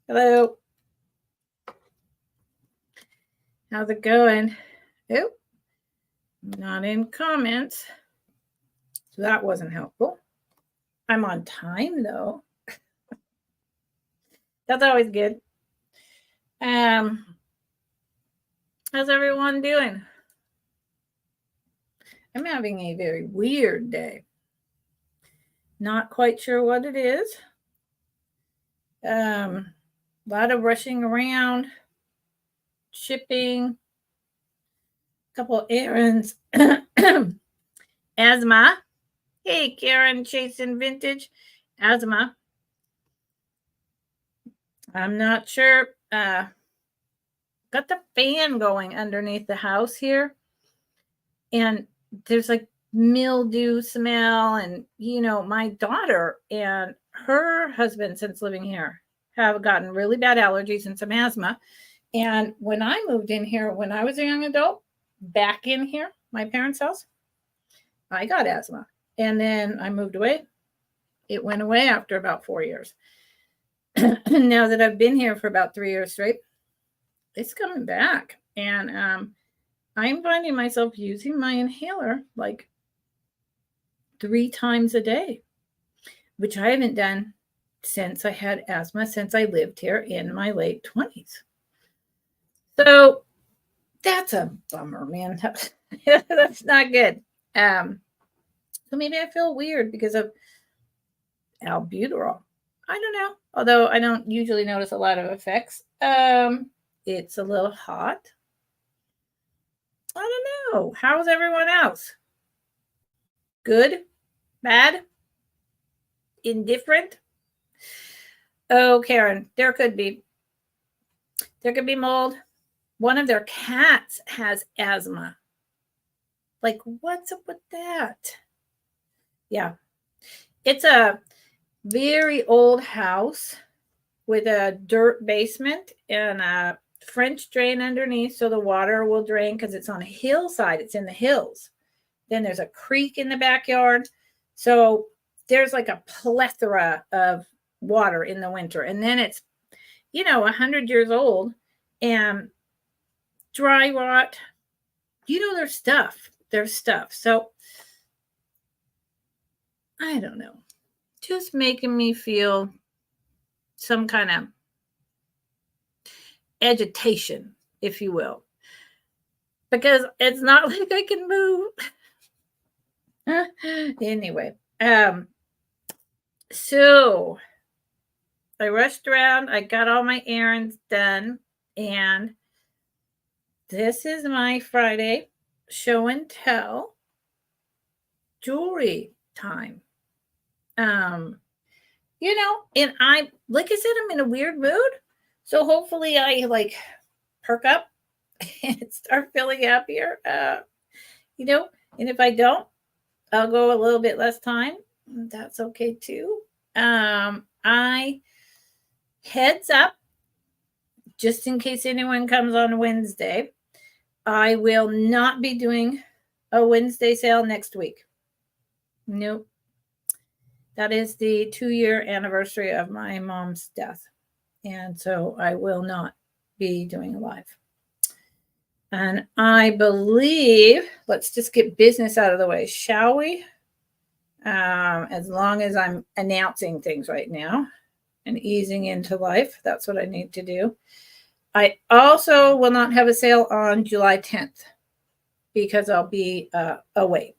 Hello. How's it going? Oh, not in comments. So that wasn't helpful. I'm on time though. That's always good. How's everyone doing? I'm having a very weird day. Not quite sure what it is. A lot of rushing around, shipping, a couple errands, asthma. Hey, Karen, chasing vintage asthma. I'm not sure. Got the fan going underneath the house here, and there's like mildew smell, and my daughter and her husband, since living here, have gotten really bad allergies and some asthma. And when I moved in here, when I was a young adult, back in here, my parents' house, I got asthma. And then I moved away. It went away after about 4 years. Now that I've been here for about 3 years straight, it's coming back. And I'm finding myself using my inhaler like 3 times a day, which I haven't done since I had asthma, since I lived here in my late 20s. So that's a bummer, man. That's not good. So maybe I feel weird because of albuterol. I don't know. Although I don't usually notice a lot of effects. It's a little hot. I don't know. How's everyone else? Good? Bad? Indifferent? Oh, Karen, there could be mold. One of their cats has asthma. Like, what's up with that? Yeah. It's a very old house with a dirt basement and a French drain underneath, so the water will drain because it's on a hillside. It's in the hills. Then there's a creek in the backyard. So there's like a plethora of water in the winter. And then it's, 100 years old and dry rot. There's stuff. So I don't know. Just making me feel some kind of agitation, if you will, because it's not like I can move. Anyway, so I rushed around. I got all my errands done, and this is my Friday show and tell jewelry time. And I, like I said, I'm in a weird mood. So hopefully I perk up and start feeling happier. And if I don't, I'll go a little bit less time. That's okay too. I heads up, just in case anyone comes on Wednesday, I will not be doing a Wednesday sale next week. Nope. That is the 2-year anniversary of my mom's death. And so I will not be doing a live. And I believe, let's just get business out of the way, shall we? As long as I'm announcing things right now and easing into life, that's what I need to do. I also will not have a sale on July 10th because I'll be away.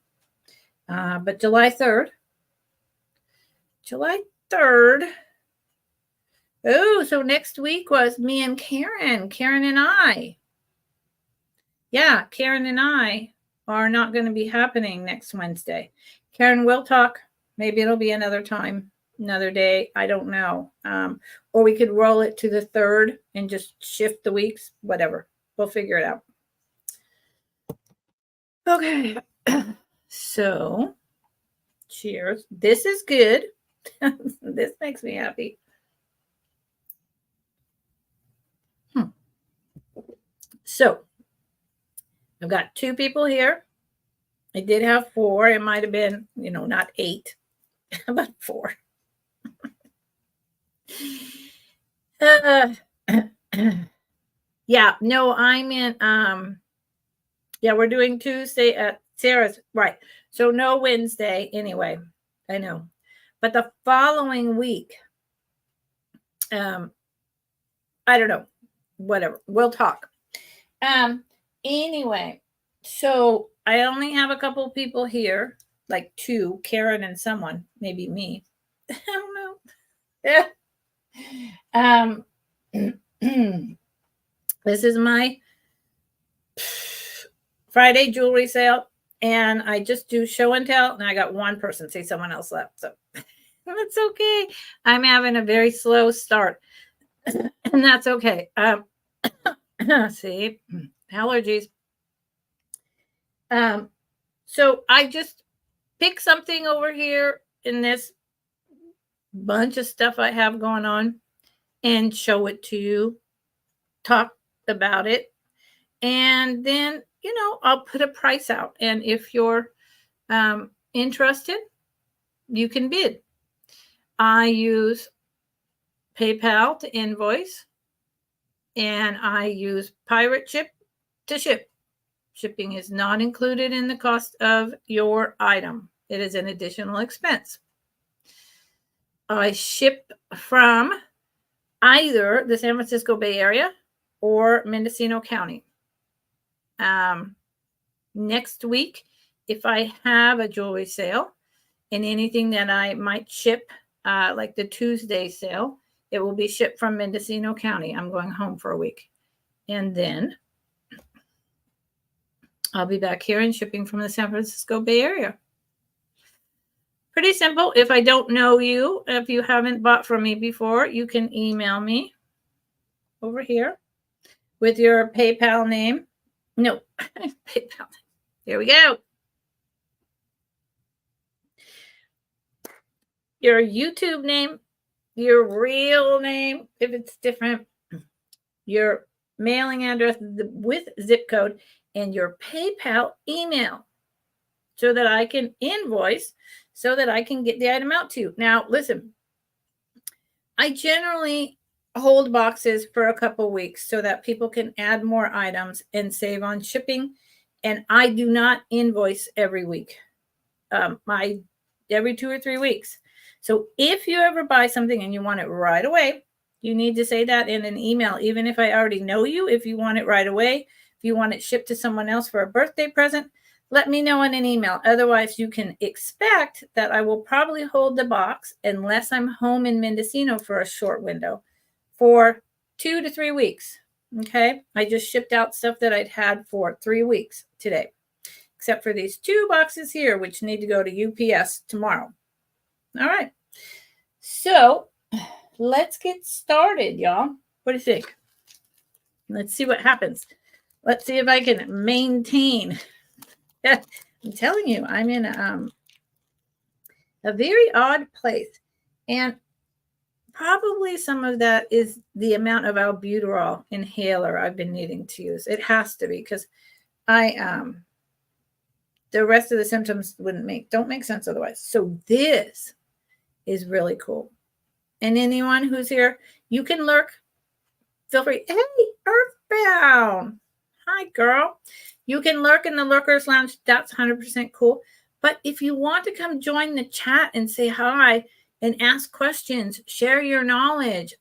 But July 3rd. Oh, so next week was me and Karen and I. Yeah, Karen and I are not going to be happening next Wednesday. Karen will talk. Maybe it'll be another time, another day. I don't know. Or we could roll it to the 3rd and just shift the weeks, whatever. We'll figure it out. Okay. So, cheers. This is good. This makes me happy. So, I've got 2 people here. I did have 4. It might have been, not 8, but 4. Uh, yeah, no, I'm in yeah, we're doing Tuesday at Sarah's, right. So no Wednesday anyway. I know. But the following week, um, I don't know. Whatever. We'll talk. Anyway, so I only have a couple of people here, like two, Karen and someone, maybe me. I don't know. Yeah. This is my Friday jewelry sale, and I just do show and tell, and I got one person, see someone else left. So that's okay. I'm having a very slow start, and that's okay. See, allergies. So I just pick something over here in this bunch of stuff I have going on and show it to you, talk about it, and then, I'll put a price out. And if you're interested, you can bid. I use PayPal to invoice, and I use pirate ship to ship. Shipping is not included in the cost of your item. It is an additional expense. I ship from either the San Francisco Bay Area or Mendocino County. Next week, if I have a jewelry sale and anything that I might ship, like the Tuesday sale, it will be shipped from Mendocino County. I'm going home for a week. And then I'll be back here and shipping from the San Francisco Bay Area. Pretty simple. If I don't know you, if you haven't bought from me before, you can email me over here with your PayPal name. No, PayPal. Here we go. Your YouTube name, your real name, if it's different, your mailing address with zip code, and your PayPal email so that I can invoice, so that I can get the item out to you. Now, listen, I generally hold boxes for a couple weeks so that people can add more items and save on shipping. And I do not invoice every week. Every 2 or 3 weeks. So if you ever buy something and you want it right away, you need to say that in an email, even if I already know you. If you want it right away, if you want it shipped to someone else for a birthday present, let me know in an email. Otherwise, you can expect that I will probably hold the box unless I'm home in Mendocino for a short window for 2 to 3 weeks. Okay. I just shipped out stuff that I'd had for 3 weeks today, except for these 2 boxes here, which need to go to UPS tomorrow. All right. So let's get started, y'all. What do you think? Let's see what happens. Let's see if I can maintain. I'm telling you, I'm in a very odd place. And probably some of that is the amount of albuterol inhaler I've been needing to use. It has to be, because the rest of the symptoms don't make sense otherwise. So this is really cool. And anyone who's here, you can lurk. Feel free. Hey, Earthbound. Hi, girl. You can lurk in the Lurkers Lounge. That's 100% cool. But if you want to come join the chat and say hi and ask questions, share your knowledge,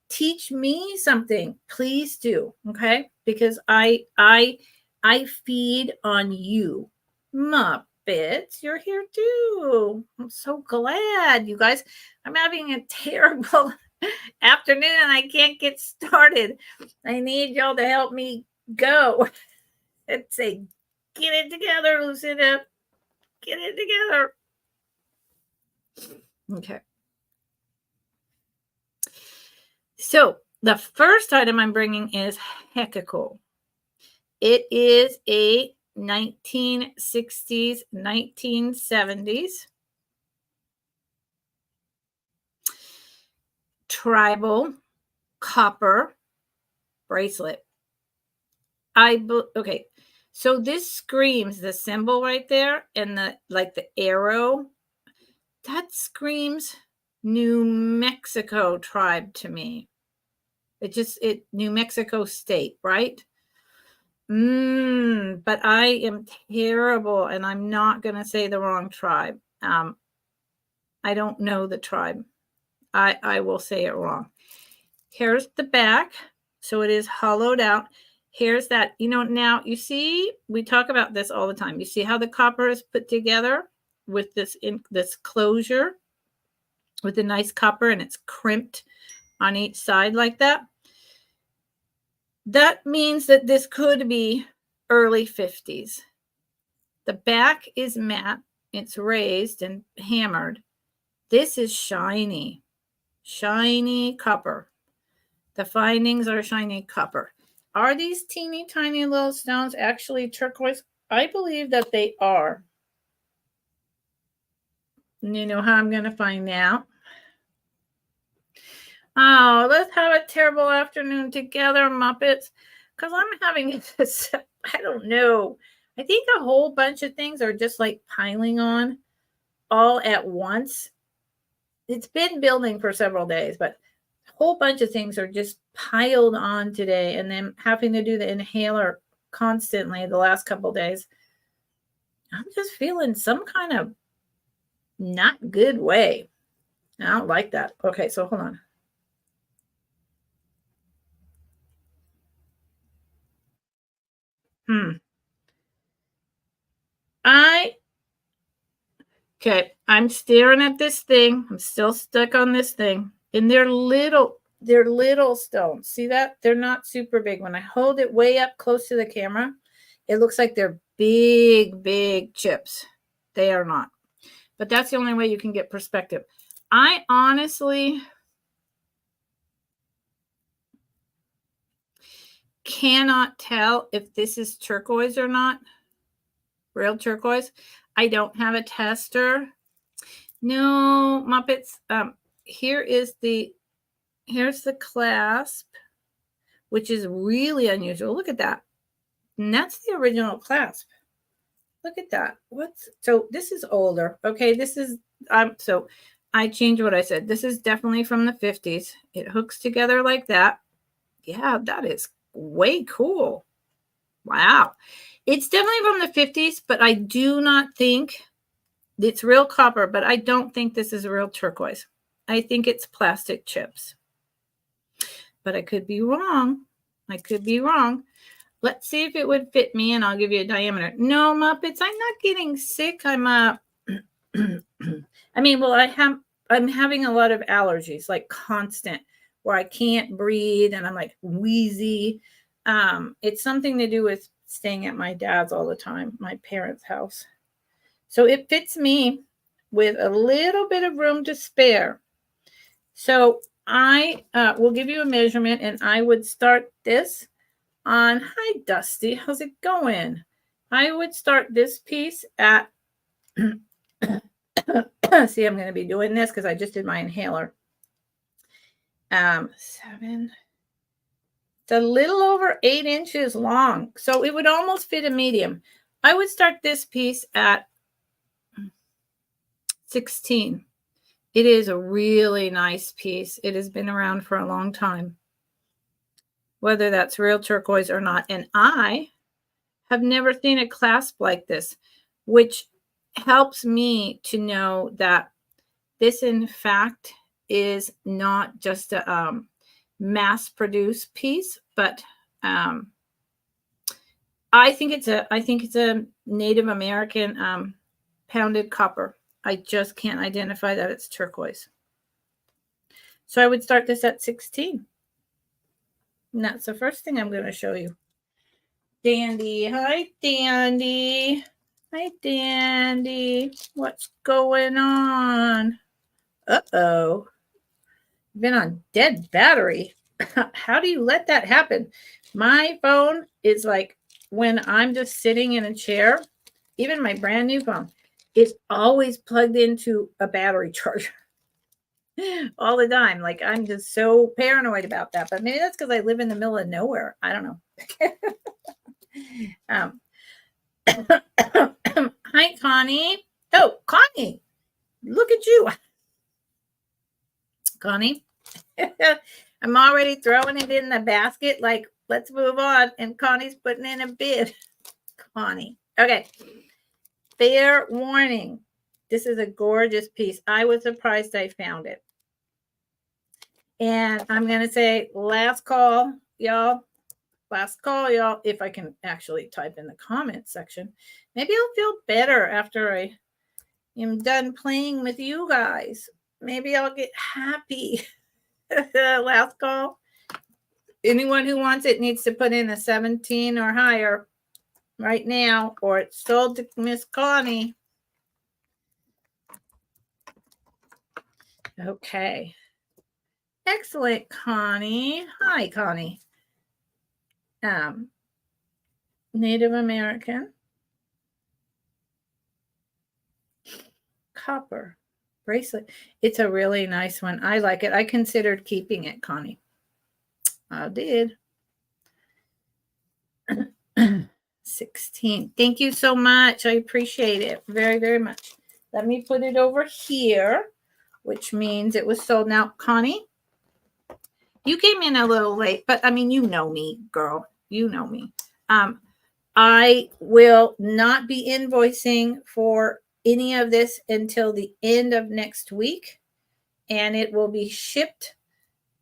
teach me something, please do. Okay? Because I feed on you. Muppets, you're here too. I'm so glad, you guys. I'm having a terrible afternoon and I can't get started. I need y'all to help me go and say, get it together, Lucinda. Get it together. Okay. So the first item I'm bringing is hecka cool. It is a 1960s, 1970s tribal copper bracelet. Okay, so this screams, the symbol right there and the arrow, that screams New Mexico tribe to me. New Mexico State, right? But I am terrible, and I'm not going to say the wrong tribe. I don't know the tribe. I will say it wrong. Here's the back. So it is hollowed out. Here's that, now you see, we talk about this all the time. You see how the copper is put together with this closure with a nice copper, and it's crimped on each side like that. That means that this could be early 50s. The back is matte. It's raised and hammered. This is shiny copper. The findings are shiny copper. Are these teeny tiny little stones actually turquoise? I believe that they are. And you know how I'm going to find out? Oh, let's have a terrible afternoon together, Muppets. Because I'm having this, I don't know. I think a whole bunch of things are just like piling on all at once. It's been building for several days, but a whole bunch of things are just piled on today, and then having to do the inhaler constantly the last couple of days. I'm just feeling some kind of not good way. I don't like that. Okay, so hold on. Okay, I'm staring at this thing. I'm still stuck on this thing. And they're little stones. See that? They're not super big. When I hold it way up close to the camera, it looks like they're big chips. They are not. But that's the only way you can get perspective. I honestly cannot tell if this is turquoise or not. Real turquoise. I don't have a tester. No, Muppets. Here's the clasp, which is really unusual. Look at that. And that's the original clasp. Look at that. So this is older. Okay, this is so I changed what I said. This is definitely from the 50s. It hooks together like that. Yeah, that is way cool. Wow. It's definitely from the 50s, but I do not think it's real copper, but I don't think this is real turquoise. I think it's plastic chips. But I could be wrong. Let's see if it would fit me, and I'll give you a diameter. No, Muppets, I'm not getting sick. I'm having a lot of allergies, like constant, where I can't breathe and I'm like wheezy. It's something to do with staying at my dad's all the time, my parents' house. So it fits me with a little bit of room to spare. So I will give you a measurement, and I would start this on, hi Dusty, how's it going? I would start this piece at, see, I'm going to be doing this because I just did my inhaler. 7, it's a little over 8 inches long. So it would almost fit a medium. I would start this piece at 16. It is a really nice piece. It has been around for a long time, whether that's real turquoise or not. And I have never seen a clasp like this, which helps me to know that this, in fact, is not just a mass-produced piece, but I think it's a Native American pounded copper. I just can't identify that it's turquoise. So I would start this at 16. And that's the first thing I'm going to show you. Dandy. Hi, Dandy. Hi, Dandy. What's going on? Uh-oh. Been on dead battery. How do you let that happen? My phone is like, when I'm just sitting in a chair, even my brand new phone, it's always plugged into a battery charger all the time. Like, I'm just so paranoid about that. But maybe that's because I live in the middle of nowhere. I don't know. Hi, Connie. Oh, Connie, look at you. Connie, I'm already throwing it in the basket. Like, let's move on. And Connie's putting in a bid. Connie. Okay. Fair warning. This is a gorgeous piece. I was surprised I found it. And I'm going to say last call, y'all. Last call, y'all. If I can actually type in the comment section. Maybe I'll feel better after I am done playing with you guys. Maybe I'll get happy. Last call. Anyone who wants it needs to put in a 17 or higher right now, or it's sold to Miss Connie. Okay. Excellent, Connie. Hi, Connie. Native American. Copper bracelet. It's a really nice one. I like it. I considered keeping it, Connie. I did. 16. Thank you so much. I appreciate it very, very much. Let me put it over here, which means it was sold. Now, Connie, you came in a little late, but I mean, you know me, girl. You know me. I will not be invoicing for any of this until the end of next week, and it will be shipped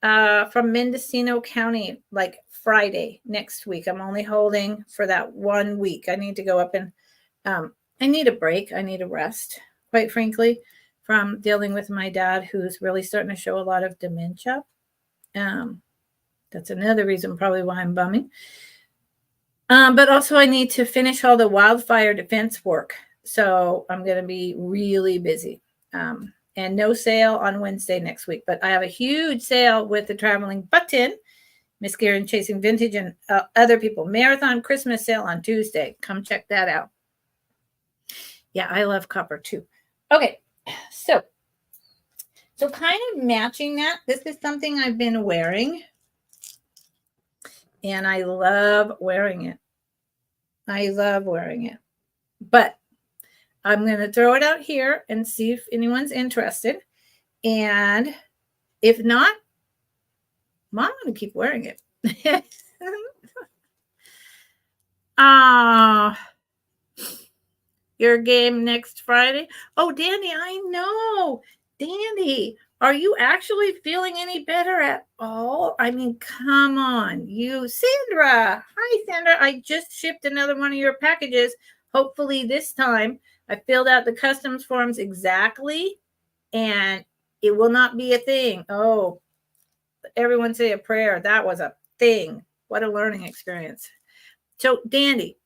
from Mendocino County like Friday next week. I'm only holding for that 1 week. I need to go up and I need a break. I need a rest, quite frankly, from dealing with my dad, who's really starting to show a lot of dementia. That's another reason probably why I'm bumming. But also I need to finish all the wildfire defense work. So I'm going to be really busy. And no sale on Wednesday next week. But I have a huge sale with the Traveling Button, Miss Karen Chasing Vintage, and other people. Marathon Christmas sale on Tuesday. Come check that out. Yeah, I love copper too. Okay, so kind of matching that. This is something I've been wearing. And I love wearing it. I love wearing it. But I'm going to throw it out here and see if anyone's interested. And if not, Mom, I'm going to keep wearing it. Your game next Friday. Oh, Danny, I know. Danny, are you actually feeling any better at all? I mean, come on. Sandra. Hi, Sandra. I just shipped another one of your packages. Hopefully this time I filled out the customs forms exactly, and it will not be a thing. Oh, everyone say a prayer. That was a thing. What a learning experience. So, Dandy,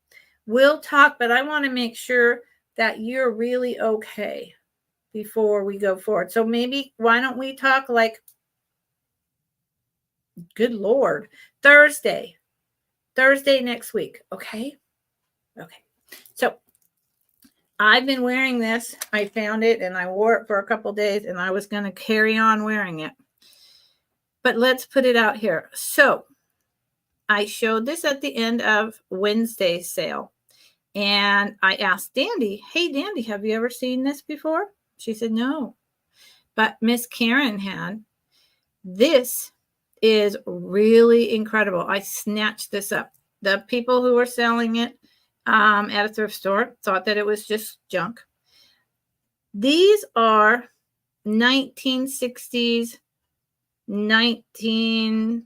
we'll talk, but I want to make sure that you're really okay before we go forward. So maybe why don't we talk like, good Lord, Thursday next week. Okay. So I've been wearing this. I found it and I wore it for a couple days, and I was going to carry on wearing it. But let's put it out here. So I showed this at the end of Wednesday's sale. And I asked Dandy, hey, Dandy, have you ever seen this before? She said, no. But Miss Karen had. This is really incredible. I snatched this up. The people who were selling it at a thrift store thought that it was just junk. These are 1960s, 1970s,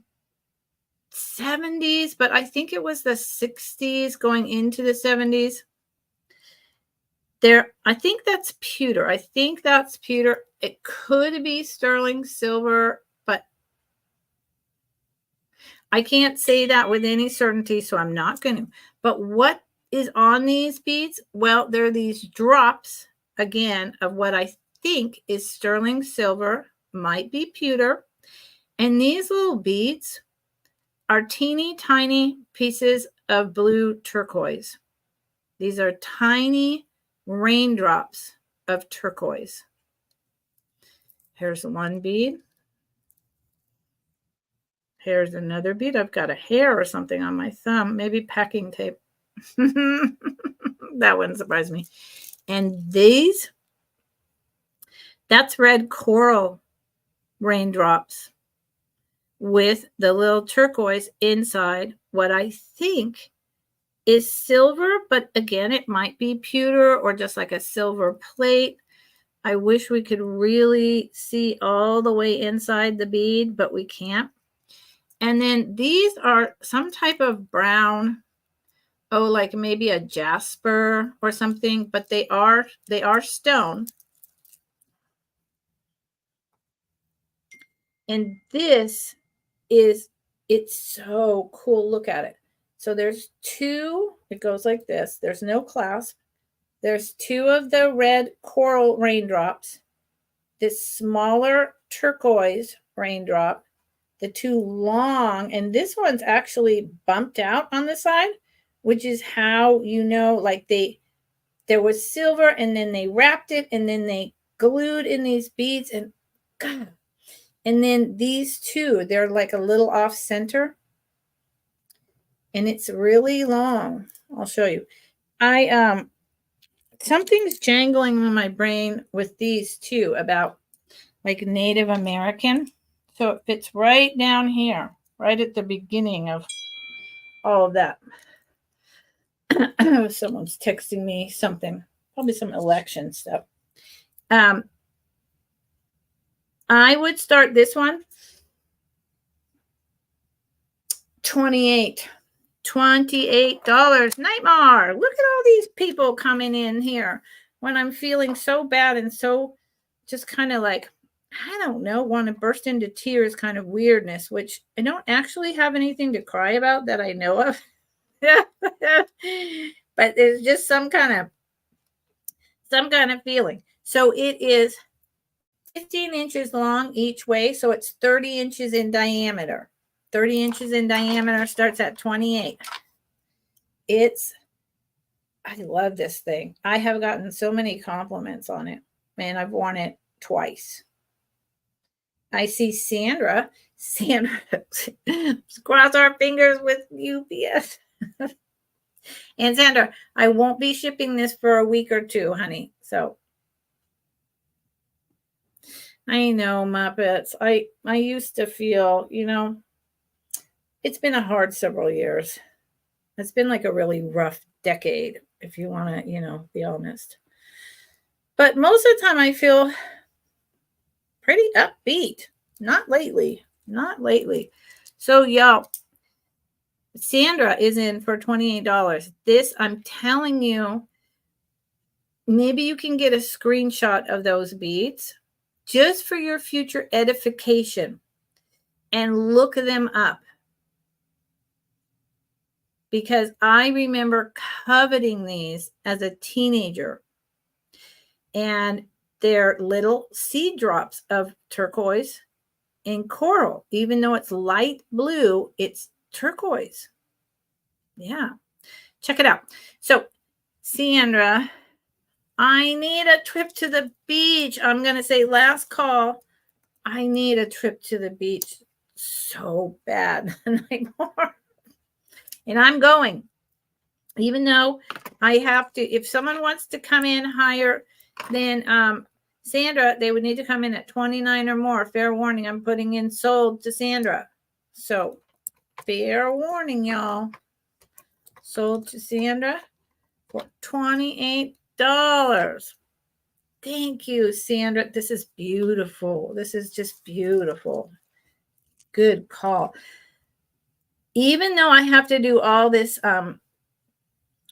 but I think it was the 60s going into the 70s. I think that's pewter. It could be sterling silver, but I can't say that with any certainty, so I'm not going to. But what is on these beads? Well, there are these drops, again, of what I think is sterling silver, might be pewter. And these little beads are teeny tiny pieces of blue turquoise. These are tiny raindrops of turquoise. Here's one bead. Here's another bead. I've got a hair or something on my thumb, maybe packing tape. That wouldn't surprise me. And that's red coral raindrops. with the little turquoise inside what I think is silver, but again, it might be pewter or just like a silver plate. I wish we could really see all the way inside the bead, but we can't. And then these are some type of brown, oh, like maybe a jasper or something, but they are stone. And this is, it's so cool. Look at it. So there's two, it goes like this. There's no clasp. There's two of the red coral raindrops, this smaller turquoise raindrop, the two long, and this one's actually bumped out on the side, which is how you know, like there was silver and then they wrapped it and then they glued in these beads, and God. And then these two, they're like a little off center and it's really long. I'll show you. Something's jangling in my brain with these two about like Native American. So it fits right down here, right at the beginning of all of that. Someone's texting me something, probably some election stuff. I would start this one $28. Nightmare. Look at all these people coming in here when I'm feeling so bad and so just kind of like, I don't know, want to burst into tears kind of weirdness, which I don't actually have anything to cry about that I know of. But there's just some kind of feeling. So it is 15 inches long each way. So it's 30 inches in diameter. 30 inches in diameter, starts at 28. I love this thing. I have gotten so many compliments on it, and I've worn it twice. I see Sandra, cross our fingers with UPS. And Sandra, I won't be shipping this for a week or two, honey. So I know, Muppets. I used to feel, it's been a hard several years. It's been like a really rough decade, if you want to, be honest. But most of the time I feel pretty upbeat. Not lately. So, y'all, Sandra is in for $28. This, I'm telling you, maybe you can get a screenshot of those beads just for your future edification and look them up. Because I remember coveting these as a teenager. And they're little seed drops of turquoise and coral. Even though it's light blue, it's turquoise. Yeah. Check it out. So, Sandra, I need a trip to the beach. I'm going to say last call. I need a trip to the beach so bad. And I'm going. Even though I have to, if someone wants to come in higher, then Sandra, they would need to come in at 29 or more. Fair warning, I'm putting in sold to Sandra. So, fair warning, y'all. Sold to Sandra for $28. Thank you, Sandra. This is beautiful. This is just beautiful. Good call. Even though I have to do all this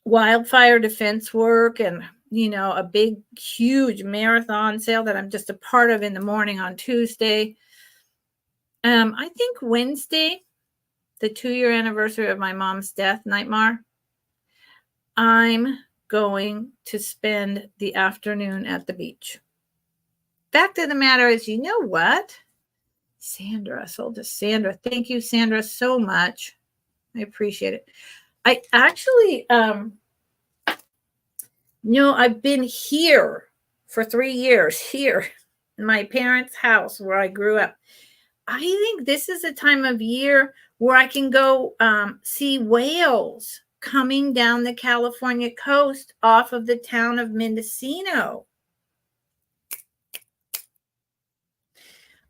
wildfire defense work and, a big, huge marathon sale that I'm just a part of in the morning on Tuesday, I think Wednesday, the 2-year anniversary of my mom's death, Nightmare, I'm going to spend the afternoon at the beach. Fact of the matter is, you know what? Sandra, sold to Sandra. Thank you, Sandra, so much. I appreciate it. I actually, I've been here for 3 years, here in my parents' house where I grew up. I think this is a time of year where I can go see whales coming down the California coast off of the town of Mendocino.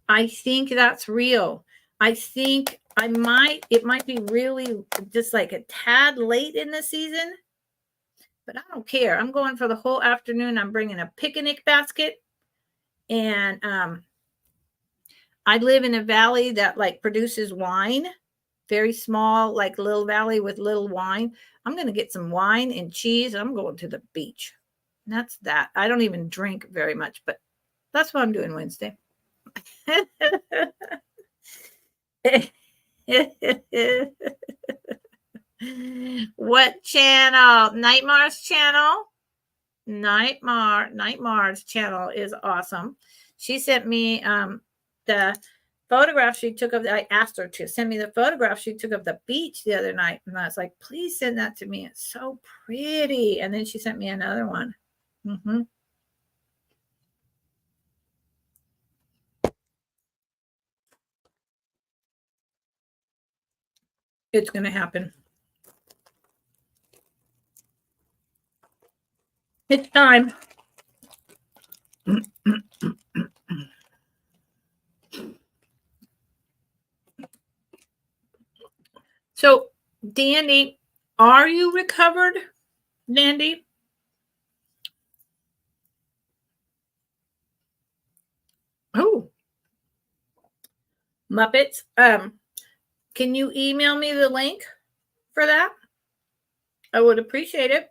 I think that's real. I think it might be really just like a tad late in the season, but I don't care. I'm going for the whole afternoon. I'm bringing a picnic basket, and I live in a valley that like produces wine, very small, like little valley with little wine. I'm going to get some wine and cheese. And I'm going to the beach. And that's that. I don't even drink very much, but that's what I'm doing Wednesday. What channel? Nightmar's channel? Nightmar's channel is awesome. She sent me the photograph she took of I asked her to send me the photograph she took of the beach the other night. And I was like, please send that to me. It's so pretty. And then she sent me another one. Mm-hmm. It's going to happen. It's time. So, Dandy, are you recovered, Dandy? Oh, Muppets. Can you email me the link for that? I would appreciate it.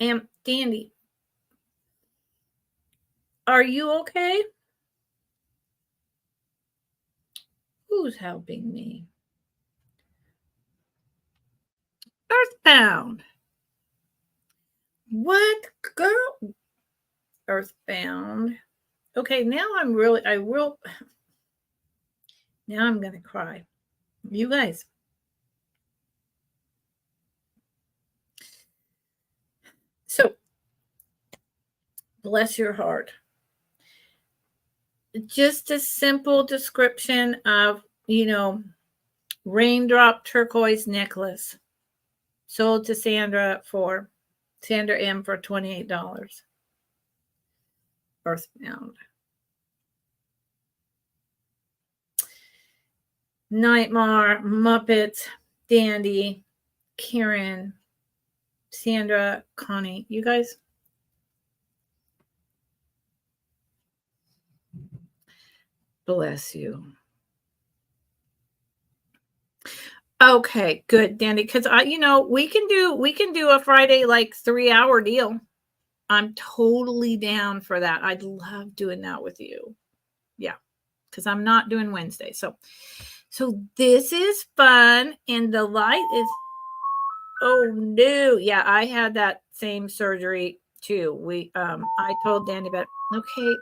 And Dandy, are you okay? Who's helping me? Earthbound. What girl? Earthbound. Okay, now I'm really, now I'm going to cry. You guys. So, bless your heart. Just a simple description of, raindrop turquoise necklace sold to Sandra M for $28. Earthbound. Nightmare, Muppets, Dandy, Karen, Sandra, Connie. You guys? Bless you. Okay, good, Dandy. Because we can do a Friday like 3-hour deal. I'm totally down for that. I'd love doing that with you. Yeah, because I'm not doing Wednesday. So this is fun, and the light is. Oh no, yeah, I had that same surgery too. I told Danny about. Okay.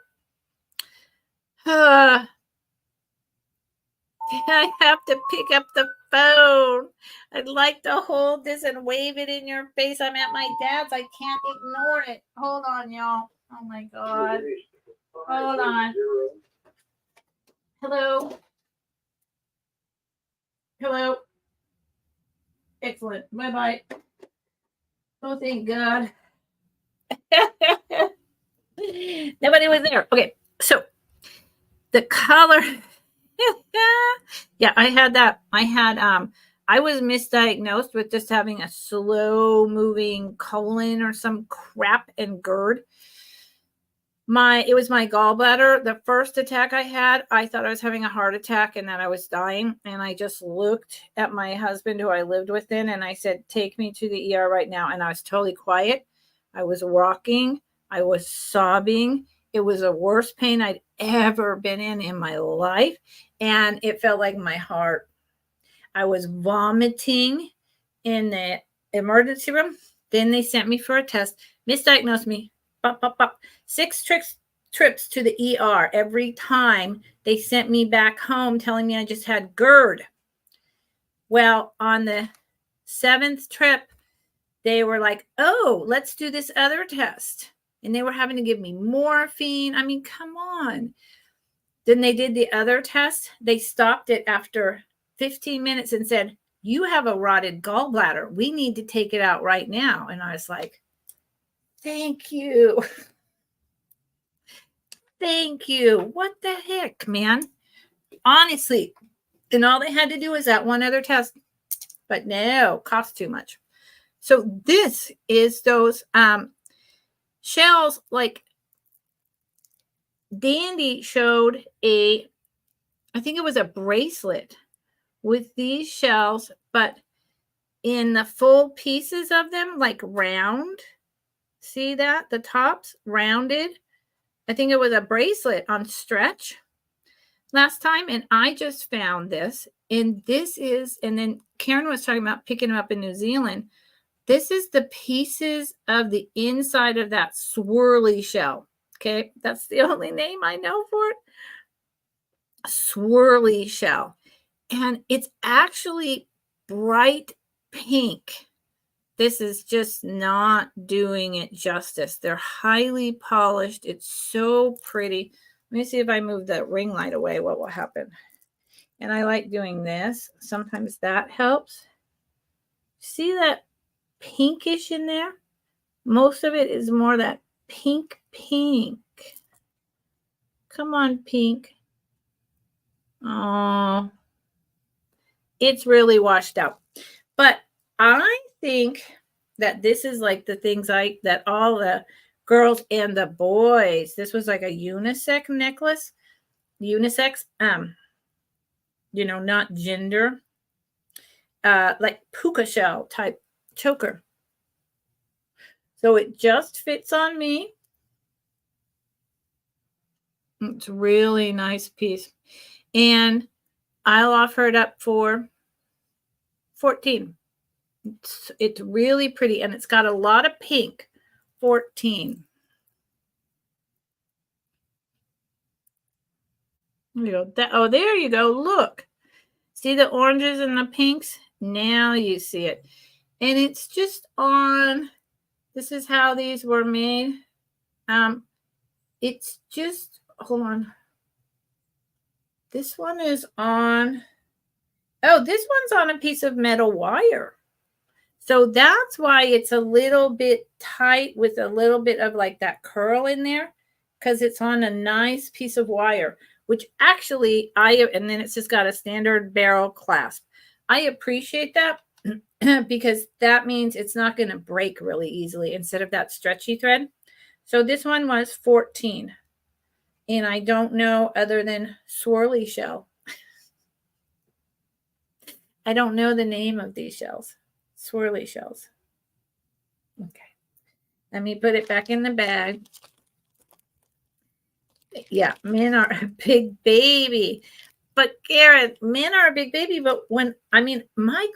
I have to pick up the phone. I'd like to hold this and wave it in your face. I'm at my dad's. I can't ignore it. Hold on, y'all. Oh my God. Hold on. Hello. Hello. Excellent. Bye-bye. Oh, thank God. Nobody was there. Okay. So the color. Yeah, I had that. I was misdiagnosed with just having a slow moving colon or some crap and GERD. It was my gallbladder. The first attack I had, I thought I was having a heart attack and that I was dying. And I just looked at my husband who I lived with then, and I said, take me to the ER right now. And I was totally quiet. I was rocking. I was sobbing. It was the worst pain I'd ever been in my life. And it felt like my heart. I was vomiting in the emergency room. Then they sent me for a test, misdiagnosed me. Bop, bop, bop. 6 trips to the ER. Every time they sent me back home telling me I just had GERD. Well, on the 7th trip, they were like, oh, let's do this other test. And they were having to give me morphine. I mean, come on. Then they did the other test. They stopped it after 15 minutes and said, you have a rotted gallbladder. We need to take it out right now. And I was like, thank you. Thank you. What the heck, man? Honestly, And all they had to do was that one other test. But no, cost too much. So this is those shells. Like Dandy showed I think it was a bracelet with these shells, but in the full pieces of them, like round. See that? The tops rounded. I think it was a bracelet on stretch last time, and I just found this. And this is, and then Karen was talking about picking them up in New Zealand. This is the pieces of the inside of that swirly shell. Okay, that's the only name I know for it. Swirly shell. And it's actually bright pink. This is just not doing it justice. They're highly polished. It's so pretty. Let me see if I move the ring light away, what will happen. And I like doing this. Sometimes that helps. See that pinkish in there? Most of it is more that pink. Come on, pink. Oh, it's really washed out. But I think that this is like the things that all the girls and the boys, this was like a unisex necklace. Unisex, not gender. Like puka shell type choker. So it just fits on me. It's a really nice piece. And I'll offer it up for $14. It's really pretty, and it's got a lot of pink. $14. There you go. There you go. Look. See the oranges and the pinks? Now you see it. And it's just on, this is how these were made. It's just, hold on. This one is on, this one's on a piece of metal wire. So that's why it's a little bit tight with a little bit of like that curl in there, because it's on a nice piece of wire, which actually and then it's just got a standard barrel clasp. I appreciate that because that means it's not going to break really easily instead of that stretchy thread. So this one was $14. And I don't know other than swirly shell. I don't know the name of these shells. Swirly shells. Okay. Let me put it back in the bag. Yeah, men are a big baby. But Garrett, men are a big baby. But my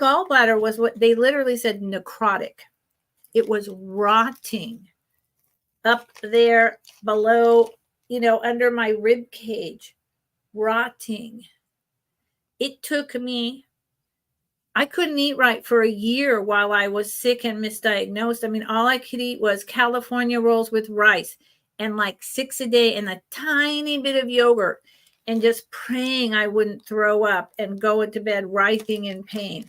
gallbladder was what they literally said necrotic. It was rotting up there below, under my rib cage. Rotting. It took me, I couldn't eat right for a year while I was sick and misdiagnosed. All I could eat was California rolls with rice and like 6 a day and a tiny bit of yogurt and just praying I wouldn't throw up and go into bed writhing in pain.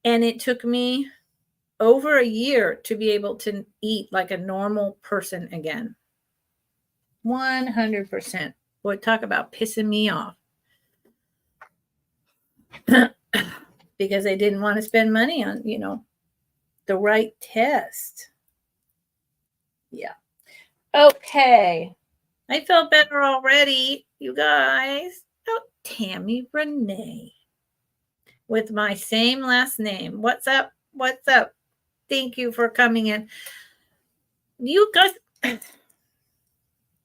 And it took me over a year to be able to eat like a normal person again. 100%. Boy, talk about pissing me off. Because I didn't want to spend money on, the right test. Yeah. Okay. I felt better already, you guys. Oh, Tammy Renee. With my same last name. What's up? What's up? Thank you for coming in. You guys,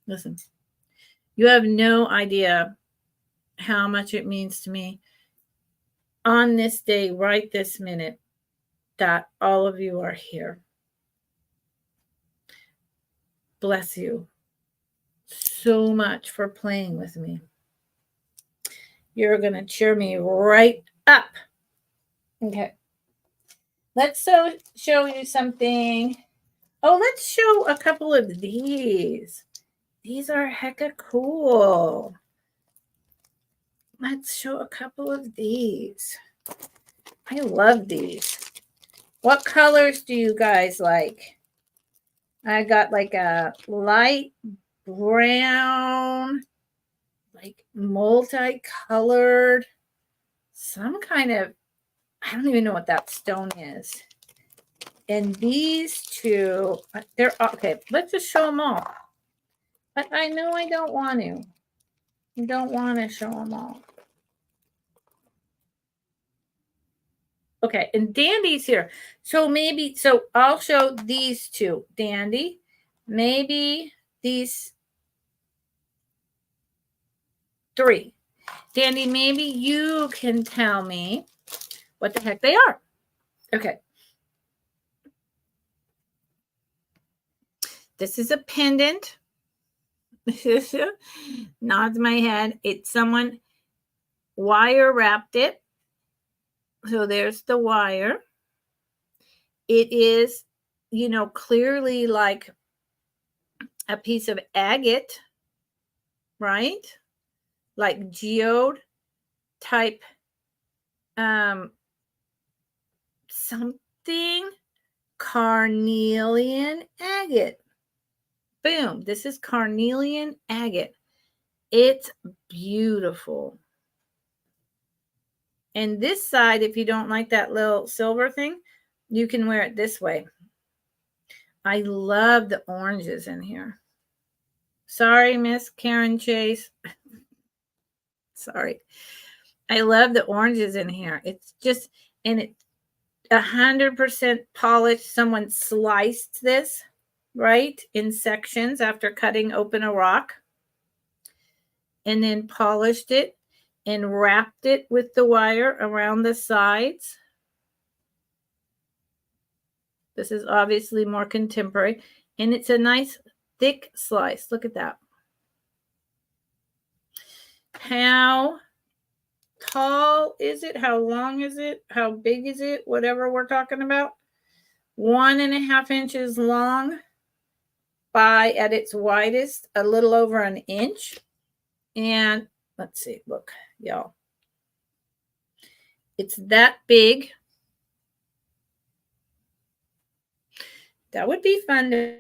listen, you have no idea how much it means to me on this day, right this minute, that all of you are here. Bless you so much for playing with me. You're going to cheer me right up. Okay. Let's show you something. Oh, let's show a couple of these. These are hecka cool. Let's show a couple of these. I love these. What colors do you guys like? I got like a light brown. like multicolored, some kind of, I don't even know what that stone is. And these two, they're okay. Let's just show them all. But I know I don't want to. I don't want to show them all. Okay, and Dandy's here. So maybe, so I'll show these two. Dandy, maybe these three. Dandy, maybe you can tell me what the heck they are. Okay. This is a pendant. Nods my head. It's someone wire wrapped it. So there's the wire. It is, you know, clearly like a piece of agate, right? Like geode type something, carnelian agate. Boom. This is carnelian agate. It's beautiful. And this side, if you don't like that little silver thing, you can wear it this way. I love the oranges in here. Sorry, Miss Karen Chase. Sorry. I love the oranges in here. It's just, and it's 100% polished. Someone sliced this, right, in sections after cutting open a rock, and then polished it and wrapped it with the wire around the sides. This is obviously more contemporary, and it's a nice thick slice. Look at that. How tall is it? How long is it? How big is it? Whatever we're talking about. 1.5 inches long by, at its widest, a little over an inch. And let's see, look, y'all. It's that big. That would be fun to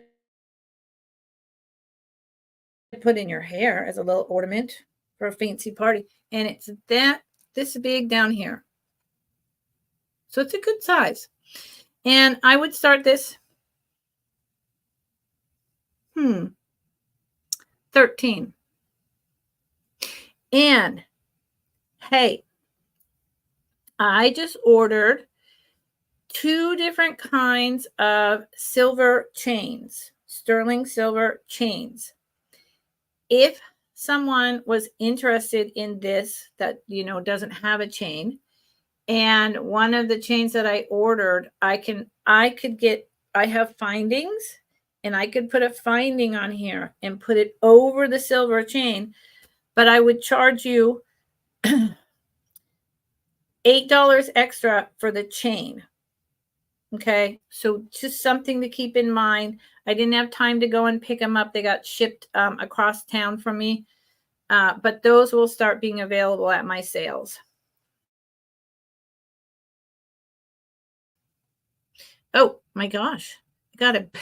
put in your hair as a little ornament for a fancy party. And it's this big down here. So it's a good size. And I would start this 13. And hey, I just ordered 2 different kinds of silver chains, sterling silver chains. If someone was interested in this that, you know, doesn't have a chain, and one of the chains that I ordered, I have findings, and I could put a finding on here and put it over the silver chain, but I would charge you $8 extra for the chain. Okay, so just something to keep in mind. I didn't have time to go and pick them up. They got shipped across town from me, but those will start being available at my sales. Oh my gosh, I got it.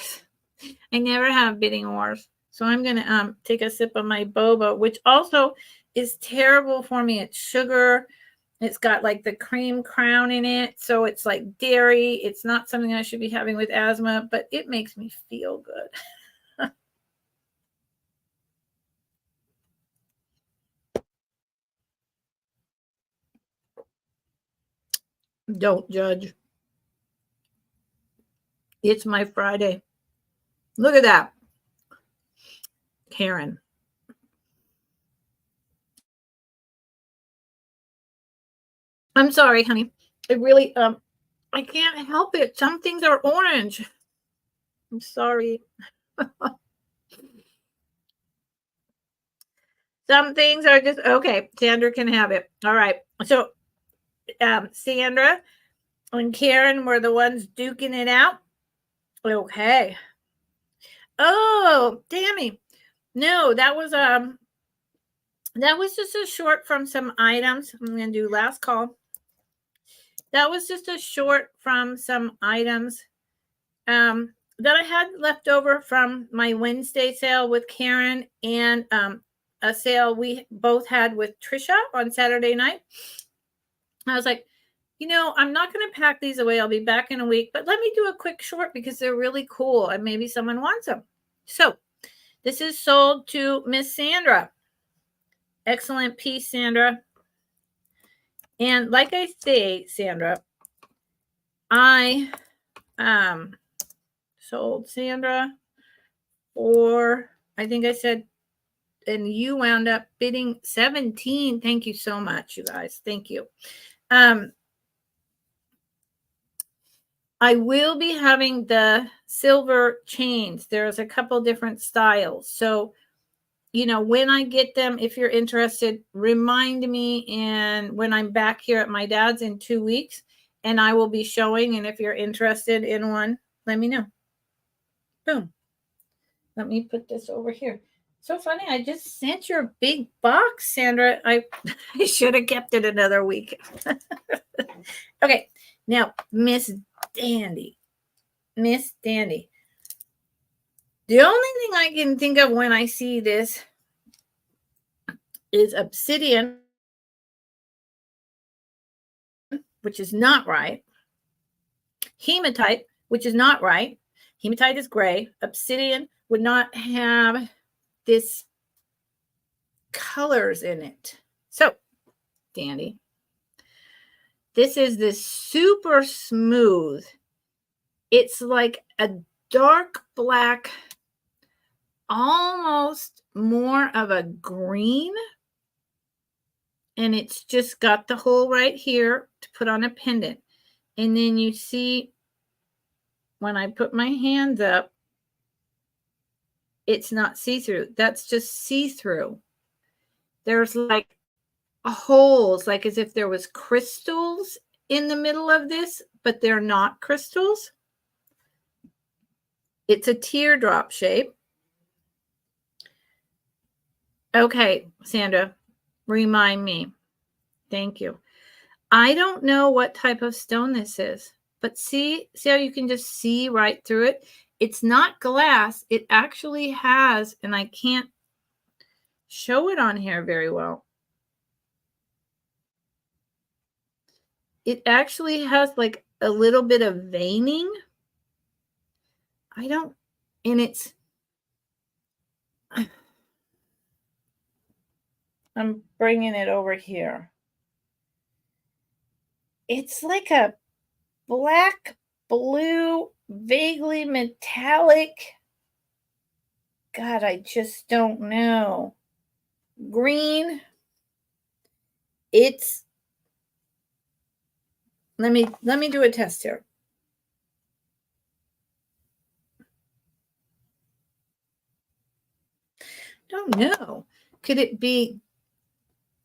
I never have bidding wars. So I'm going to take a sip of my boba, which also is terrible for me. It's sugar. It's got like the cream crown in it. So it's like dairy. It's not something I should be having with asthma, but it makes me feel good. Don't judge. It's my Friday. Look at that. Karen. I'm sorry, honey. It really, I can't help it. Some things are orange. I'm sorry. Some things are just, okay. Sandra can have it. All right. So, Sandra and Karen were the ones duking it out. Okay. Oh, Tammy. No, that was just a short from some items. I'm going to do last call. That was just a short from some items that I had left over from my Wednesday sale with Karen and a sale we both had with Trisha on Saturday night. I was like, I'm not going to pack these away. I'll be back in a week, but let me do a quick short because they're really cool and maybe someone wants them. So this is sold to Miss Sandra. Excellent piece, Sandra. And like I say, Sandra, I sold Sandra for, I think I said, and you wound up bidding 17. Thank you so much, you guys. Thank you. I will be having the silver chains. There's a couple different styles. So, when I get them, if you're interested, remind me. And when I'm back here at my dad's in 2 weeks, and I will be showing. And if you're interested in one, let me know. Boom. Let me put this over here. So funny. I just sent your a big box, Sandra. I should have kept it another week. Okay. Now, Miss Dandy. Miss Dandy. The only thing I can think of when I see this is obsidian, which is not right. Hematite, which is not right. Hematite is gray. Obsidian would not have this colors in it. So, Dandy, this is this super smooth. It's like a dark black, almost more of a green. And it's just got the hole right here to put on a pendant. And then you see when I put my hands up, it's not see-through. That's just see-through. There's like holes, like as if there was crystals in the middle of this, but they're not crystals. It's a teardrop shape. Okay, Sandra, remind me. Thank you. I don't know what type of stone this is, but see how you can just see right through it? It's not glass. It actually has, and I can't show it on here very well. It actually has like a little bit of veining. And it's, I'm bringing it over here. It's like a black, blue, vaguely metallic. God, I just don't know. Green. It's, let me do a test here. Don't know. Could it be?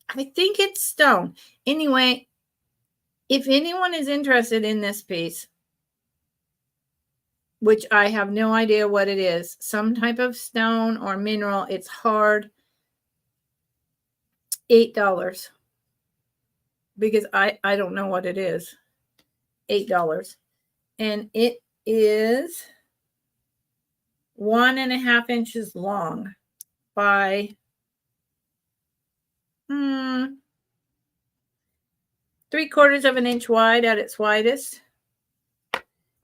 I think it's stone. Anyway, if anyone is interested in this piece, which I have no idea what it is, some type of stone or mineral, it's hard, $8. Because I don't know what it is. $8. And it is 1.5 inches long by 3/4 of an inch wide at its widest.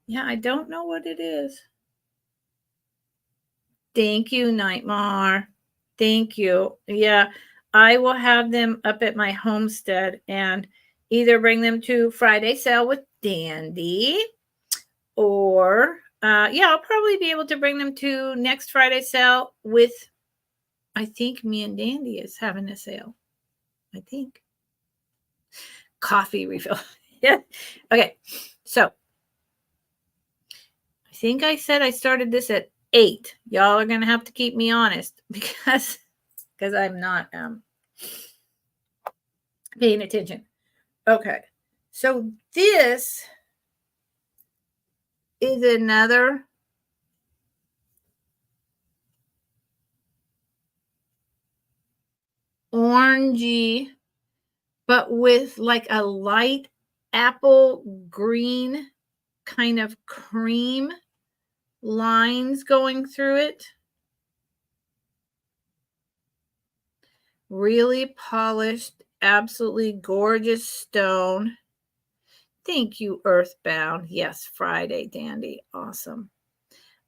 Yeah, I don't know what it is. Thank you, Nightmare. Thank you. Yeah, I will have them up at my homestead and either bring them to Friday sale with Dandy, or I'll probably be able to bring them to next Friday sale with, I think me and Dandy is having a sale. I think. Coffee refill. Yeah. Okay. So I think I said I started this at 8. Y'all are going to have to keep me honest because I'm not paying attention. Okay. So this is another orangey, but with like a light apple green kind of cream lines going through it. Really polished, absolutely gorgeous stone. Thank you, Earthbound. Yes, Friday, Dandy. Awesome.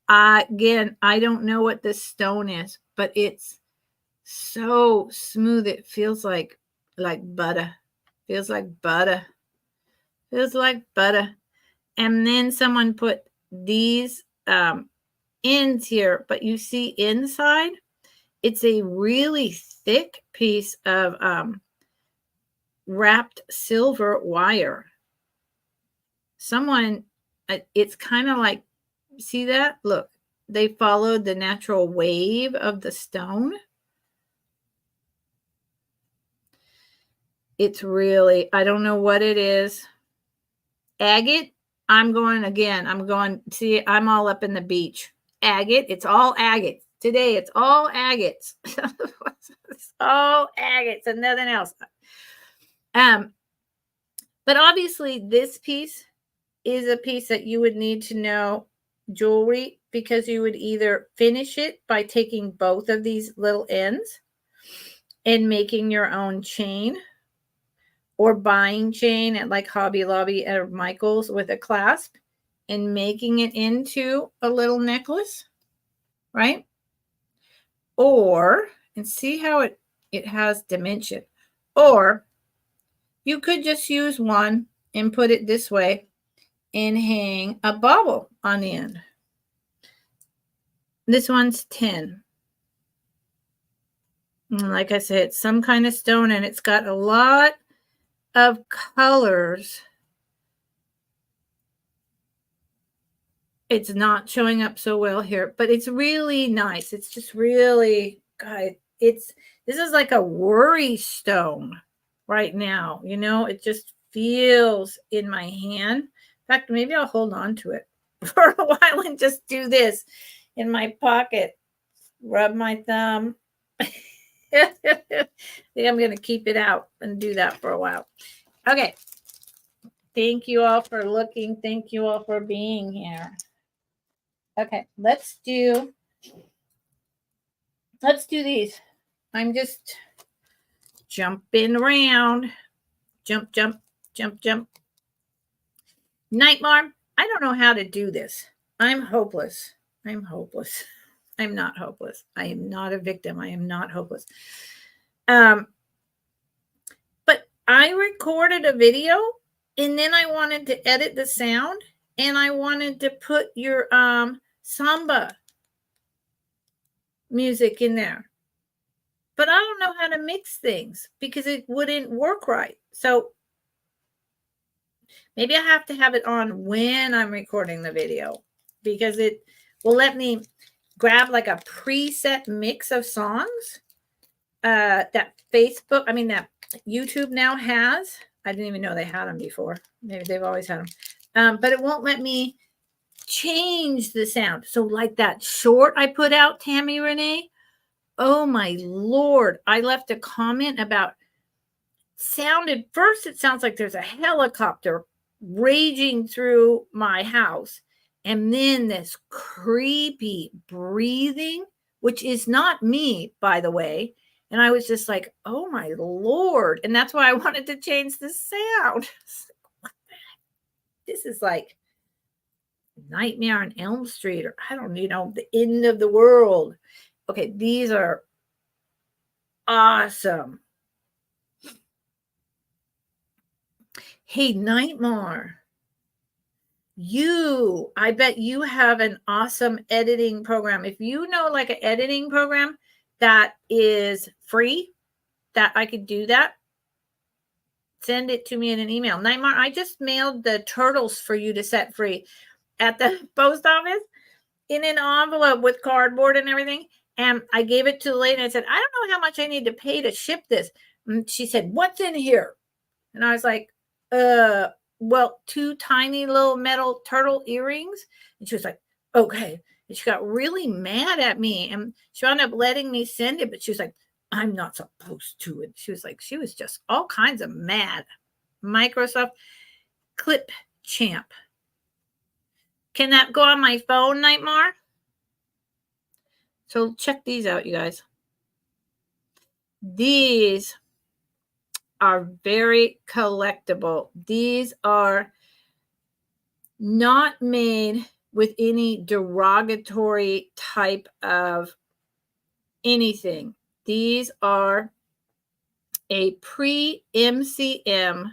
Again, I don't know what this stone is, but it's so smooth. It feels like butter. Feels like butter. Feels like butter. And then someone put these ends here, but you see inside, it's a really thick piece of wrapped silver wire. Someone, it's kind of like, see that? Look, they followed the natural wave of the stone. It's really, I don't know what it is. Agate, I'm going, see, I'm all up in the beach. Agate, it's all agates. Today, it's all agates. It's all agates and nothing else. But obviously, this piece is a piece that you would need to know jewelry, because you would either finish it by taking both of these little ends and making your own chain, or buying chain at like Hobby Lobby or Michael's with a clasp and making it into a little necklace, right? Or, and see how it has dimension. Or you could just use one and put it this way and hang a bauble on the end. This one's 10. And like I said, it's some kind of stone, and it's got a lot of colors. It's not showing up so well here, but it's really nice. It's just really, God, this is like a worry stone right now. You know, it just feels in my hand. In fact, maybe I'll hold on to it for a while and just do this in my pocket. Rub my thumb. I think I'm going to keep it out and do that for a while. Okay. Thank you all for looking. Thank you all for being here. Okay, let's do these. I'm just jumping around. Jump, jump, jump, jump. Nightmare, I don't know how to do this. I'm hopeless. I'm hopeless. I'm not hopeless. I am not a victim. I am not hopeless. But I recorded a video, and then I wanted to edit the sound, and I wanted to put your samba music in there. But I don't know how to mix things because it wouldn't work right. So maybe I have to have it on when I'm recording the video, because it will let me grab like a preset mix of songs that YouTube now has. I didn't even know they had them before. Maybe they've always had them. But it won't let me change the sound. So like that short I put out, Tammy Renee, oh my Lord, I left a comment about it sounds like there's a helicopter raging through my house. And then this creepy breathing, which is not me, by the way. And I was just like, oh my Lord. And that's why I wanted to change the sound. This is like Nightmare on Elm Street, or I don't know, the end of the world. Okay, these are awesome. Hey, Nightmare, I bet you have an awesome editing program. If you know like an editing program that is free, that I could do that, send it to me in an email. Nightmare, I just mailed the turtles for you to set free at the post office in an envelope with cardboard and everything. And I gave it to the lady and I said, I don't know how much I need to pay to ship this. And she said, what's in here? And I was like, well, 2 tiny little metal turtle earrings. And she was like, okay. And she got really mad at me, and she wound up letting me send it. But she was like, I'm not supposed to. And she was just all kinds of mad. Microsoft Clip Champ. Can that go on my phone, Nightmare? So check these out, you guys. These are very collectible. These are not made with any derogatory type of anything. These are a pre-MCM,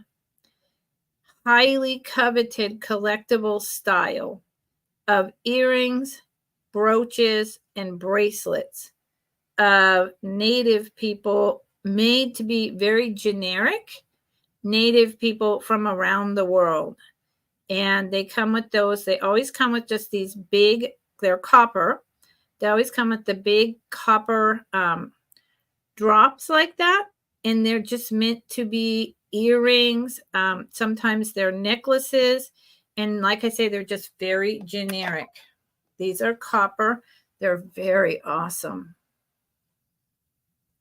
highly coveted collectible style of earrings, brooches, and bracelets of native people, made to be very generic native people from around the world. And they come with those. They always come with just these big, they're copper. They always come with the big copper drops like that. And they're just meant to be earrings. Sometimes they're necklaces. And like I say, they're just very generic. These are copper. They're very awesome.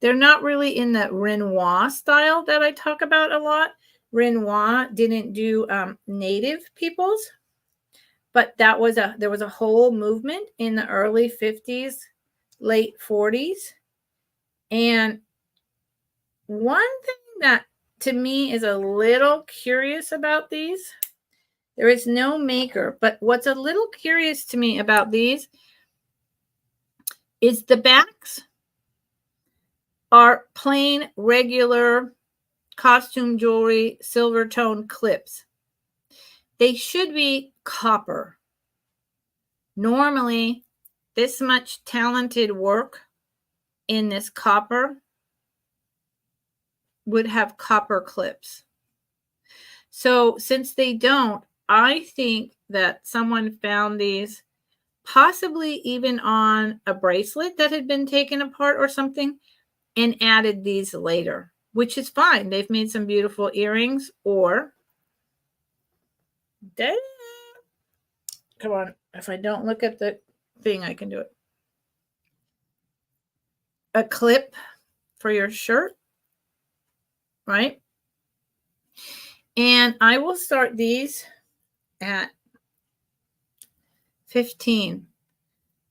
They're not really in the Renoir style that I talk about a lot. Renoir didn't do native peoples, but there was a whole movement in the early 50s, late 40s. And one thing that to me is a little curious about these, there is no maker, but what's a little curious to me about these is the backs are plain, regular costume jewelry, silver tone clips. They should be copper. Normally, this much talented work in this copper would have copper clips. So since they don't, I think that someone found these possibly even on a bracelet that had been taken apart or something and added these later, which is fine. They've made some beautiful earrings, or come on, if I don't look at the thing, I can do it. A clip for your shirt, right? And I will start these at 15.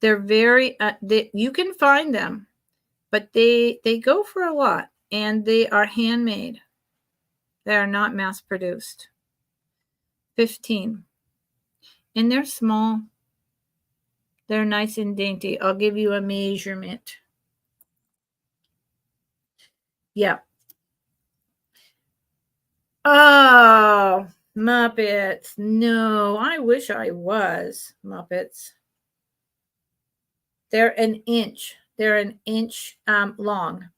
They're very, you can find them, but they go for a lot, and they are handmade. They are not mass produced. 15. And they're small. They're nice and dainty. I'll give you a measurement. Yeah. Oh, Muppets. No, I wish I was Muppets. They're an inch. They're an inch long.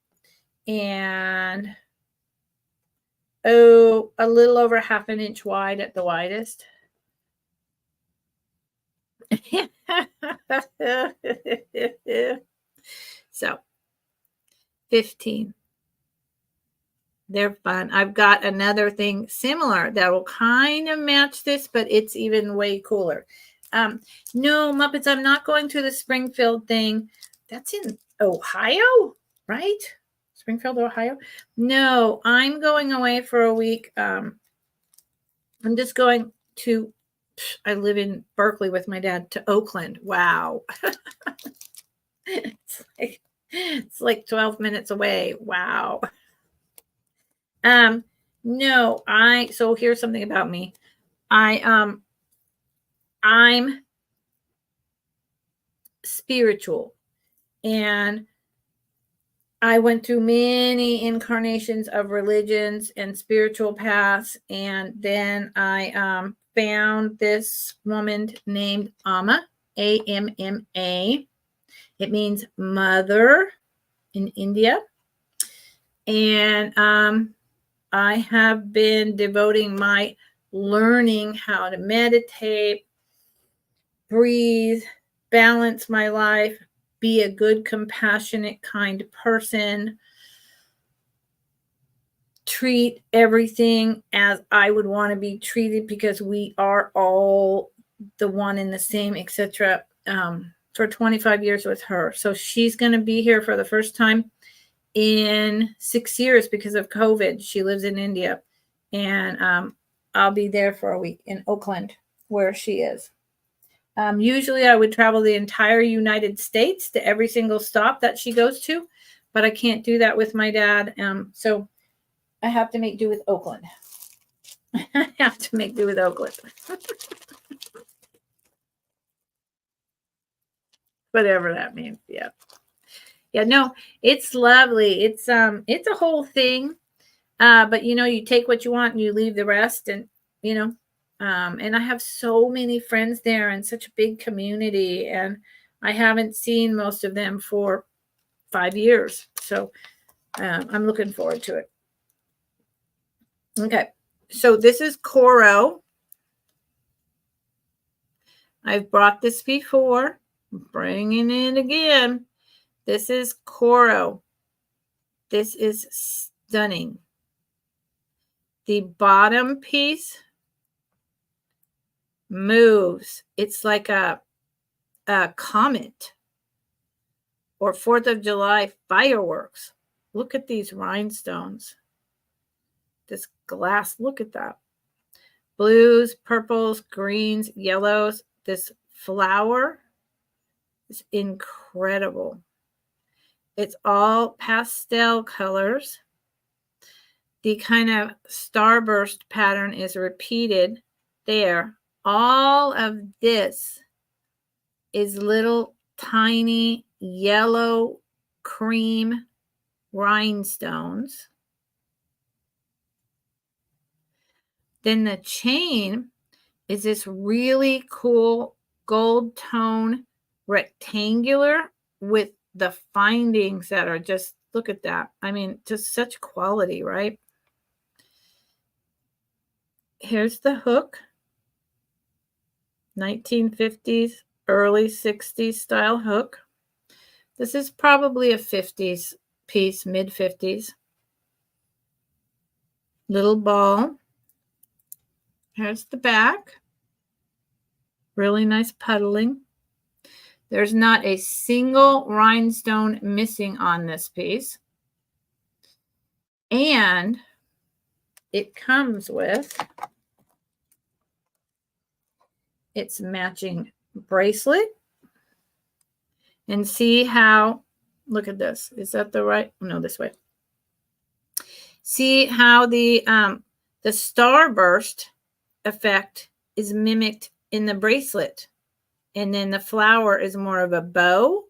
And a little over half an inch wide at the widest. So 15. They're fun. I've got another thing similar that will kind of match this, but it's even way cooler. No, Muppets, I'm not going to the Springfield thing. That's in Ohio, right? Springfield, Ohio? No, I'm going away for a week. I'm just going to, I live in Berkeley with my dad, to Oakland. Wow. It's like 12 minutes away. Wow. No, so here's something about me. I'm spiritual, and I went through many incarnations of religions and spiritual paths, and then I found this woman named Amma, Amma. It means mother in India. And I have been devoting my learning how to meditate, breathe, balance my life, be a good, compassionate, kind person, treat everything as I would want to be treated, because we are all the one and the same, etc. For 25 years with her. So she's going to be here for the first time in 6 years because of COVID. She lives in India, and I'll be there for a week in Oakland, where she is. Usually I would travel the entire United States to every single stop that she goes to, but I can't do that with my dad. So I have to make do with Oakland. I have to make do with Oakland. Whatever that means. Yeah. Yeah, no, it's lovely. It's a whole thing. But you know, you take what you want and you leave the rest, and you know, and I have so many friends there and such a big community, and I haven't seen most of them for 5 years. So I'm looking forward to it. Okay. So this is Coro. I've brought this before. I'm bringing it again. This is Coro. This is stunning. The bottom piece moves. It's like a comet or 4th of July fireworks. Look at these rhinestones. This glass, look at that. Blues, purples, greens, yellows. This flower is incredible. It's all pastel colors. The kind of starburst pattern is repeated there. All of this is little tiny yellow cream rhinestones. Then the chain is this really cool gold tone rectangular with the findings that are just, look at that. I mean, just such quality, right? Here's the hook. 1950s, early 60s style hook. This is probably a 50s piece, mid 50s. Little ball. Here's the back. Really nice puddling. There's not a single rhinestone missing on this piece. And it comes with its matching bracelet. And see how, look at this. Is that the right? No, this way. See how the starburst effect is mimicked in the bracelet. And then the flower is more of a bow,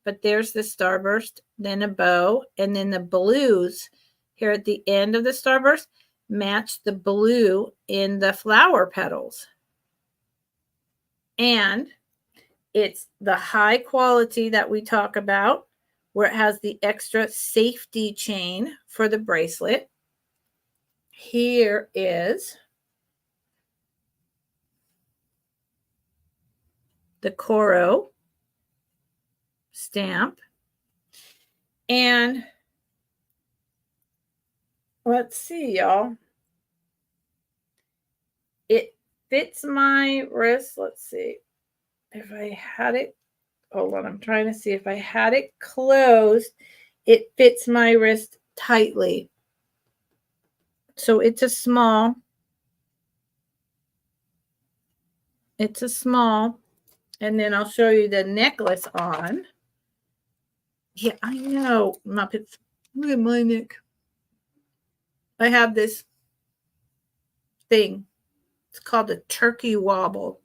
but there's the starburst, then a bow, and then the blues here at the end of the starburst match the blue in the flower petals. And it's the high quality that we talk about, where it has the extra safety chain for the bracelet. Here is the Coro stamp. And let's see, y'all. It fits my wrist. Let's see if I had it. Hold on. I'm trying to see if I had it closed. It fits my wrist tightly. So it's a small. It's a small. And then I'll show you the necklace on. Yeah, I know. Muppets. Look at my neck. I have this thing. It's called a turkey wobble.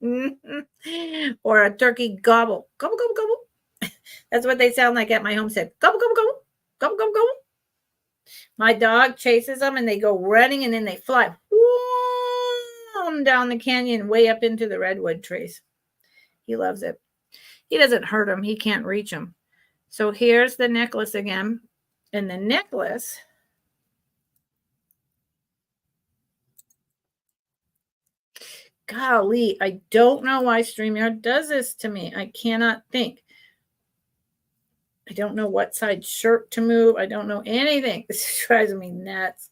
Or a turkey gobble. Gobble, gobble, gobble. That's what they sound like at my homestead. Gobble, gobble, gobble. Gobble, gobble, gobble. My dog chases them and they go running and then they fly down the canyon way up into the redwood trees. He loves it. He doesn't hurt them. He can't reach them. So here's the necklace again. And the necklace, golly, I don't know why StreamYard does this to me. I cannot think. I don't know what side shirt to move. I don't know anything. This drives me nuts.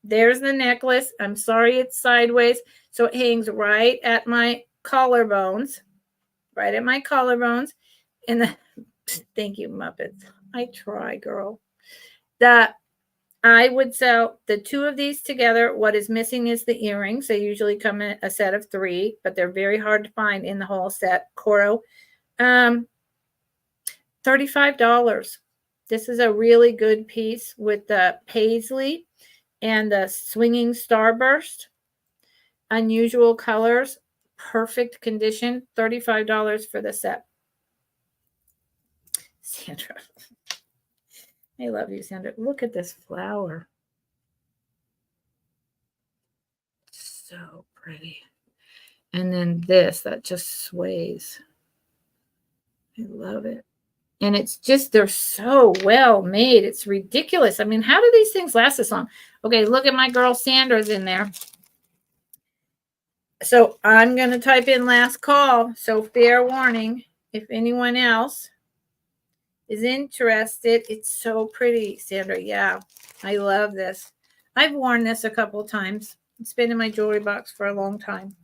There's the necklace. I'm sorry it's sideways. So it hangs right at my collarbones. Right at my collarbones. And the, thank you, Muppets. I try, girl. I would sell the two of these together. What is missing is the earrings. They usually come in a set of 3, but they're very hard to find in the whole set. Coro. $35. This is a really good piece with the paisley and the swinging starburst. Unusual colors, perfect condition, $35 for the set. Sandra. I love you, Sandra. Look at this flower. So pretty. And then this, that just sways. I love it. And it's just, they're so well made. It's ridiculous. I mean, how do these things last this long? Okay, look at my girl Sandra's in there. So I'm going to type in last call. So fair warning, if anyone else is interested. It's so pretty, Sandra. Yeah, I love this. I've worn this a couple of times. It's been in my jewelry box for a long time.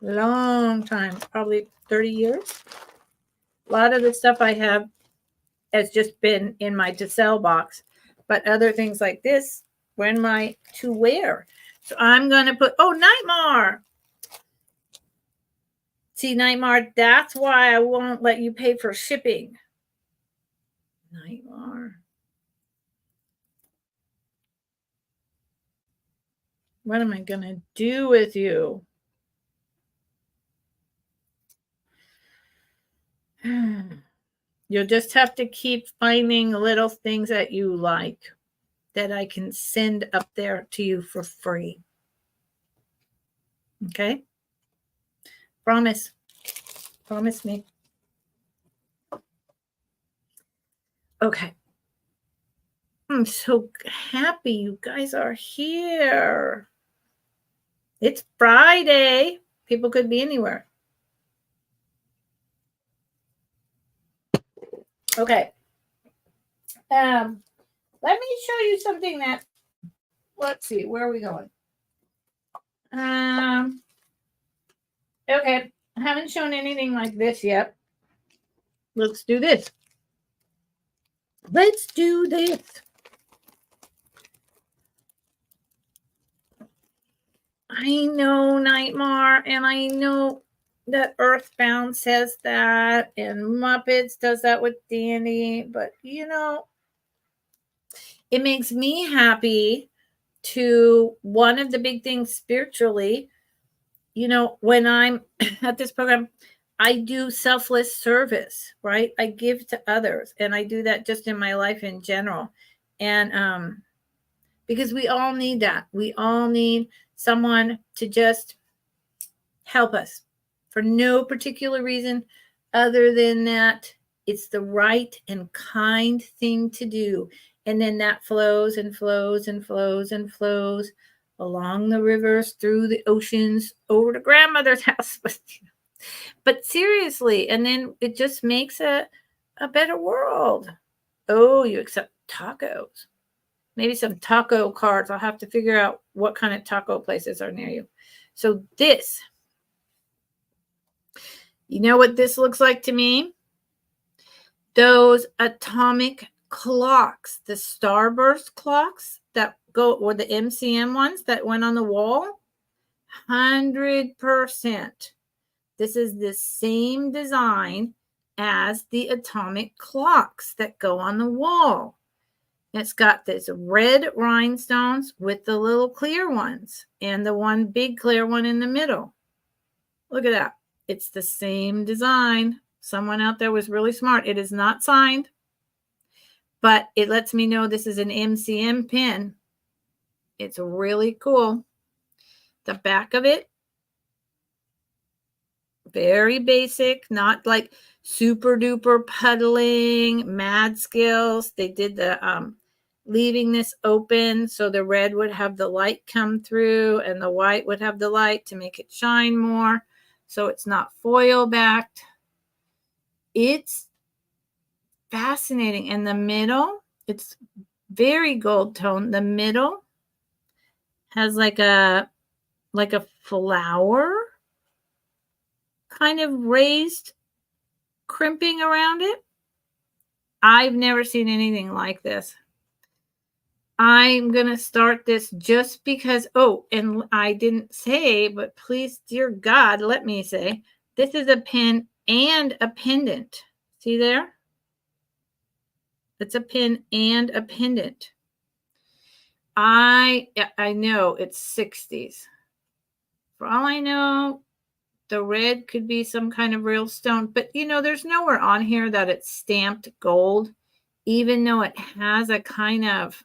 Long time, probably 30 years. A lot of the stuff I have has just been in my to sell box, but other things like this were in my to wear. So I'm going to put, oh, Nightmare. See, Nightmare, that's why I won't let you pay for shipping. Nightmare. What am I going to do with you? You'll just have to keep finding little things that you like that I can send up there to you for free. Okay? Promise. Promise me. Okay. I'm so happy you guys are here. It's Friday. People could be anywhere. Okay. Let me show you something that, let's see, where are we going? Okay. I haven't shown anything like this yet. Let's do this. Let's do this. I know Nightmare, and I know that Earthbound says that, and Muppets does that with Danny, but you know, it makes me happy to, one of the big things spiritually, you know, when I'm at this program, I do selfless service, right? I give to others, and I do that just in my life in general. And because we all need that. We all need someone to just help us for no particular reason other than that it's the right and kind thing to do. And then that flows and flows and flows and flows along the rivers, through the oceans, over to grandmother's house. But seriously, and then it just makes a better world. Oh, you accept tacos. Maybe some taco cards. I'll have to figure out what kind of taco places are near you. So this, you know what this looks like to me? Those atomic clocks, the starburst clocks that go, or the MCM ones that went on the wall. 100%. This is the same design as the atomic clocks that go on the wall. It's got this red rhinestones with the little clear ones and the one big clear one in the middle. Look at that. It's the same design. Someone out there was really smart. It is not signed, but it lets me know this is an MCM pin. It's really cool. The back of it, very basic, not like super duper puddling, mad skills. They did the leaving this open so the red would have the light come through and the white would have the light to make it shine more. So it's not foil backed. It's fascinating. In the middle, it's very gold tone. The middle has like a flower kind of raised crimping around it. I've never seen anything like this. I'm going to start this just because, oh, and I didn't say, but please, dear God, let me say, this is a pin and a pendant. See there? It's a pin and a pendant. I know it's 60s. For all I know, the red could be some kind of real stone, but there's nowhere on here that it's stamped gold, even though it has a kind of,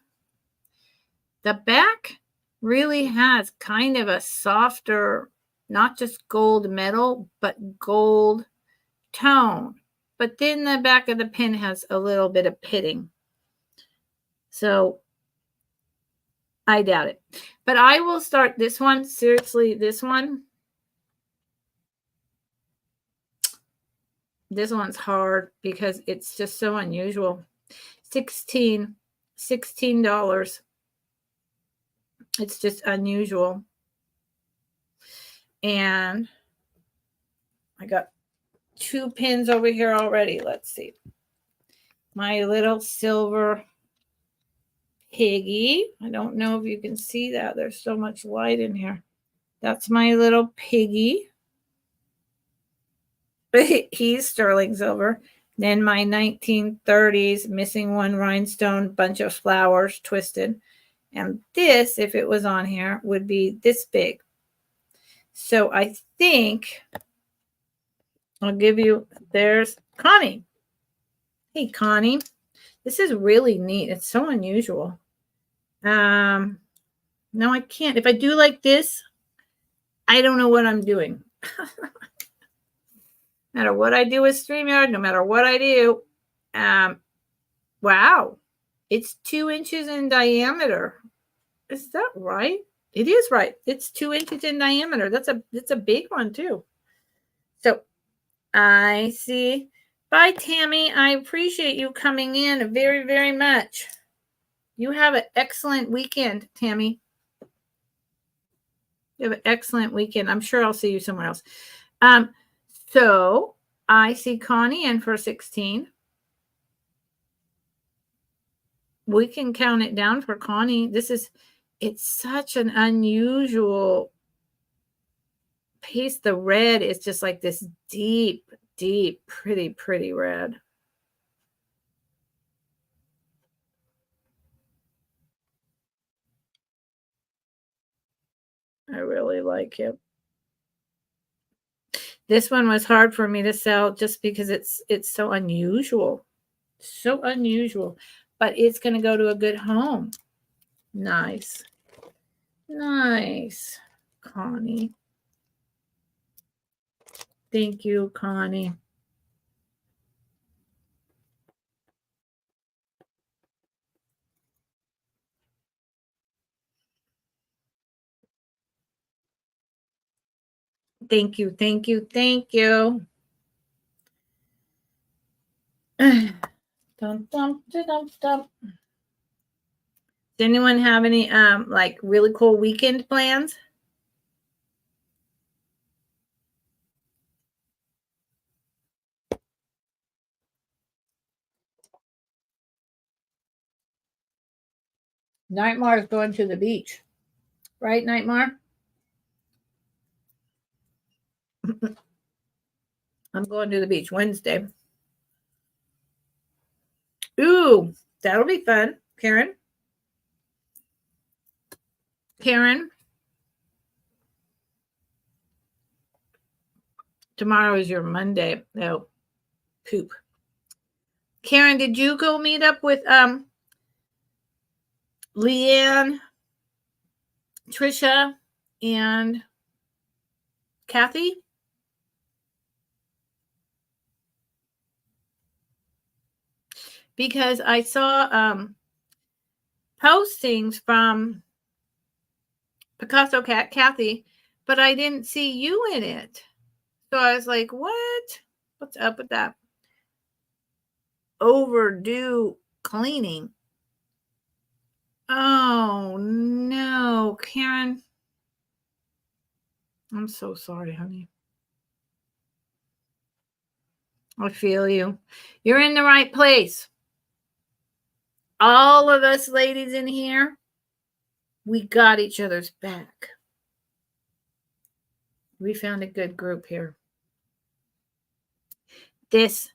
the back really has kind of a softer, not just gold metal, but gold tone. But then the back of the pin has a little bit of pitting. So I doubt it. But I will start this one. Seriously, this one. This one's hard because it's just so unusual. $16. It's just unusual. And I got 2 pins over here already. Let's see. My little silver piggy. I don't know if you can see that. There's so much light in here. That's my little piggy. He's sterling silver. Then my 1930s missing one rhinestone, bunch of flowers twisted. And this, if it was on here, would be this big. So I think I'll give you, there's Connie. Hey, Connie. This is really neat. It's so unusual. No, I can't. If I do like this, I don't know what I'm doing. No matter what I do with StreamYard, no matter what I do. Wow. It's 2 inches in diameter. Is that right? It is right. It's 2 inches in diameter. That's a big one too. So I see. Bye, Tammy. I appreciate you coming in very, very much. You have an excellent weekend, Tammy. You have an excellent weekend. I'm sure I'll see you somewhere else. So I see Connie in for 16. We can count it down for Connie. It's such an unusual piece. The red is just like this deep, deep, pretty, pretty red. I really like it. This one was hard for me to sell just because it's so unusual. So unusual. But it's going to go to a good home. Nice. Nice, Connie. Thank you, Connie. Thank you, thank you, thank you. Dum, dum, dum, dum. Does anyone have any like really cool weekend plans? Nightmare is going to the beach. Right, Nightmare? I'm going to the beach Wednesday. Ooh, that'll be fun. Karen? Karen? Tomorrow is your Monday. No, poop. Karen, did you go meet up with Leanne, Trisha, and Kathy? Because I saw postings from Picasso Cat Kathy, but I didn't see you in it. So I was like, what? What's up with that? Overdue cleaning. Oh no, Karen. I'm so sorry, honey. I feel you. You're in the right place. All of us ladies in here, we got each other's back. We found a good group here. This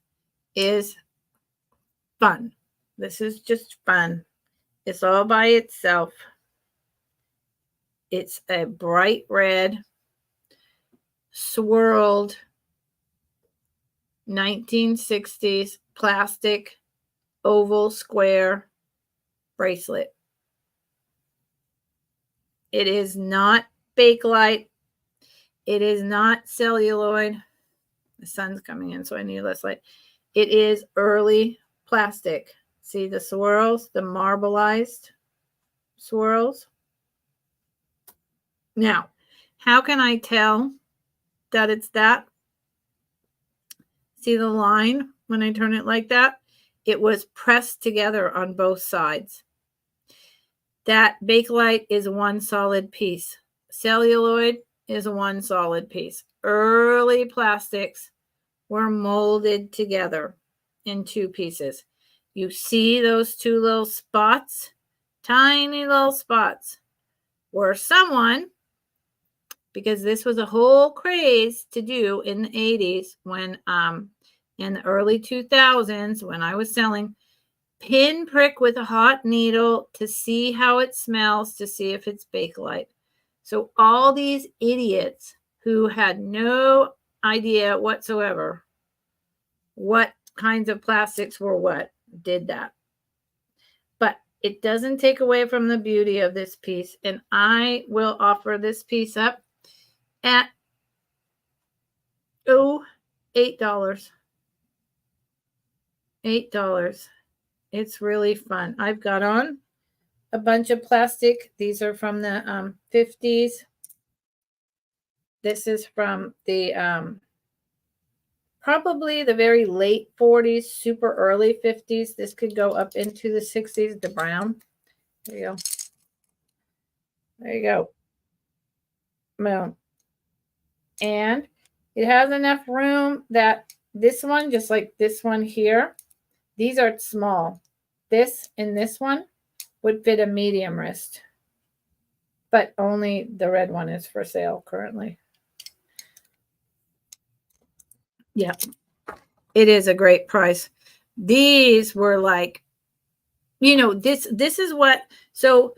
is fun. This is just fun. It's all by itself. It's a bright red swirled 1960s plastic oval square bracelet. It is not Bakelite. It is not celluloid. The sun's coming in, so I need less light. It is early plastic. See the swirls, the marbleized swirls? Now, how can I tell that it's that? See the line when I turn it like that? It was pressed together on both sides. That Bakelite is one solid piece. Celluloid is one solid piece. Early plastics were molded together in two pieces. You see those two little spots? Tiny little spots. Where someone, because this was a whole craze to do in the 80s when in the early 2000s when I was selling, pinprick with a hot needle to see how it smells, to see if it's Bakelite. So all these idiots who had no idea whatsoever what kinds of plastics were what did that. But it doesn't take away from the beauty of this piece. And I will offer this piece up at $8. $8. It's really fun. I've got on a bunch of plastic. These are from the 50s. This is from the probably the very late 40s, super early 50s. This could go up into the 60s, the brown. There you go. There you go. Boom. And it has enough room that this one, just like this one here, these are small. This and this one would fit a medium wrist. But only the red one is for sale currently. Yeah. It is a great price. These were like, you know, this is what, so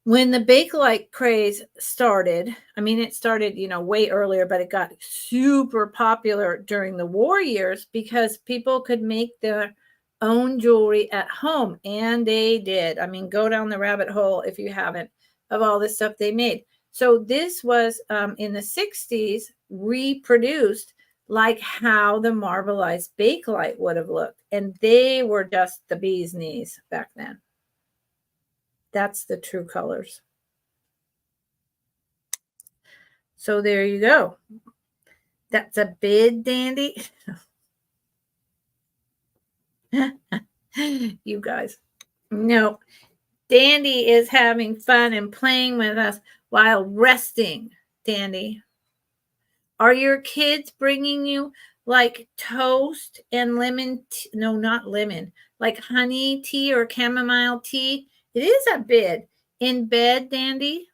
when the Bakelite craze started, I mean, it started, you know, way earlier, but it got super popular during the war years because people could make their own jewelry at home. And they did. I mean, go down the rabbit hole if you haven't, of all the stuff they made. So this was in the 60s reproduced like how the marbleized Bakelite would have looked. And they were just the bee's knees back then. That's the true colors. So there you go. That's a bid, Dandy. You guys. No, Dandy is having fun and playing with us while resting, Dandy. Are your kids bringing you like toast and lemon tea? No, not lemon. Like honey tea or chamomile tea? It is a bid. In bed, Dandy?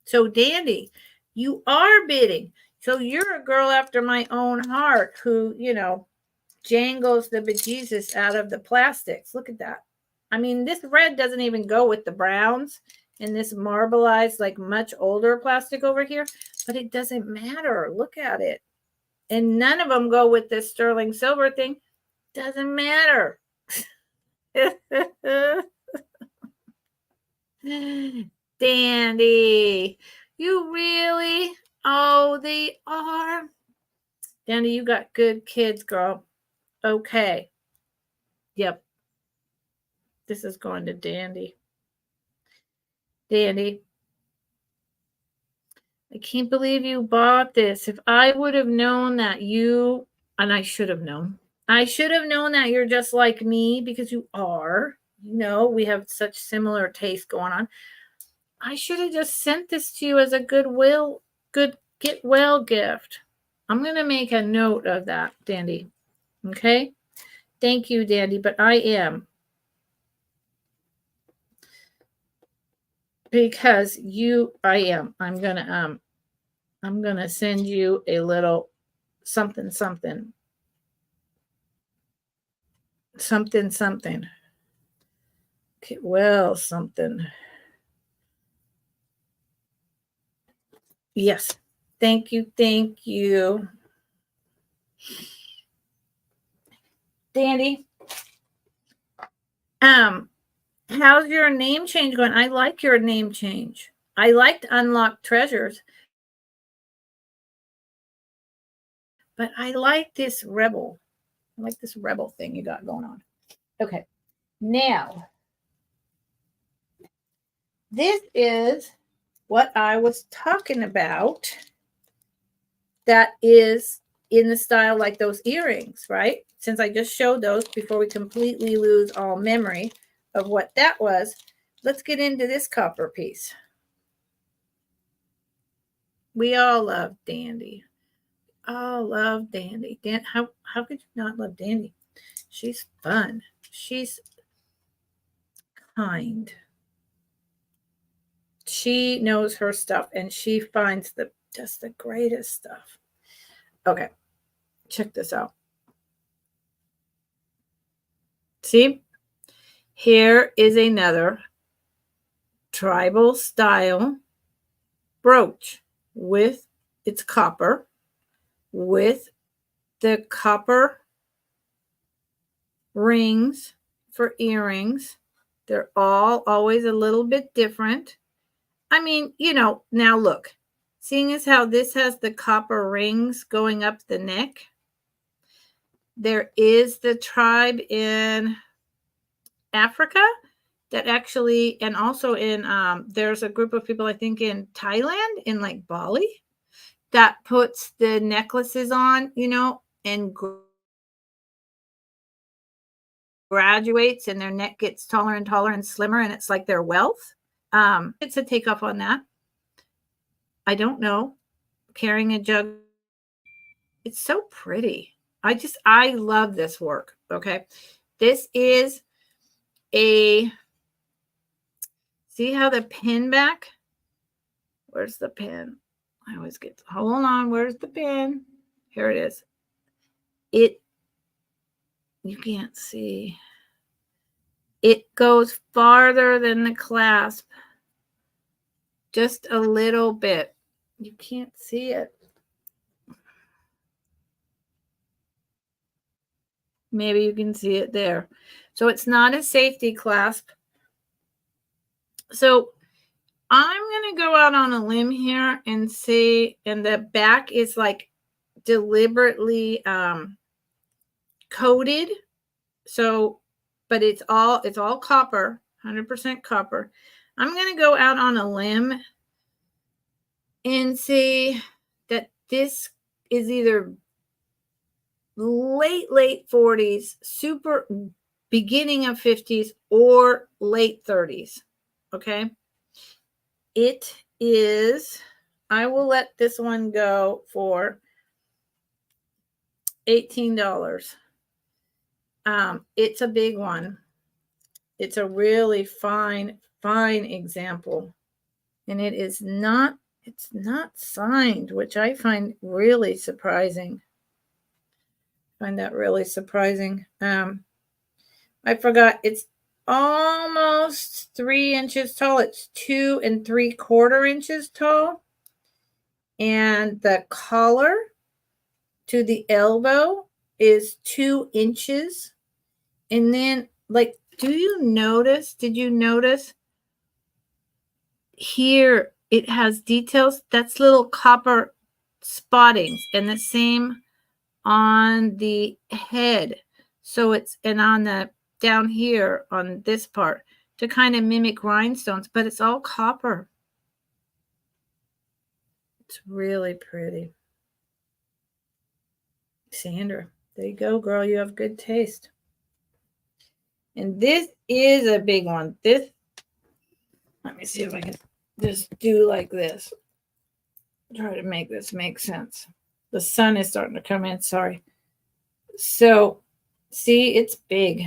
So, Dandy, you are bidding. So you're a girl after my own heart who, you know, jangles the bejesus out of the plastics. Look at that. I mean, this red doesn't even go with the browns and this marbleized, like much older plastic over here, but it doesn't matter. Look at it. And none of them go with this sterling silver thing. Doesn't matter. Dandy, you really? Oh, they are. Dandy, you got good kids, girl. Okay. Yep. This is going to Dandy. Dandy, I can't believe you bought this. If I would have known that you, and I should have known that you're just like me because you are. You know, we have such similar taste going on. I should have just sent this to you as a good get well gift. I'm going to make a note of that, Dandy. Okay? Thank you, Dandy, but I am. Because I am. I'm going to send you a little something. something, something. Okay, well, something. Yes. Thank you. Thank you. Dandy. How's your name change going? I like your name change. I liked Unlocked Treasures. But I like this rebel. I like this rebel thing you got going on. Okay. Now, this is what I was talking about that is in the style like those earrings, right? Since I just showed those before we completely lose all memory of what that was, let's get into this copper piece. We all love Dandy. All love Dandy. How could you not love Dandy? She's fun. She's kind. She knows her stuff and she finds just the greatest stuff. Okay, check this out. See, here is another tribal style brooch with its copper, with the copper rings for earrings. They're all always a little bit different. I mean, now look, seeing as how this has the copper rings going up the neck, there is the tribe in Africa that actually, and also in, there's a group of people, I think in Thailand, in like Bali, that puts the necklaces on, and graduates and their neck gets taller and taller and slimmer. And it's like their wealth. It's a takeoff on that. I don't know. Carrying a jug. It's so pretty. I love this work. Okay. This is see how the pin back? Where's the pin? I always get, hold on. Where's the pin? Here it is. You can't see. It goes farther than the clasp. Just a little bit. You can't see it. Maybe you can see it there. So it's not a safety clasp. So I'm going to go out on a limb here and see, and the back is like deliberately coated. So, but it's all copper, 100% copper. I'm going to go out on a limb and say that this is either late 40s, super beginning of 50s, or late 30s. Okay. It is, I will let this one go for $18. It's a big one. It's a really fine example. And it's not signed, which I find really surprising. Find that really surprising. I forgot, it's almost 3 inches tall. It's 2 3/4 inches tall. And the collar to the elbow is 2 inches. And then, like, did you notice here it has details? That's little copper spottings, and the same on the head. So it's, and on the down here on this part to kind of mimic rhinestones, but it's all copper. It's really pretty. Sandra, there you go, girl. You have good taste. And this is a big one. This, let me see if I can just do like this. Try to make this make sense. The sun is starting to come in. Sorry. So, see, it's big.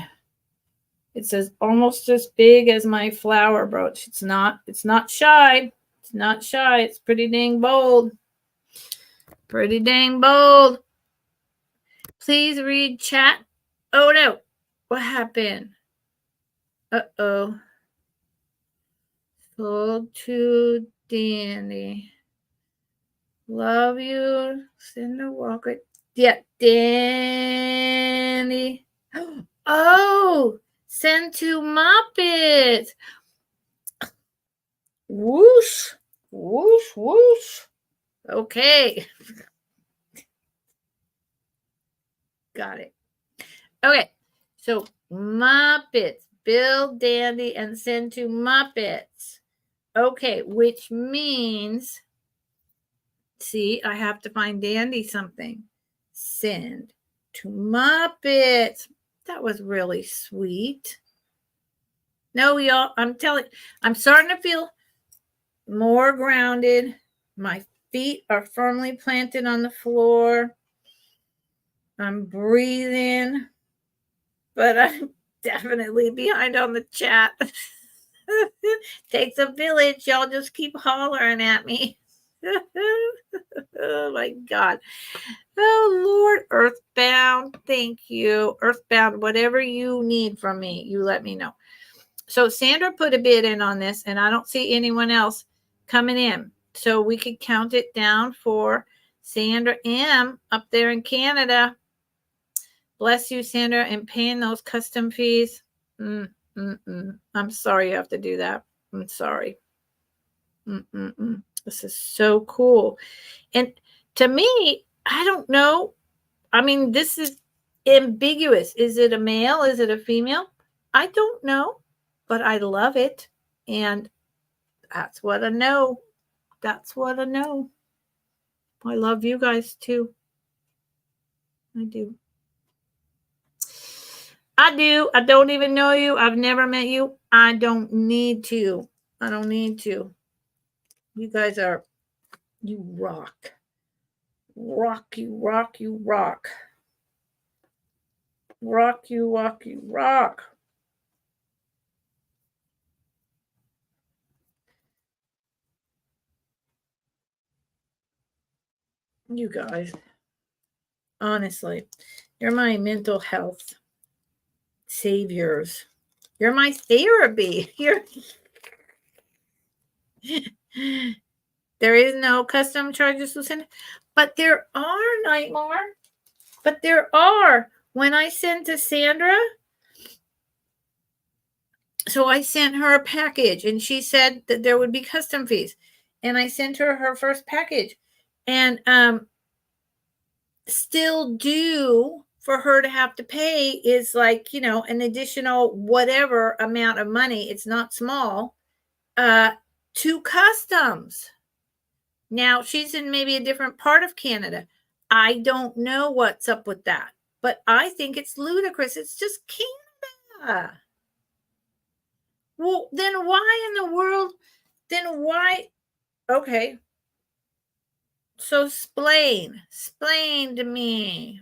It says almost as big as my flower brooch. It's not shy. It's not shy. It's pretty dang bold. Pretty dang bold. Please read chat. Oh no. What happened? Uh-oh. Sold to Danny. Love you. Cinder Walker. Yeah, Danny. Oh, send to Muppets. Whoosh. Whoosh, whoosh. Okay. Got it. Okay. So Muppets. Bill, Dandy, and send to Muppets. Okay, which means, see, I have to find Dandy something. Send to Muppets. That was really sweet. No, y'all, I'm starting to feel more grounded. My feet are firmly planted on the floor. I'm breathing, but I'm definitely behind on the chat. Takes a village. Y'all just keep hollering at me. Oh my God. Oh Lord, Earthbound. Thank you. Earthbound, whatever you need from me, you let me know. So Sandra put a bid in on this, and I don't see anyone else coming in. So we could count it down for Sandra M up there in Canada. Bless you, Sandra, and paying those custom fees. I'm sorry you have to do that. I'm sorry. This is so cool. And to me, I don't know. I mean, this is ambiguous. Is it a male? Is it a female? I don't know, but I love it. And that's what I know. That's what I know. I love you guys too. I do. I do. I don't even know you. I've never met you. I don't need to. I don't need to. You guys are, you rock. Rock, you rock, you rock. Rock, you rock, you rock. You guys, honestly, you're my mental health saviors. You're my therapy. There is no custom charges, Lucinda, but there are, Nightmare. But there are. When I sent to Sandra, so I sent her a package, and she said that there would be custom fees, and I sent her first package, and still due for her to have to pay is like, an additional whatever amount of money. It's not small. To customs. Now she's in maybe a different part of Canada. I don't know what's up with that, but I think it's ludicrous. It's just Canada. Well, then why in the world? Then why? Okay. So explain to me.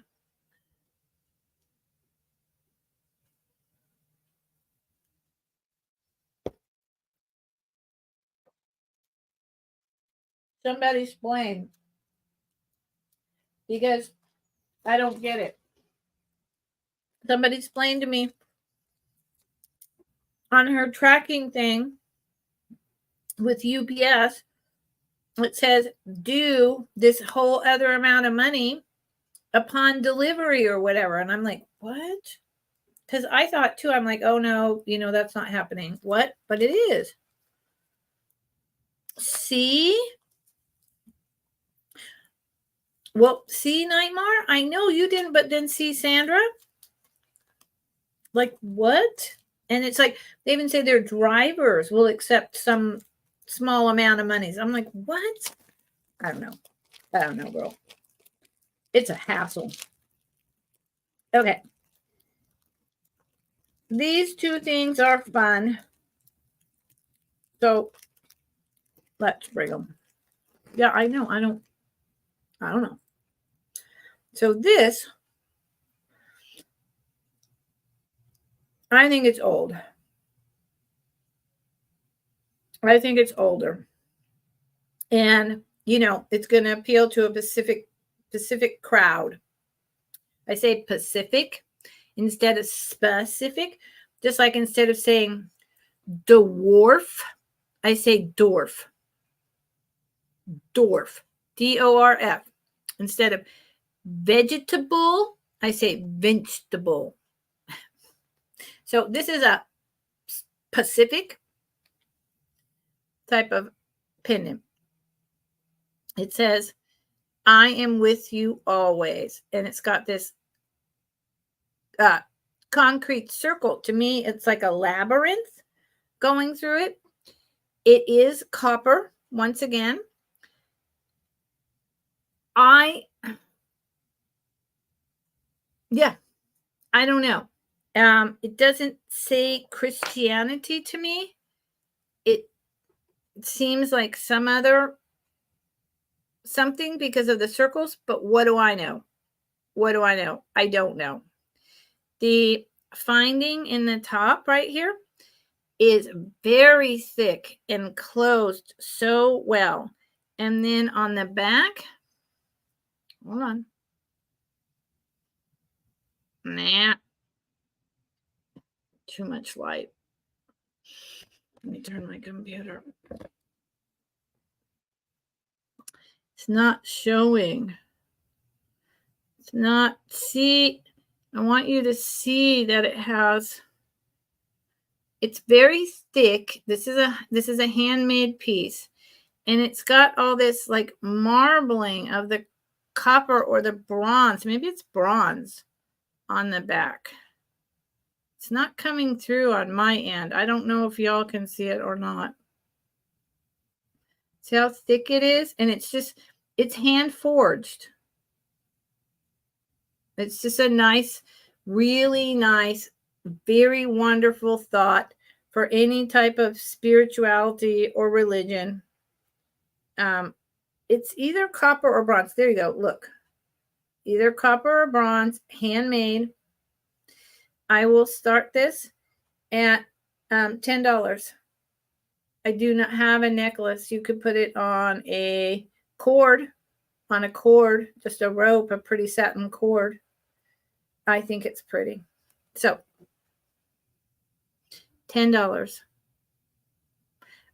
Somebody explain. Because I don't get it. Somebody explain to me on her tracking thing with UPS. It says due this whole other amount of money upon delivery or whatever. And I'm like, what? Because I thought too, I'm like, oh no, that's not happening. What? But it is. See? Well, see, Nightmare? I know you didn't, but then see Sandra? Like, what? And it's like, they even say their drivers will accept some small amount of monies. I'm like, what? I don't know, girl. It's a hassle. Okay. These two things are fun. So let's bring them. Yeah, I know. I don't know. So this, I think it's old. I think it's older. And, it's going to appeal to a Pacific crowd. I say Pacific, instead of specific. Just like instead of saying dwarf, I say dwarf. Dwarf. D-O-R-F. Instead of vegetable, I say vegetable. So this is a Pacific type of pendant. It says, I am with you always. And it's got this concrete circle. To me, it's like a labyrinth going through it. It is copper, once again. I don't know. It doesn't say Christianity to me. It seems like some other something because of the circles, but what do I know? What do I know? I don't know. The finding in the top right here is very thick and closed so well. And then on the back, hold on. Nah. Too much light. Let me turn my computer. It's not showing. It's not. See, I want you to see that it has. It's very thick. This is a handmade piece, and it's got all this like marbling of the copper or the bronze. Maybe it's bronze on the back. It's not coming through on my end. I don't know if y'all can see it or not. See how thick it is? And it's hand forged. It's just a nice, really nice, very wonderful thought for any type of spirituality or religion. It's either copper or bronze. There you go. Look. Either copper or bronze, handmade. I will start this at $10. I do not have a necklace. You could put it on a cord, just a rope, a pretty satin cord. I think it's pretty. So, $10.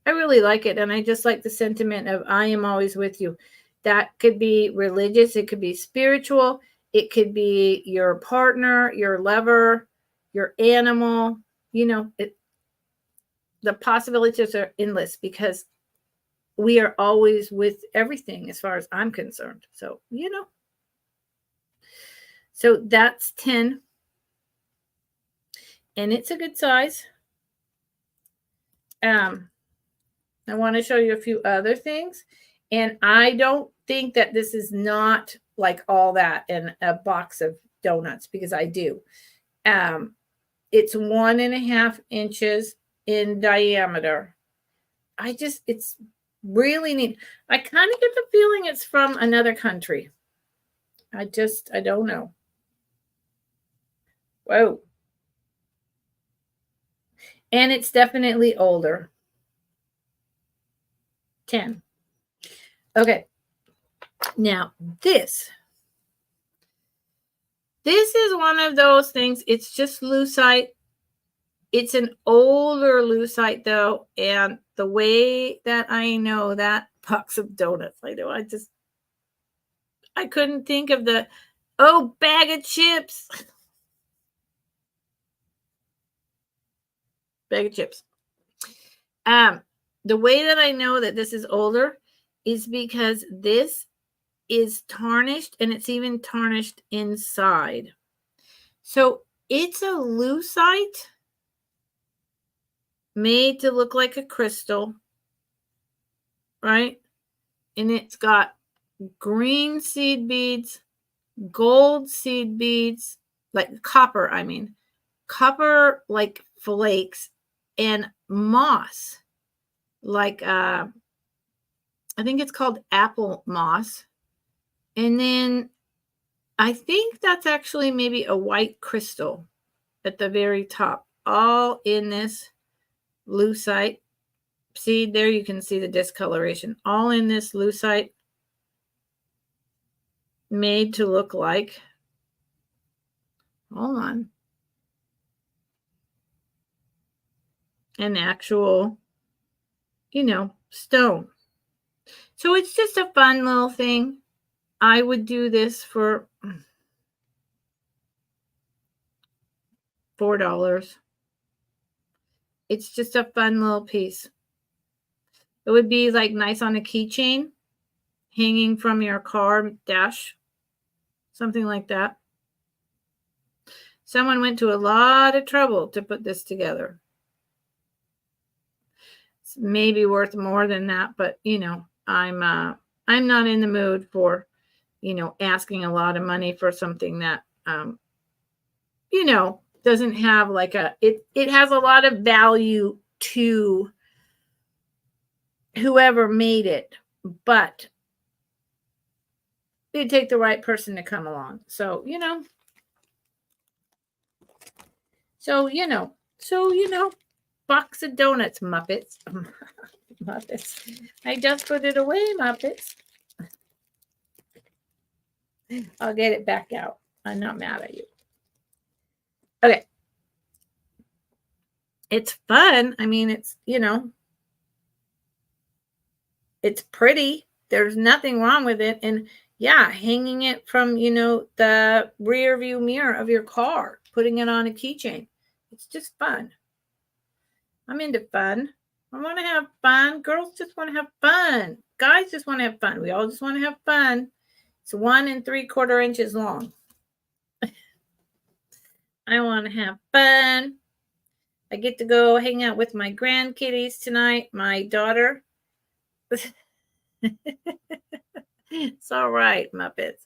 I really like it, and I just like the sentiment of I am always with you. That could be religious. It could be spiritual. It could be your partner, your lover, your animal. You know, the possibilities are endless because we are always with everything as far as I'm concerned. So, you know. So that's 10. And it's a good size. I want to show you a few other things. And I don't think that this is not like all that in a box of donuts, because I do. It's 1.5 inches in diameter. It's really neat. I kind of get the feeling it's from another country. I don't know. Whoa. And it's definitely older. 10. Okay. Now, this is one of those things. It's just lucite. It's an older lucite, though. And the way that I know that box of donuts, I couldn't think of bag of chips. Bag of chips. The way that I know that this is older is because this is tarnished, and it's even tarnished inside. So it's a lucite made to look like a crystal, right? And it's got green seed beads, gold seed beads, like copper, copper like flakes, and moss, like I think it's called apple moss. And then I think that's actually maybe a white crystal at the very top, all in this lucite. See, there you can see the discoloration, all in this lucite, made to look like, hold on, an actual, stone. So it's just a fun little thing. I would do this for $4. It's just a fun little piece. It would be like nice on a keychain hanging from your car dash, something like that. Someone went to a lot of trouble to put this together. It's maybe worth more than that, but I'm not in the mood for, asking a lot of money for something that doesn't have like it has a lot of value to whoever made it, but it'd take the right person to come along. So, box of donuts, Muppets. Muppets. I just put it away, Muppets. I'll get it back out. I'm not mad at you. Okay. It's fun. I mean, it's, it's pretty. There's nothing wrong with it. And yeah, hanging it from, the rear view mirror of your car, putting it on a keychain. It's just fun. I'm into fun. I want to have fun. Girls just want to have fun. Guys just want to have fun. We all just want to have fun. It's 1 3/4 inches long. I want to have fun. I get to go hang out with my grandkitties tonight. My daughter. It's all right, Muppets.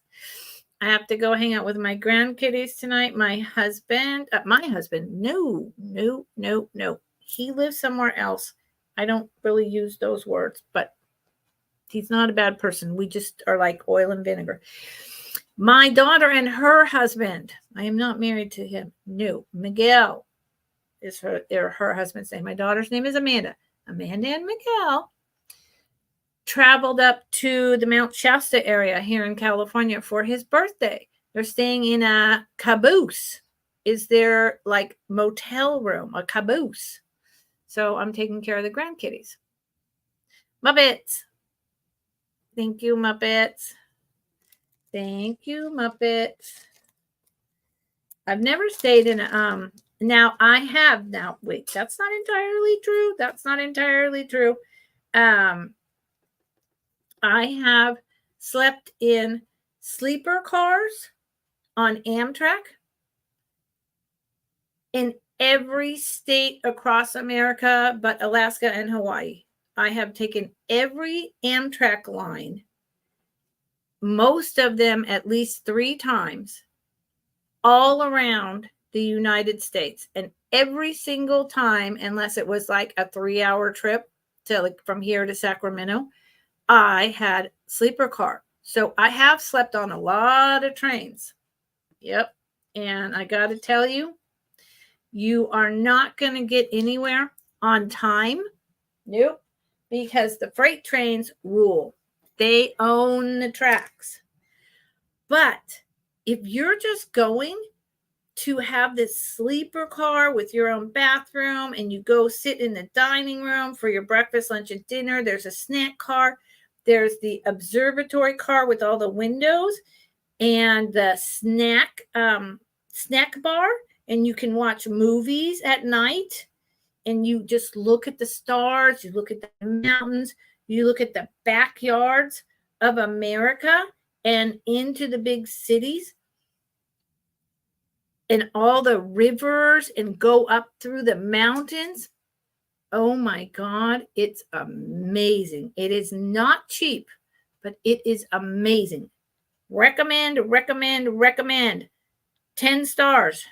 I have to go hang out with my grandkitties tonight. My husband, no. He lives somewhere else. I don't really use those words, but he's not a bad person. We just are like oil and vinegar. My daughter and her husband. I am not married to him. No, Miguel is her husband's name. My daughter's name is Amanda. Amanda and Miguel traveled up to the Mount Shasta area here in California for his birthday. They're staying in a caboose. Is their like motel room, a caboose. So I'm taking care of the grandkitties. Muppets. Thank you, Muppets. Thank you, Muppets. I've never stayed in a now I have now wait, that's not entirely true. That's not entirely true. I have slept in sleeper cars on Amtrak in every state across America but Alaska and Hawaii. I have taken every Amtrak line, most of them at least 3 times, all around the United States. And every single time, unless it was like a 3-hour trip to like from here to Sacramento, I had sleeper car. So I have slept on a lot of trains. Yep. And I got to tell you, you are not going to get anywhere on time. Nope. Because the freight trains rule. They own the tracks. But if you're just going to have this sleeper car with your own bathroom and you go sit in the dining room for your breakfast, lunch, and dinner, there's a snack car. There's the observatory car with all the windows and the snack bar, and you can watch movies at night, and you just look at the stars, you look at the mountains, you look at the backyards of America and into the big cities and all the rivers and go up through the mountains. Oh my God, it's amazing. It is not cheap, but it is amazing. Recommend. 10 stars.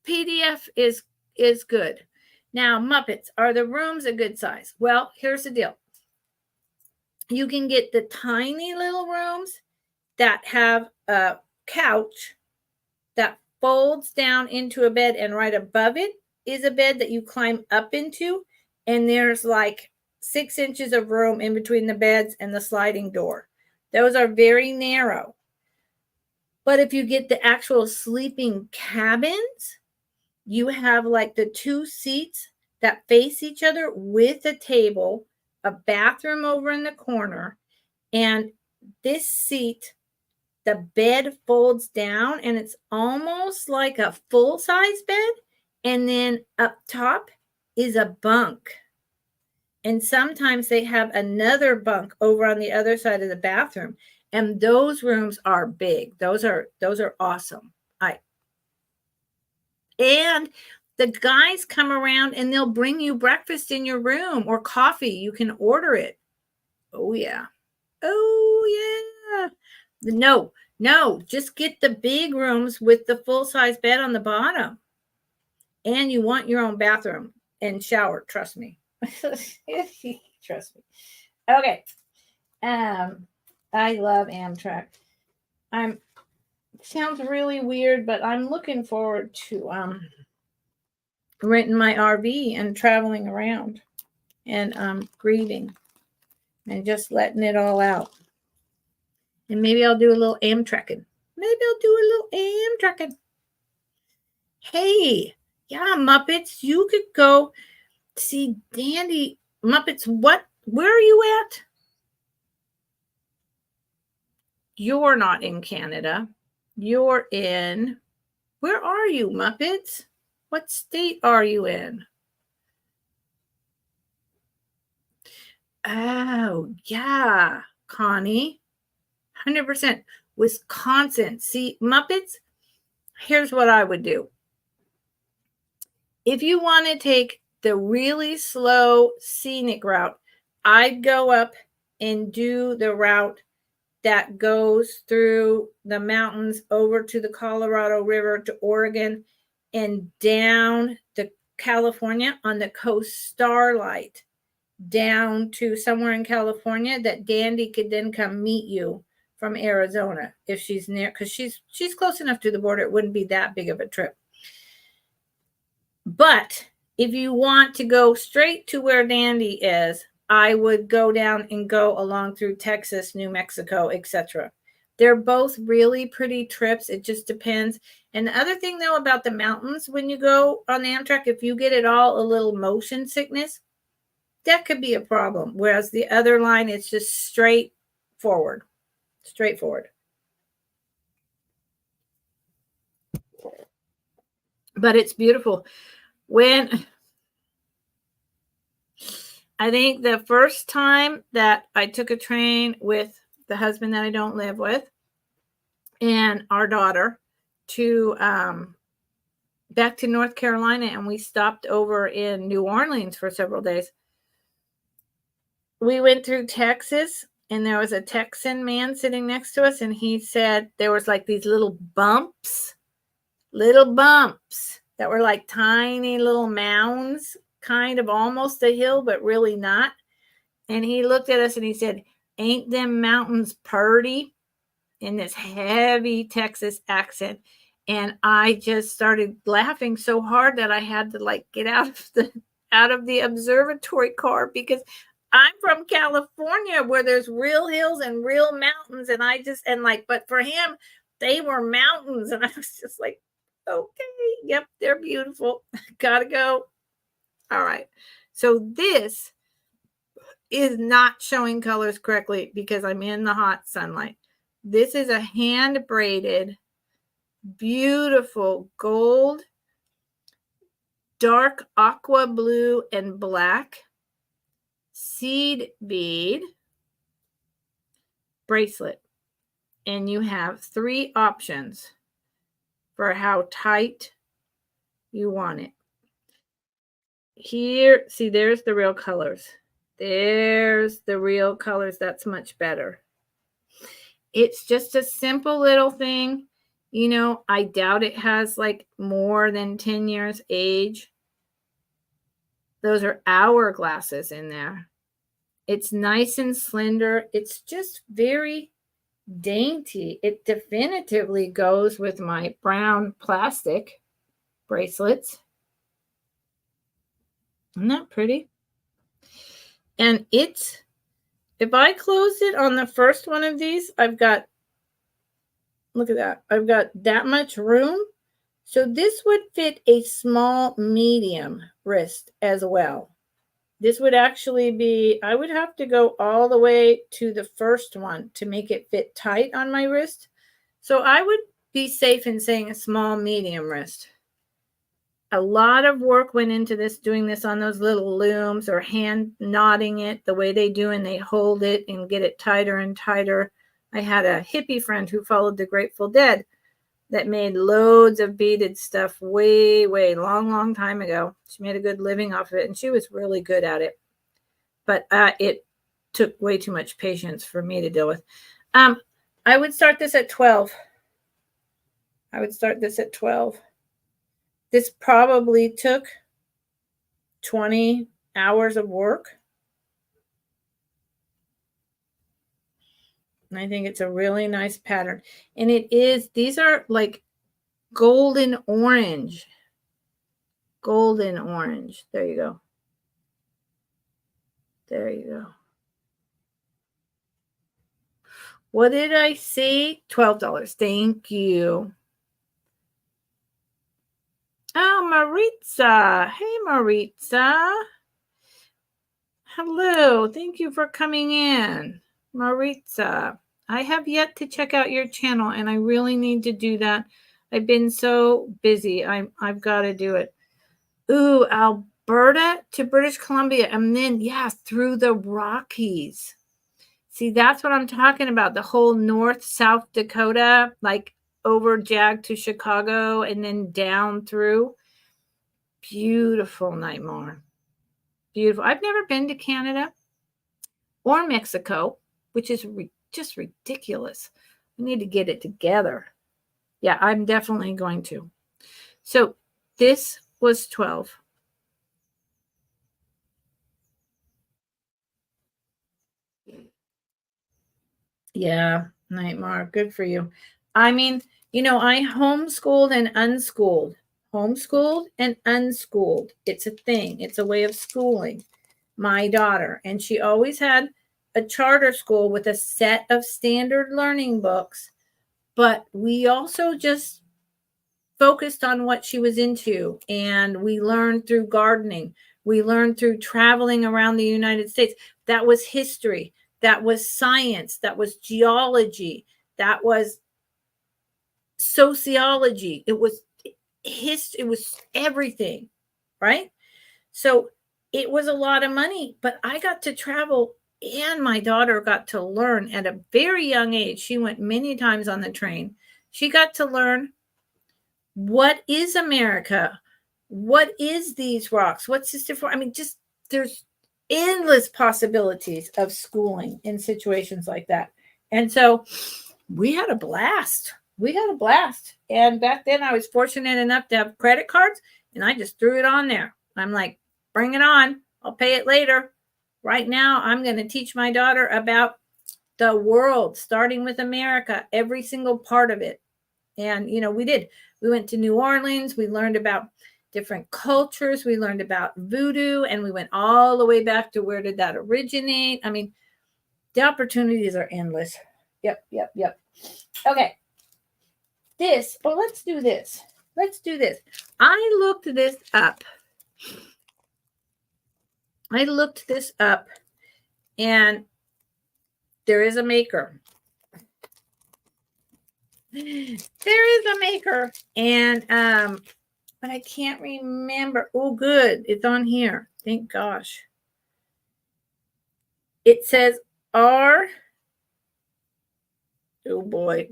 PDF is good. Now, Muppets, are the rooms a good size? Well, here's the deal. You can get the tiny little rooms that have a couch that folds down into a bed, and right above it is a bed that you climb up into, and there's like 6 inches of room in between the beds and the sliding door. Those are very narrow. But if you get the actual sleeping cabins, you have like the 2 seats that face each other with a table, a bathroom over in the corner, and this seat, the bed folds down and it's almost like a full-size bed, and then up top is a bunk. And sometimes they have another bunk over on the other side of the bathroom, and those rooms are big. Those are awesome. And the guys come around and they'll bring you breakfast in your room or coffee. You can order it. Oh yeah. Oh yeah. No, just get the big rooms with the full-size bed on the bottom. And you want your own bathroom and shower, trust me. Trust me. Okay. I love Amtrak. Sounds really weird, but I'm looking forward to renting my RV and traveling around and grieving and just letting it all out. And maybe I'll do a little Amtrekking. Hey, yeah, Muppets, you could go see Dandy. Muppets, where are you at? You're not in Canada. You're in, where are you, Muppets? What state are you in? Oh, yeah, Connie. 100%. Wisconsin. See, Muppets, here's what I would do. If you want to take the really slow scenic route, I'd go up and do the route that goes through the mountains over to the Colorado River to Oregon and down to California on the Coast Starlight down to somewhere in California that Dandy could then come meet you from Arizona if she's near, because she's close enough to the border. It wouldn't be that big of a trip. But if you want to go straight to where Dandy is, I would go down and go along through Texas, New Mexico, etc. They're both really pretty trips. It just depends. And the other thing, though, about the mountains, when you go on Amtrak, if you get it all a little motion sickness, that could be a problem. Whereas the other line, it's just straightforward. But it's beautiful. When I think the first time that I took a train with the husband that I don't live with and our daughter to back to North Carolina, and we stopped over in New Orleans for several days. We went through Texas, and there was a Texan man sitting next to us, and he said there was like these little bumps that were like tiny little mounds, kind of almost a hill, but really not. And he looked at us and he said, "Ain't them mountains purty?" in this heavy Texas accent. And I just started laughing so hard that I had to like get out of the observatory car, because I'm from California where there's real hills and real mountains. And but for him, they were mountains. And I was just like, okay, yep, they're beautiful. Gotta go. All right. So this is not showing colors correctly because I'm in the hot sunlight. This is a hand braided, beautiful gold, dark aqua blue and black seed bead bracelet. And you have 3 options for how tight you want it. Here, see, there's the real colors. That's much better. It's just a simple little thing. You know, I doubt it has like more than 10 years age. Those are hourglasses in there. It's nice and slender. It's just very dainty. It definitively goes with my brown plastic bracelets. Isn't that pretty? And if I closed it on the first one of these, I've got Look at that. I've got that much room. So this would fit a small, medium wrist as well. This would actually be, I would have to go all the way to the first one to make it fit tight on my wrist. So I would be safe in saying a small, medium wrist. A lot of work went into this, doing this on those little looms or hand knotting it the way they do, and they hold it and get it tighter and tighter. I had a hippie friend who followed the Grateful Dead that made loads of beaded stuff way, long time ago. She made a good living off of it, and she was really good at it. But it took way too much patience for me to deal with. I would start this at 12. I would start this at 12. This probably took 20 hours of work. And I think it's a really nice pattern. And it is, these are like golden orange. Golden orange. There you go. There you go. What did I say? $12. Thank you. Oh, Maritza. Hey, Maritza. Hello. Thank you for coming in. Maritza, I have yet to check out your channel, and I really need to do that. I've been so busy. I've got to do it. Ooh, Alberta to British Columbia, and then, yeah, through the Rockies. See, that's what I'm talking about. The whole North, South Dakota, like over Jag to Chicago and then down through. Beautiful, Nightmare. Beautiful. I've never been to Canada or Mexico, which is just ridiculous. We need to get it together. Yeah, I'm definitely going to. So this was 12. Yeah, Nightmare. Good for you. I mean, you know, I homeschooled and unschooled. Homeschooled and unschooled. It's a thing. It's a way of schooling my daughter. And she always had a charter school with a set of standard learning books. But we also just focused on what she was into. And we learned through gardening. We learned through traveling around the United States. That was history. That was science. That was geology. That was sociology. It was history. It was everything, right? So it was a lot of money, but I got to travel, and my daughter got to learn at a very young age. She went many times on the train. She got to learn, what is America? What is these rocks? What's this different? I mean, just there's endless possibilities of schooling in situations like that. And so we had a blast. We had a blast. And back then I was fortunate enough to have credit cards, and I just threw it on there. I'm like, bring it on. I'll pay it later. Right now, I'm going to teach my daughter about the world, starting with America, every single part of it. And, you know, we did. We went to New Orleans. We learned about different cultures. We learned about voodoo, and we went all the way back to where did that originate. I mean, the opportunities are endless. Yep. Okay. Let's do this. Let's do this. I looked this up. And there is a maker. There is a maker. And but I can't remember. Oh, good. It's on here. Thank gosh. It says R. Oh boy.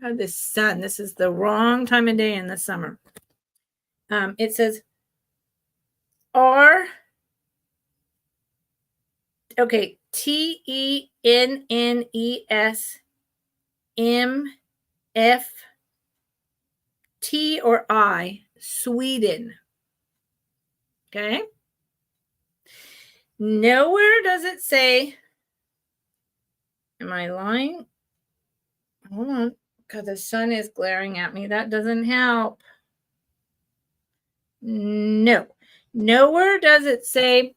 I had this sun. This is the wrong time of day in the summer. It says R. Okay, TENNESMFT or I, Sweden. Okay. Nowhere does it say, am I lying? Hold on, because the sun is glaring at me. That doesn't help. No. Nowhere does it say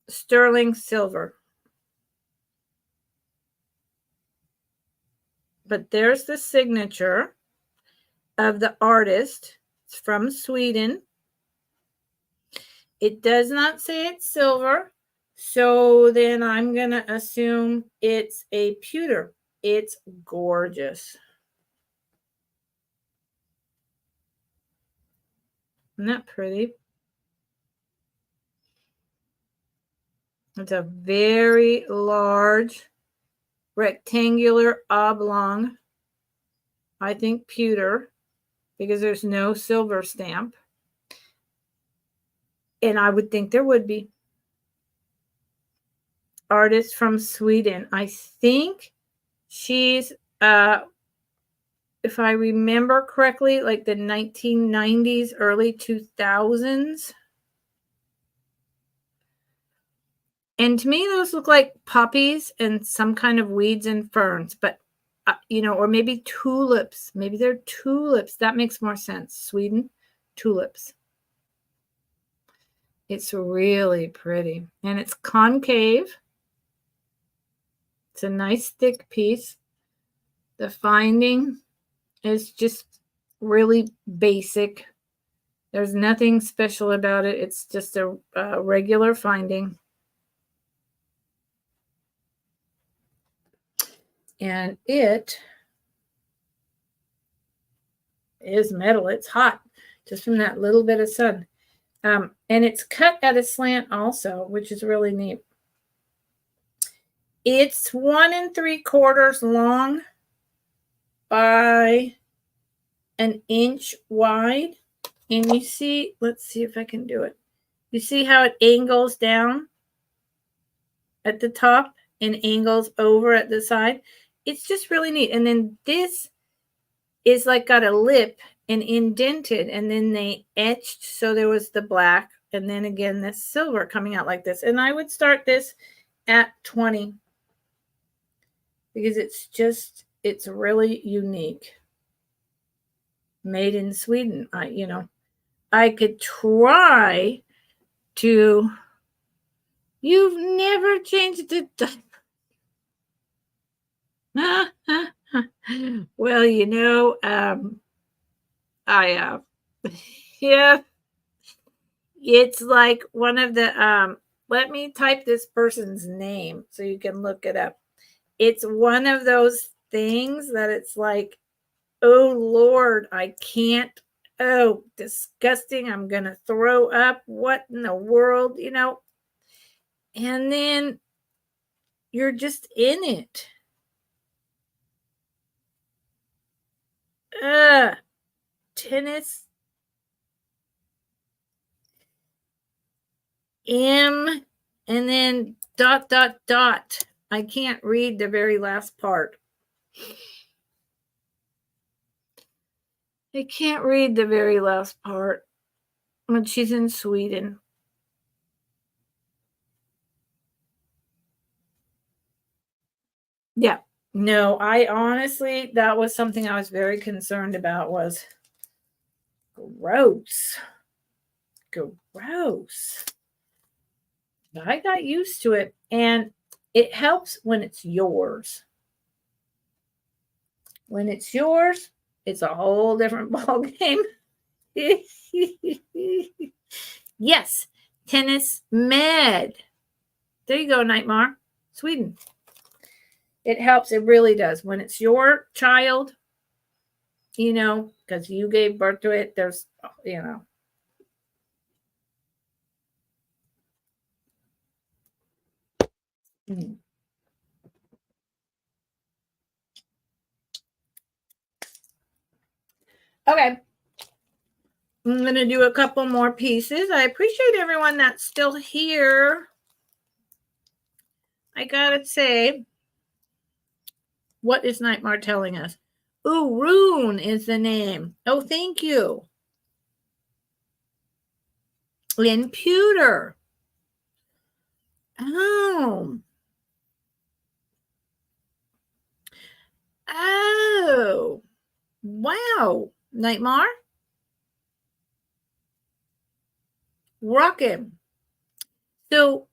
sterling silver. but there's the signature of the artist. It's from Sweden. It does not say it's silver, so then I'm going to assume it's a pewter. It's gorgeous. Isn't that pretty? It's a very large, rectangular oblong, I think pewter, because there's no silver stamp. And I would think there would be. Artist from Sweden. I think she's, if I remember correctly, like the 1990s, early 2000s. And to me, those look like poppies and some kind of weeds and ferns, but, or maybe tulips. Maybe they're tulips. That makes more sense. Sweden, tulips. It's really pretty. And it's concave. It's a nice thick piece. The finding is just really basic. There's nothing special about it. It's just a regular finding. And it is metal. It's hot just from that little bit of sun. And it's cut at a slant also, which is really neat. It's 1 3/4 long by an inch wide. And you see, let's see if I can do it. You see how it angles down at the top and angles over at the side? It's just really neat. And then this is like got a lip and indented, and then they etched, so there was the black, and then again this silver coming out like this. And I would start this at 20 because it's really unique. Made in Sweden. I could try to. You've never changed the diaper. Well, I have. Yeah. It's like one of the let me type this person's name so you can look it up. It's one of those things that it's like, oh Lord, I can't. Oh, disgusting. I'm going to throw up. What in the world, And then you're just in it. Tennis M and then ... I can't read the very last part. I can't read the very last part. When she's in Sweden. Yeah. No, I honestly, that was something I was very concerned about, was gross. Gross. But I got used to it, and it helps when it's yours. When it's yours, it's a whole different ball game. Yes, tennis med. There you go, Nightmare. Sweden. It helps. It really does. When it's your child, because you gave birth to it, there's, Okay. I'm going to do a couple more pieces. I appreciate everyone that's still here. I got to say, what is Nightmare telling us? Ooh, Rune is the name. Oh, thank you. Lynn Pewter. Oh. Oh. Wow. Nightmare. Rockin'. So,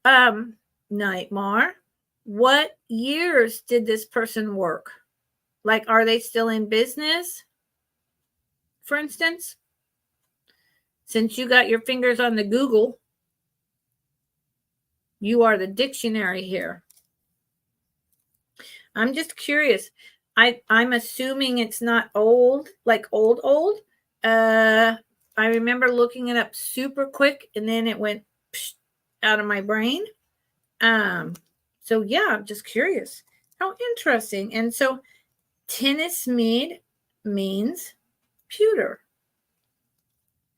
Nightmare, what years did this person work? Like, are they still in business? For instance, since you got your fingers on the Google, you are the dictionary here. I'm just curious. I'm assuming it's not old, like old. I remember looking it up super quick and then it went out of my brain. So yeah, I'm just curious. How interesting. And so tennis mead means pewter.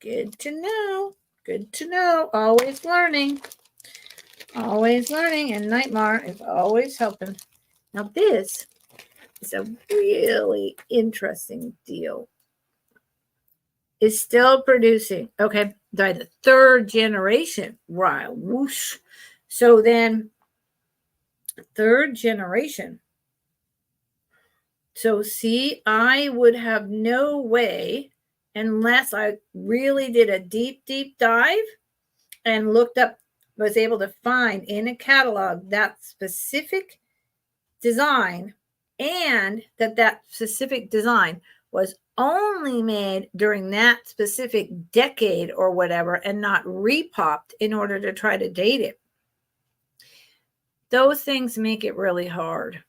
Good to know. Good to know. Always learning. Always learning. And Nightmare is always helping. Now this is a really interesting deal. Is still producing. Okay. By the third generation. Right. Whoosh. So then third generation. So see, I would have no way unless I really did a deep dive and looked up, was able to find in a catalog that specific design, and that specific design was only made during that specific decade or whatever and not repopped in order to try to date it. Those things make it really hard.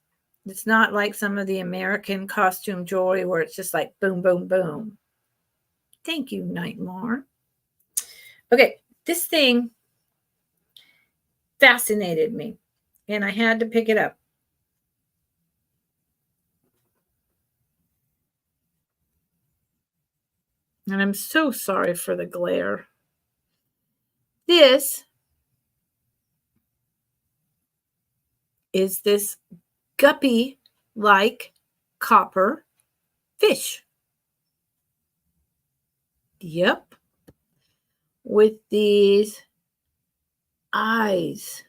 It's not like some of the American costume jewelry where it's just like boom, boom, boom. Thank you, Nightmare. Okay, this thing fascinated me, and I had to pick it up. And I'm so sorry for the glare. This is this guppy-like copper fish. Yep. With these eyes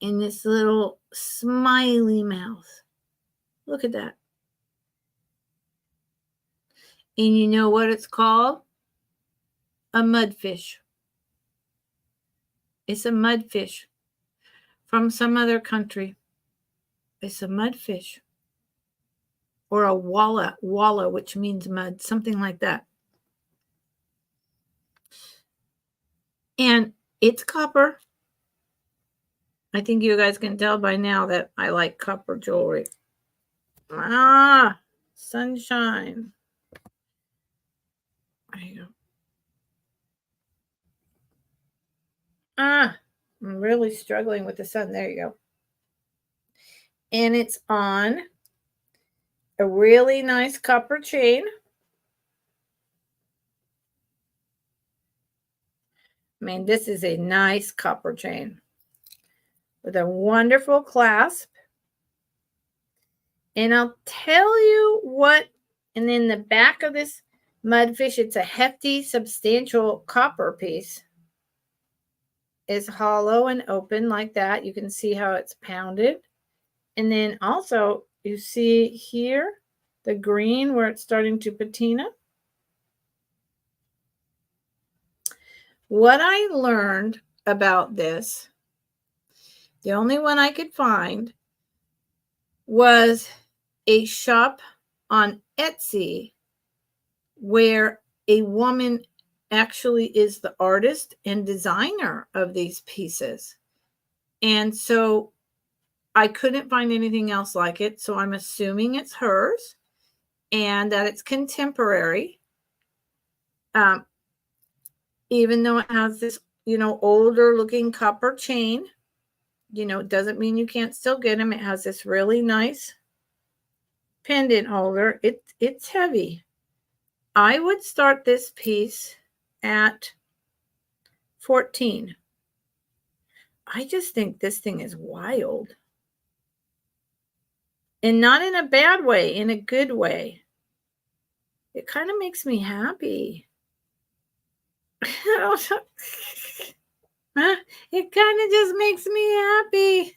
in this little smiley mouth. Look at that. And you know what it's called? A mudfish. It's a mudfish from some other country. It's a mudfish. Or a walla, which means mud, something like that. And it's copper. I think you guys can tell by now that I like copper jewelry. Ah, sunshine. There you go. Ah, I'm really struggling with the sun. There you go. And it's on a really nice copper chain. I mean, this is a nice copper chain with a wonderful clasp. And I'll tell you what, and in the back of this mudfish, it's a hefty, substantial copper piece. It's hollow and open like that. You can see how it's pounded. And then also you see here the green where it's starting to patina. What I learned about this, the only one I could find, was a shop on Etsy where a woman actually is the artist and designer of these pieces. And so I couldn't find anything else like it. So I'm assuming it's hers and that it's contemporary. Even though it has this, older looking copper chain, it doesn't mean you can't still get them. It has this really nice pendant holder. It's heavy. I would start this piece at 14. I just think this thing is wild. And not in a bad way, in a good way. It kind of makes me happy. It kind of just makes me happy.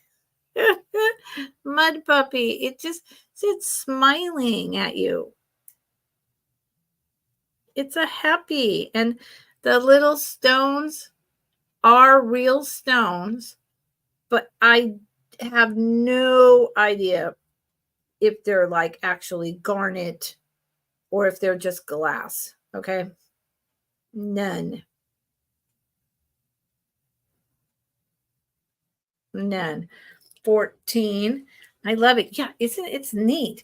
Mud puppy. It just sits smiling at you. It's a happy. And the little stones are real stones, but I have no idea if they're like actually garnet or if they're just glass. Okay. None. None. 14. I love it. Yeah, isn't it's neat.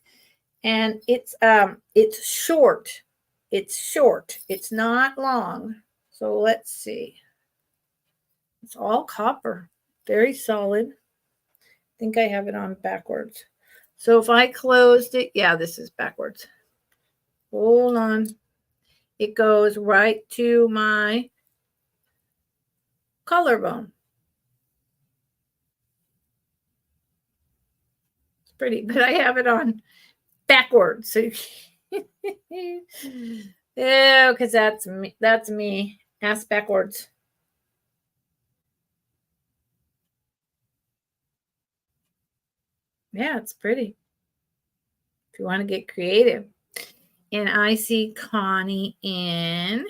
And it's short. It's short. It's not long. So let's see. It's all copper. Very solid. I think I have it on backwards. So if I closed it, yeah, this is backwards. Hold on. It goes right to my collarbone. It's pretty, but I have it on backwards. So yeah, because that's me. That's me. Ass backwards. Yeah, it's pretty. If you want to get creative. And I see Connie in,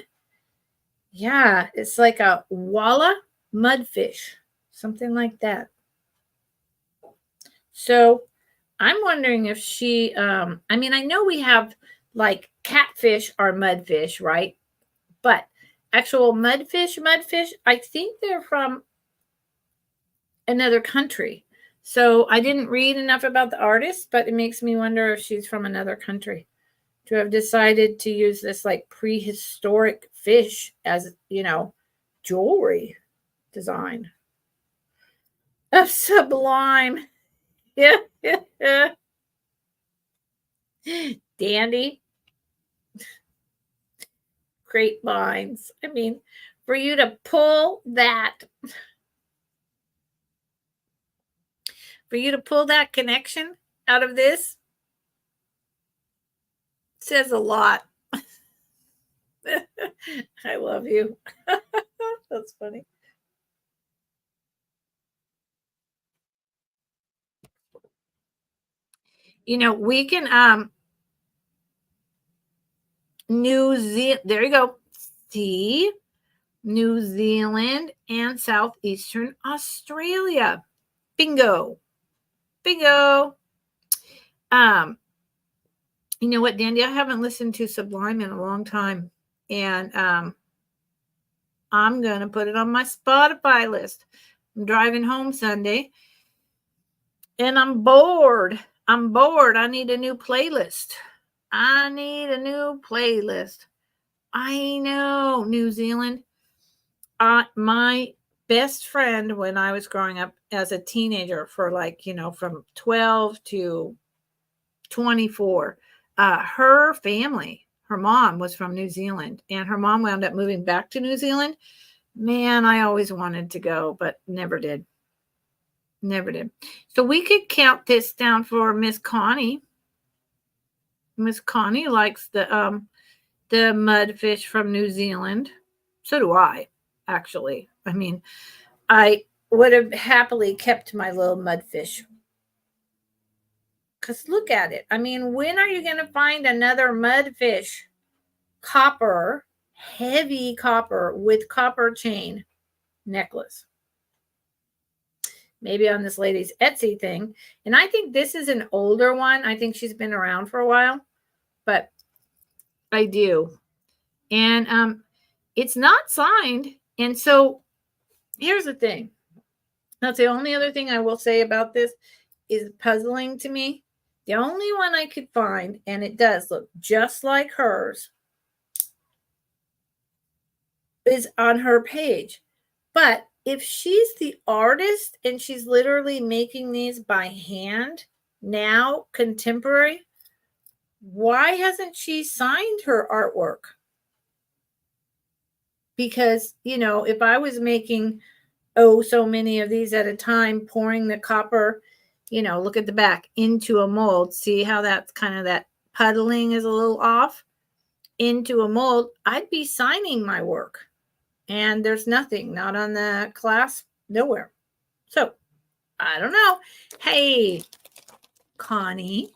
yeah, it's like a walla mudfish, something like that. So I'm wondering if she, I mean, I know we have like catfish or mudfish, right? But actual mudfish, I think they're from another country. So I didn't read enough about the artist, but it makes me wonder if she's from another country to have decided to use this like prehistoric fish as, jewelry design. Of sublime. Yeah. Dandy. Grapevines. I mean, for you to pull that, connection out of this says a lot. I love you. That's funny. We can New Zealand, there you go. See, New Zealand and southeastern Australia. Bingo. Bingo. You know what, Dandy? I haven't listened to Sublime in a long time. And I'm gonna put it on my Spotify list. I'm driving home Sunday and I'm bored. I need a new playlist. I know, New Zealand. My best friend when I was growing up as a teenager for from 12 to 24, her family, her mom was from New Zealand and her mom wound up moving back to New Zealand. Man, I always wanted to go, but never did. So we could count this down for Miss Connie. Miss Connie likes the mudfish from New Zealand. So do I, actually. I mean, I would have happily kept my little mudfish. Because look at it. I mean, when are you going to find another mudfish? Copper, heavy copper with copper chain necklace. Maybe on this lady's Etsy thing. And I think this is an older one. I think she's been around for a while. But I do. And it's not signed. And so here's the thing. That's the only other thing I will say about this is puzzling to me. The only one I could find, and it does look just like hers, is on her page. But if she's the artist and she's literally making these by hand now, contemporary, why hasn't she signed her artwork? Because, if I was making, so many of these at a time, pouring the copper, look at the back, into a mold, see how that's kind of that puddling is a little off, into a mold, I'd be signing my work. And there's nothing, not on the clasp, nowhere. So, I don't know. Hey, Connie.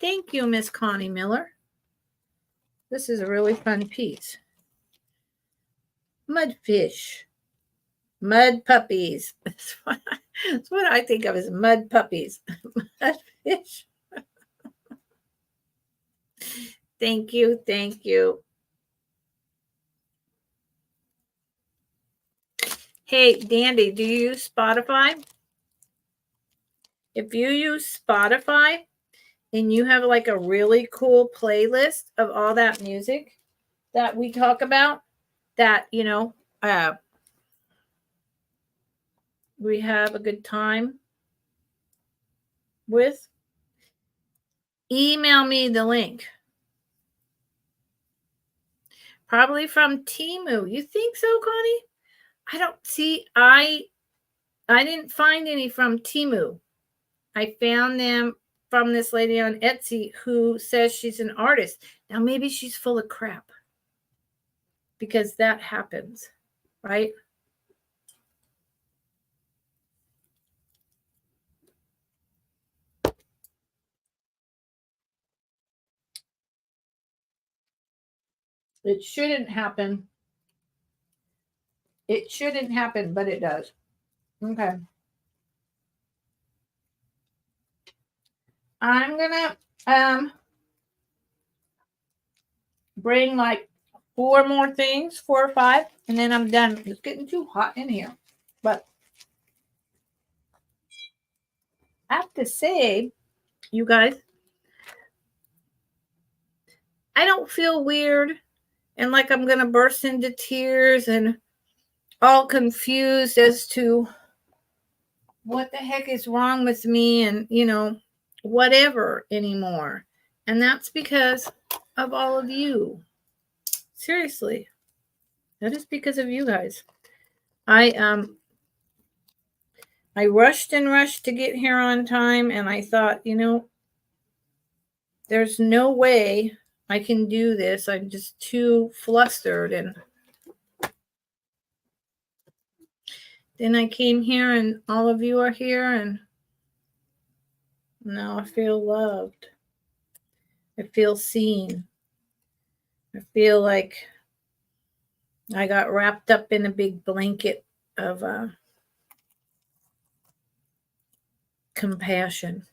Thank you, Miss Connie Miller. This is a really fun piece. Mudfish. Mud puppies. That's what I think of as mud puppies. Mudfish. Thank you. Thank you. Hey, Dandy, do you use Spotify? If you use Spotify and you have like a really cool playlist of all that music that we talk about, that, we have a good time with, email me the link. Probably from Temu. You think so, Connie? I don't see. I didn't find any from Temu. I found them from this lady on Etsy who says she's an artist. Now maybe she's full of crap, because that happens, right? It shouldn't happen. It shouldn't happen, but it does. Okay. I'm gonna bring like 4 more things, 4 or 5, and then I'm done. It's getting too hot in here. But I have to say, you guys, I don't feel weird and like I'm gonna burst into tears and all confused as to what the heck is wrong with me and, whatever anymore. And that's because of all of you. Seriously. That is because of you guys. I rushed and rushed to get here on time, and I thought, there's no way I can do this. I'm just too flustered. And then I came here and all of you are here, and now I feel loved. I feel seen. I feel like I got wrapped up in a big blanket of compassion.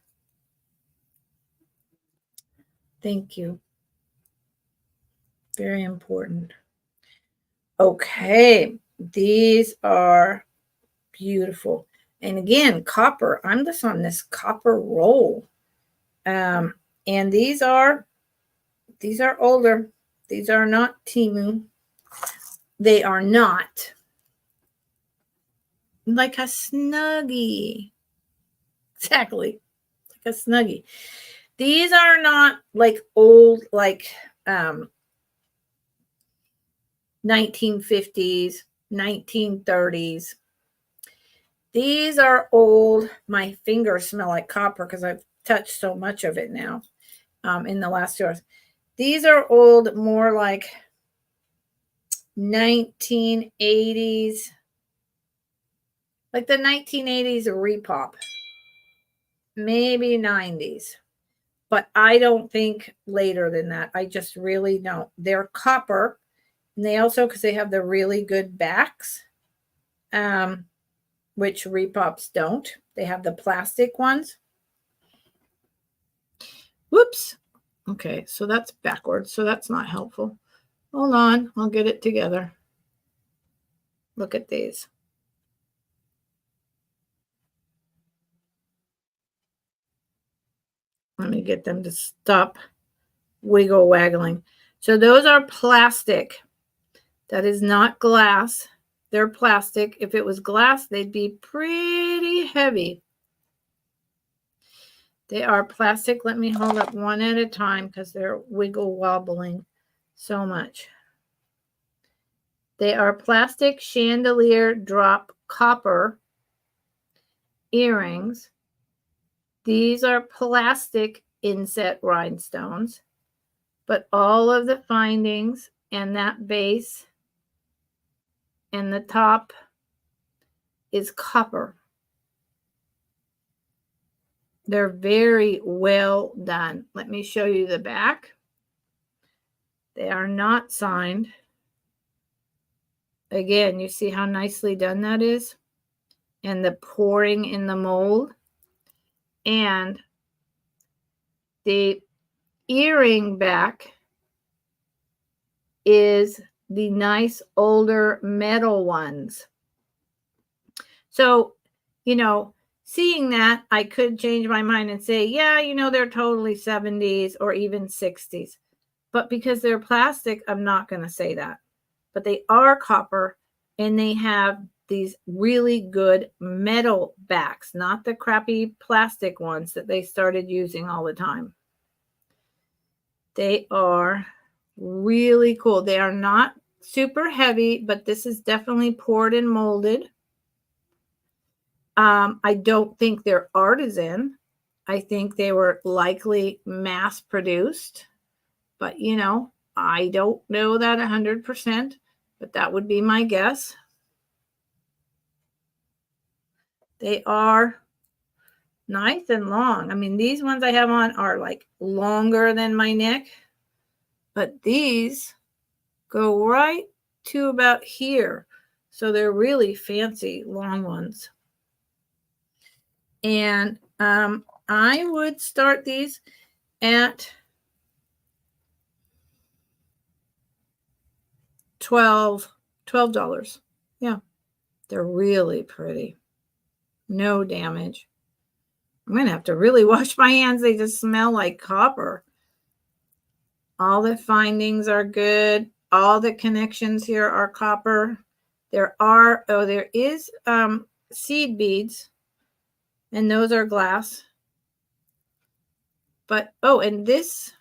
Thank you. Very important. Okay, these are beautiful. And again, copper. I'm just on this copper roll. And these are older. These are not Temu. They are not. Like a Snuggie. Exactly. Like a Snuggie. These are not like old, like 1950s, 1930s. These are old. My fingers smell like copper because I've touched so much of it now in the last 2 hours. These are old, more like 1980s, like the 1980s repop, maybe 90s. But I don't think later than that. I just really don't. They're copper. And they also, because they have the really good backs, which repops don't. They have the plastic ones. Whoops. Okay, so that's backwards. So that's not helpful. Hold on. I'll get it together. Look at these. Let me get them to stop wiggle waggling. So those are plastic. That is not glass. They're plastic. If it was glass, they'd be pretty heavy. They are plastic. Let me hold up one at a time because they're wiggle wobbling so much. They are plastic chandelier drop copper earrings. These are plastic inset rhinestones, but all of the findings and that base and the top is copper. They're very well done. Let me show you the back. They are not signed. Again, you see how nicely done that is? And the pouring in the mold. And the earring back is the nice older metal ones. So, seeing that, I could change my mind and say, yeah, they're totally 70s or even 60s. But because they're plastic, I'm not going to say that. But they are copper, and they have these really good metal backs, not the crappy plastic ones that they started using all the time. They are really cool. They are not super heavy, but this is definitely poured and molded. I don't think they're artisan. I think they were likely mass produced, but I don't know that 100%, but that would be my guess. They are nice and long. I mean, these ones I have on are like longer than my neck, but these go right to about here. So they're really fancy long ones. And I would start these at $12. Yeah, they're really pretty. No damage. I'm going to have to really wash my hands. They just smell like copper. All the findings are good. All the connections here are copper. There is seed beads, and those are glass. But, and this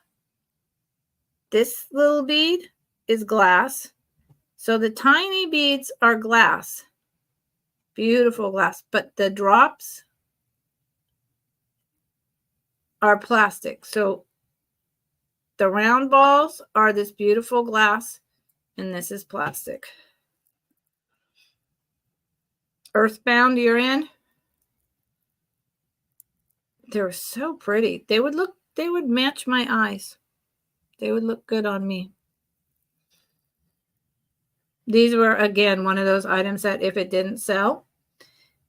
little bead is glass. So the tiny beads are glass. Beautiful glass. But the drops are plastic. So the round balls are this beautiful glass, and this is plastic. Earthbound, you're in. They're so pretty. They would match my eyes. They would look good on me. These were, again, one of those items that if it didn't sell,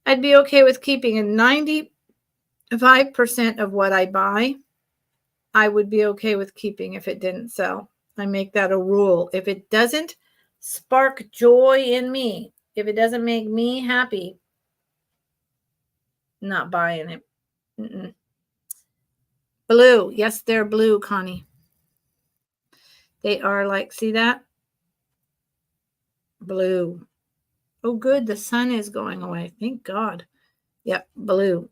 I'd be okay with keeping. And 95% of what I buy, I would be okay with keeping if it didn't sell. I make that a rule. If it doesn't spark joy in me, if it doesn't make me happy, not buying it. Mm-mm. Blue. Yes, they're blue, Connie. They are like, see that? Blue. Oh, good. The sun is going away. Thank God. Yep, blue.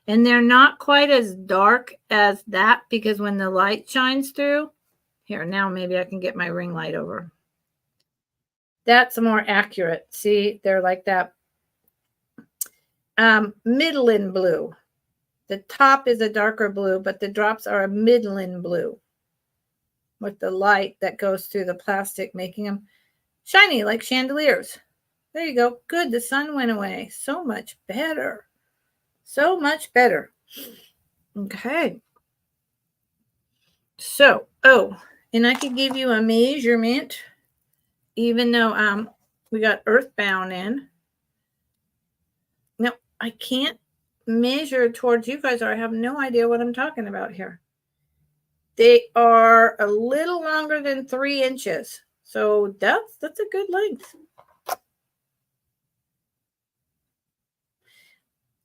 And they're not quite as dark as that because when the light shines through, here, now maybe I can get my ring light over. That's more accurate. See, they're like that midland blue. The top is a darker blue, but the drops are a midland blue with the light that goes through the plastic, making them shiny like chandeliers. There you go. Good. The sun went away. So much better. So much better. Okay. So, and I could give you a measurement, even though we got earthbound in. Now, I can't measure towards you guys, or I have no idea what I'm talking about here. They are a little longer than 3 inches. So that's a good length.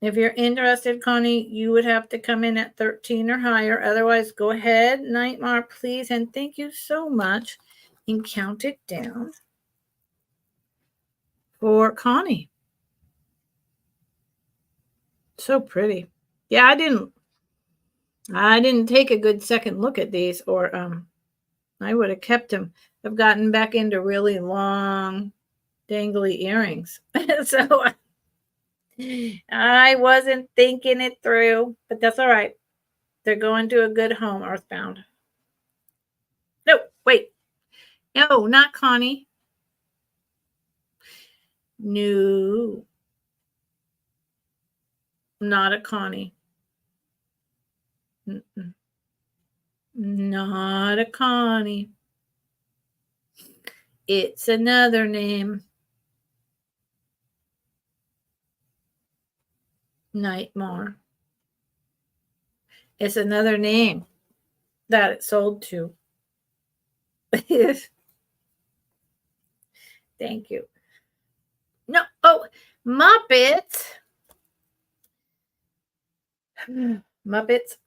If you're interested, Connie, you would have to come in at 13 or higher. Otherwise, go ahead, Nightmare, please. And thank you so much. And count it down for Connie. So pretty. Yeah, I didn't take a good second look at these, or I would have kept them. I've gotten back into really long, dangly earrings. So I wasn't thinking it through, but that's all right. They're going to a good home, Earthbound. No, wait. No, not Connie. No. Not a Connie. Mm-mm. Not a Connie. It's another name. Nightmare. It's another name. that it sold to. Thank you. No, oh, Muppets. Muppets.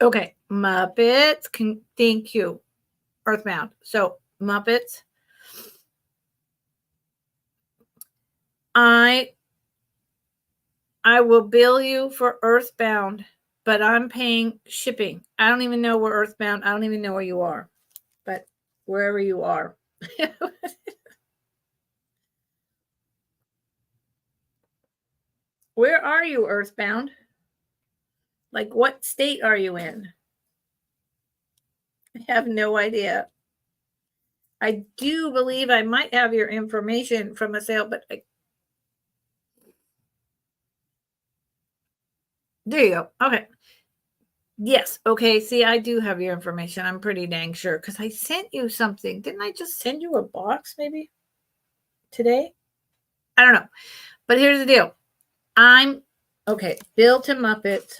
Okay, Muppets. Thank you, Earthbound. So Muppets. I will bill you for Earthbound, but I'm paying shipping. I don't even know where Earthbound. I don't even know where you are, but wherever you are. Where are you, Earthbound? Like, what state are you in? I have no idea. I do believe I might have your information from a sale, but there you go. Okay. Yes. Okay. See, I do have your information. I'm pretty dang sure because I sent you something. Didn't I just send you a box maybe today? I don't know. But here's the deal. Okay. Bill to Muppets.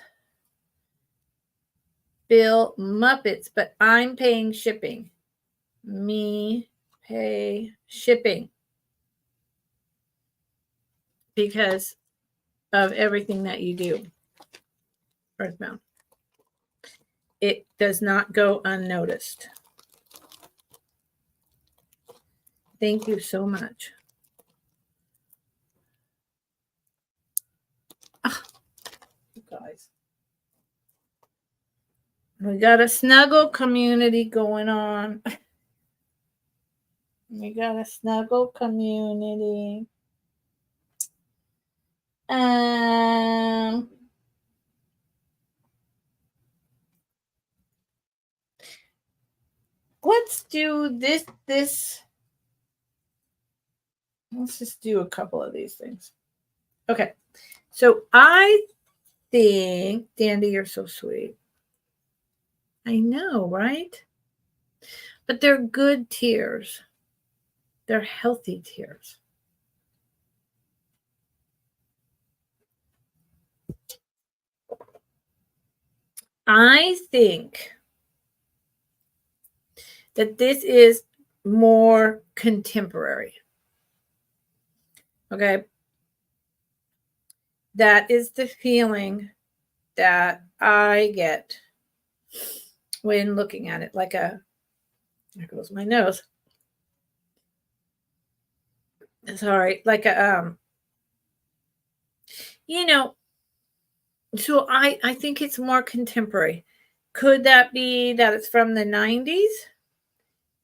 Bill Muppets, but I'm paying shipping. Me pay shipping because of everything that you do, Earthbound. It does not go unnoticed. Thank you so much. You guys. We got a snuggle community going on. We got a snuggle community. Let's do this. Let's just do a couple of these things. Okay. So I think, Dandy, you're so sweet. I know, right? But they're good tears. They're healthy tears. I think that this is more contemporary. Okay. That is the feeling that I get when looking at it. There goes my nose. Sorry. So I think it's more contemporary. Could that be that it's from the 90s?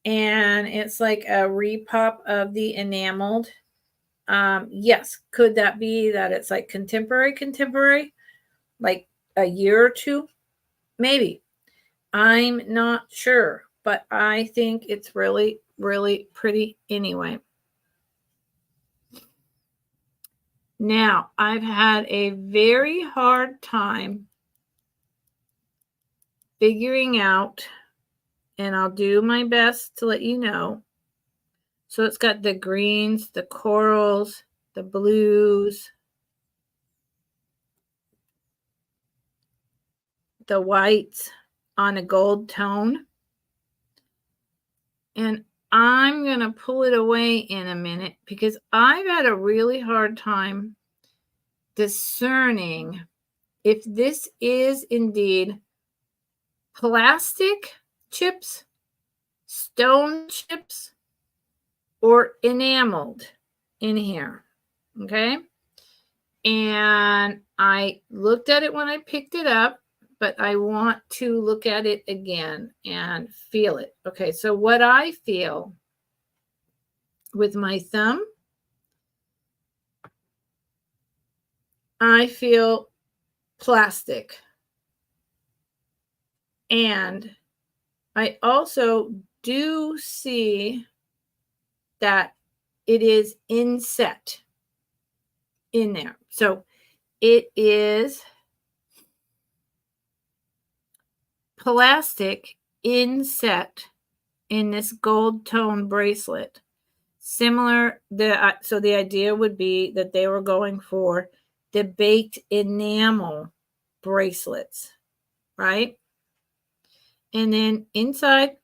And it's like a repop of the enameled. Yes. Could that be that it's like contemporary, like a year or two? Maybe. I'm not sure, but I think it's really, really pretty anyway. Now, I've had a very hard time figuring out, and I'll do my best to let you know. So it's got the greens, the corals, the blues, the whites on a gold tone. And I'm going to pull it away in a minute because I've had a really hard time discerning if this is indeed plastic chips, stone chips, or enameled in here. Okay. And I looked at it when I picked it up, but I want to look at it again and feel it. Okay. So what I feel with my thumb, I feel plastic. And I also do see that it is inset in there. So it is plastic inset in this gold tone bracelet. Similar, so the idea would be that they were going for the baked enamel bracelets, right? And then inside,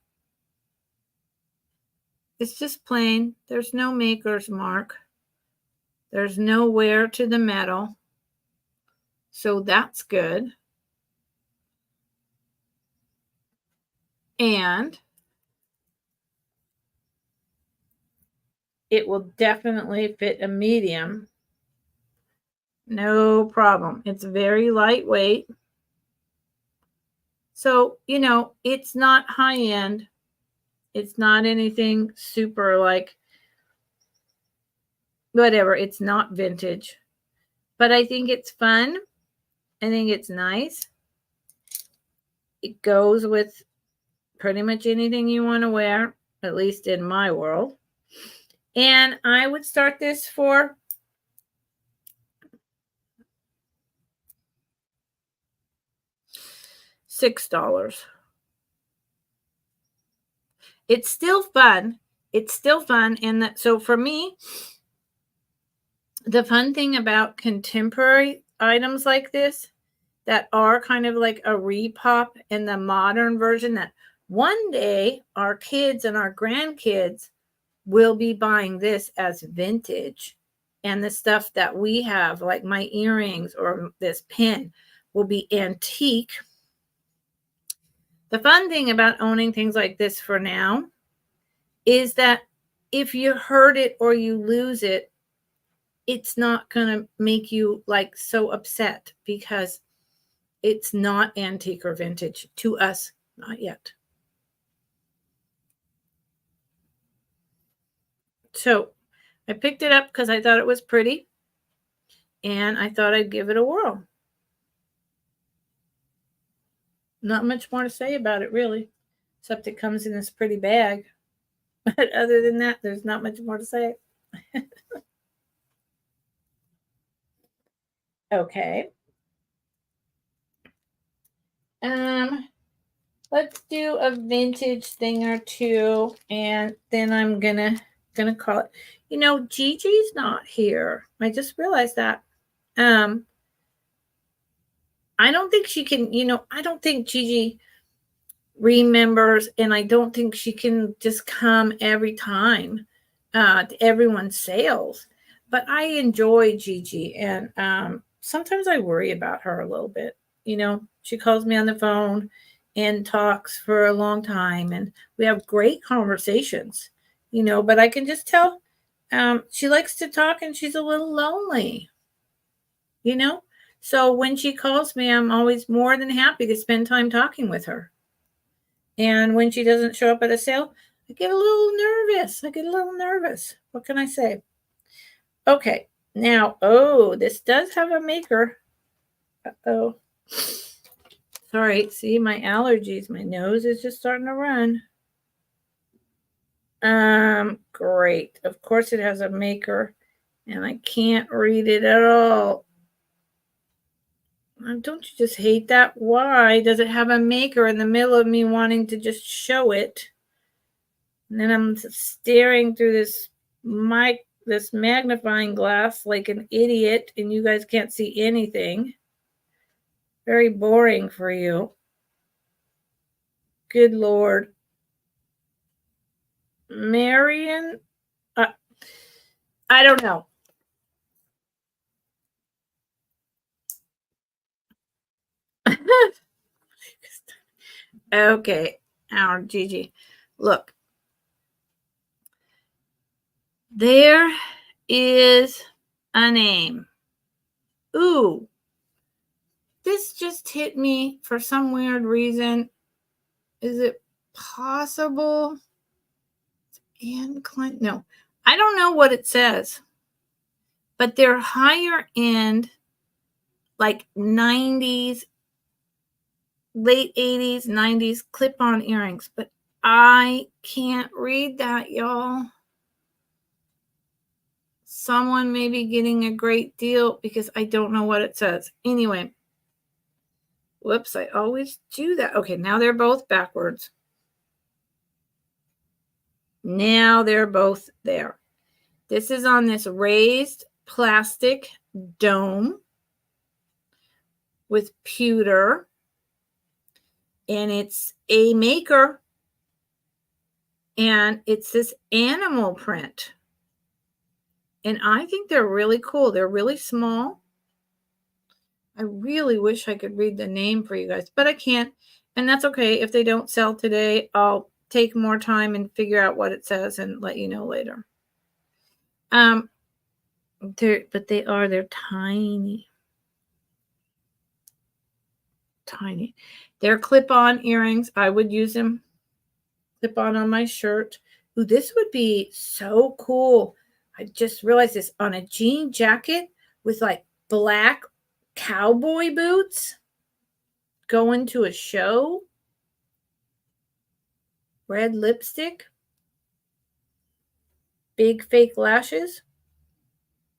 it's just plain. There's no maker's mark. There's no wear to the metal. So that's good. And it will definitely fit a medium. No problem. It's very lightweight. So, you know, it's not high end. It's not anything super like whatever. It's not vintage. But I think it's fun. I think it's nice. It goes with pretty much anything you want to wear, at least in my world. And I would start this for $6. It's still fun. It's still fun. And so for me, the fun thing about contemporary items like this that are kind of like a repop in the modern version, that one day our kids and our grandkids will be buying this as vintage, and the stuff that we have, like my earrings or this pin, will be antique. The fun thing about owning things like this for now is that if you hurt it or you lose it, it's not going to make you like so upset, because it's not antique or vintage to us, not yet. So I picked it up because I thought it was pretty, and I thought I'd give it a whirl. Not much more to say about it, really, except it comes in this pretty bag. But other than that, there's not much more to say. Okay. Let's do a vintage thing or two, and then I'm gonna call it. You know, Gigi's not here. I just realized that. I don't think she can, you know, I don't think Gigi remembers, and I don't think she can just come every time to everyone's sales. But I enjoy Gigi, and sometimes I worry about her a little bit. You know, she calls me on the phone and talks for a long time, and we have great conversations, you know, but I can just tell she likes to talk and she's a little lonely, you know. So when she calls me, I'm always more than happy to spend time talking with her. And when she doesn't show up at a sale, I get a little nervous. What can I say? Okay. Now, oh, this does have a maker. Uh-oh. Sorry. See, my allergies. My nose is just starting to run. Great. Of course it has a maker, and I can't read it at all. Don't you just hate that? Why does it have a maker in the middle of me wanting to just show it? And then I'm staring through this magnifying glass like an idiot, and you guys can't see anything. Very boring for you. Good Lord. Marion? I don't know. Okay, our Gigi. Look. There is a name. Ooh. This just hit me for some weird reason. Is it possible? Anne Clint? No. I don't know what it says. But they're higher end, like 90s, late 80s, 90s clip-on earrings. But I can't read that, y'all. Someone may be getting a great deal because I don't know what it says. Anyway. Whoops, I always do that. Okay, now they're both backwards. Now they're both there. This is on this raised plastic dome. with pewter. And it's a maker. And it's this animal print. And I think they're really cool. They're really small. I really wish I could read the name for you guys, but I can't. And that's okay. If they don't sell today, I'll take more time and figure out what it says and let you know later. They're tiny. Tiny. They're clip-on earrings. I would use them clip-on my shirt. Ooh, this would be so cool. I just realized this on a jean jacket with like black cowboy boots going to a show. Red lipstick. Big fake lashes.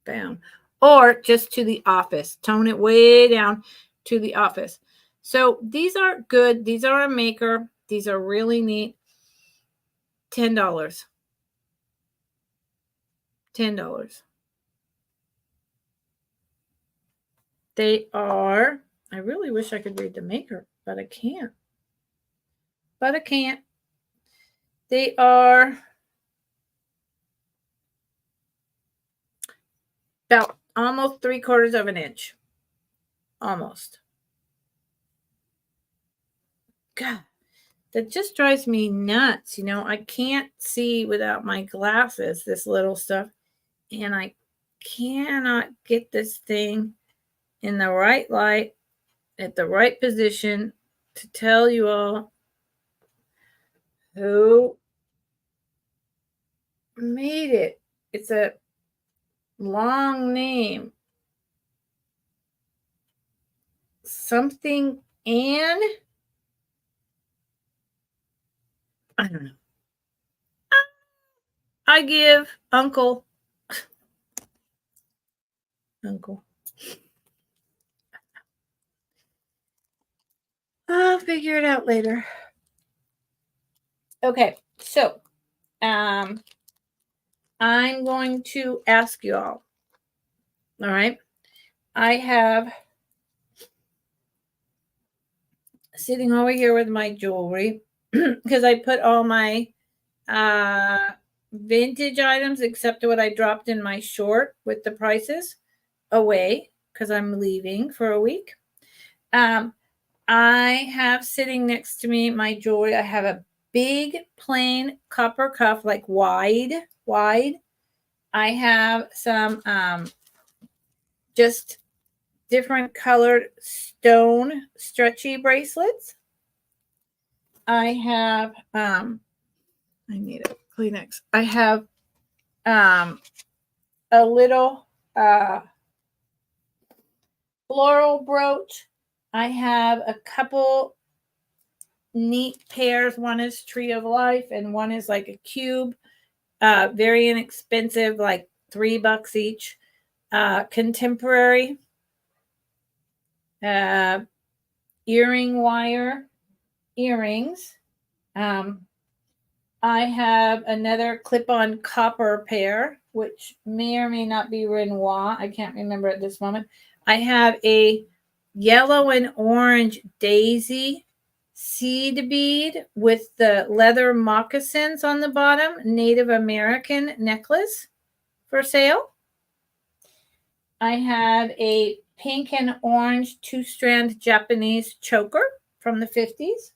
Bam. Or just to the office. Tone it way down to the office. So these are good. These are a maker. These are really neat. $10. $10. They are, I really wish I could read the maker, but I can't. They are about almost 3/4 of an inch. Almost. God, that just drives me nuts. You know, I can't see without my glasses, this little stuff. And I cannot get this thing in the right light, at the right position to tell you all who made it. It's a long name. Something Anne? I don't know. I give Uncle. I'll figure it out later. Okay, so I'm going to ask you all. All right. I have sitting over here with my jewelry because I put all my vintage items except what I dropped in my short with the prices away because I'm leaving for a week. I have sitting next to me my jewelry. I have a big plain copper cuff, like wide. I have some just different colored stone stretchy bracelets. I have I need a Kleenex. I have a little floral brooch. I have a couple neat pairs. One is Tree of Life and one is like a cube. Very inexpensive, like $3 each. Contemporary earring wire earrings. I have another clip-on copper pair, which may or may not be Renoir. I can't remember at this moment. I have a yellow and orange daisy seed bead with the leather moccasins on the bottom, Native American necklace for sale. I have a pink and orange 2-strand Japanese choker from the 50s.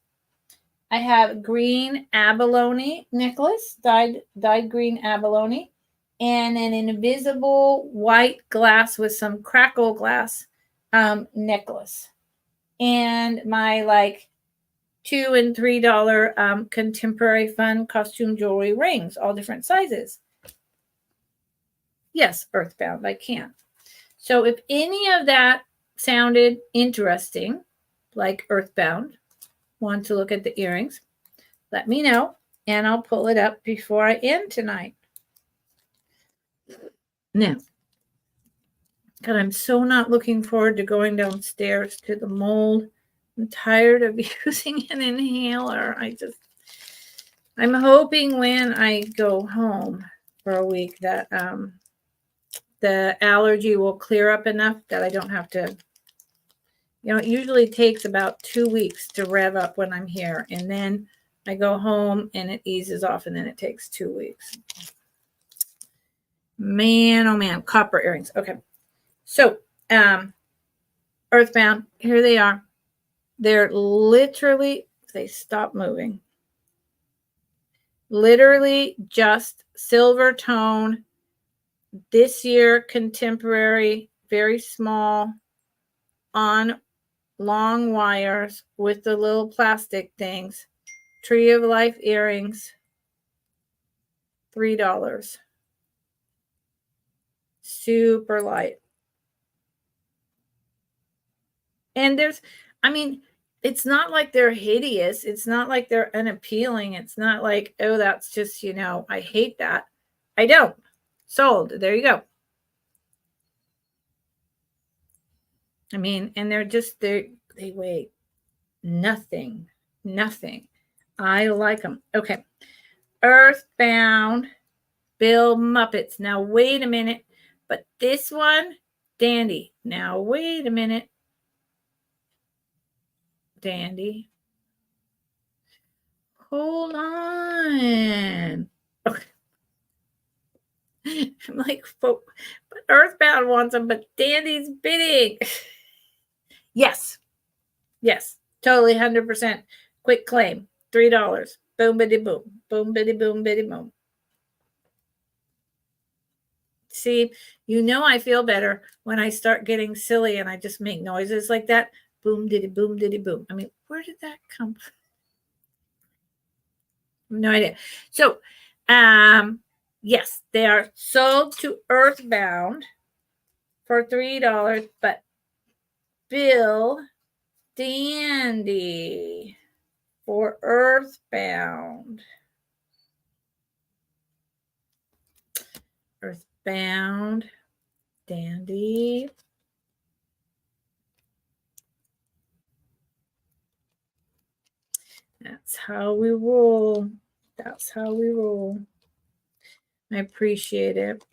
I have green abalone necklace, dyed green abalone, and an invisible white glass with some crackle glass necklace. And my like $2 and $3 contemporary fun costume jewelry rings, all different sizes. Yes, Earthbound, I can. So if any of that sounded interesting, like Earthbound, want to look at the earrings, let me know and I'll pull it up before I end tonight. Now, God, I'm so not looking forward to going downstairs to the mold. I'm tired of using an inhaler. I'm hoping when I go home for a week that the allergy will clear up enough that I don't have to You know, it usually takes about 2 weeks to rev up when I'm here. And then I go home and it eases off, and then it takes 2 weeks. Man, oh man, copper earrings. Okay. So, Earthbound, here they are. They're literally, they stop moving. Literally just silver tone, this year contemporary, very small, on long wires with the little plastic things. Tree of Life earrings, $3. Super light. And there's, I mean, it's not like they're hideous. It's not like they're unappealing. It's not like, oh, that's just, you know, I hate that. I don't. Sold. There you go. I mean, and they're just, they weigh nothing. I like them. Okay. Earthbound Bill Muppets. Now, wait a minute. But this one, Dandy. Now, wait a minute. Dandy. Hold on. Okay. I'm like, but Earthbound wants them, but Dandy's bidding. Yes. Totally 100%. Quick claim. $3. Boom, bitty, boom. Boom, bitty, boom, bitty, boom. See, you know I feel better when I start getting silly and I just make noises like that. Boom, diddy, boom, diddy, boom. I mean, where did that come from? No idea. So, yes, they are sold to Earthbound for $3, but Bill Dandy for Earthbound. Earthbound Dandy. That's how we roll. That's how we roll. I appreciate it.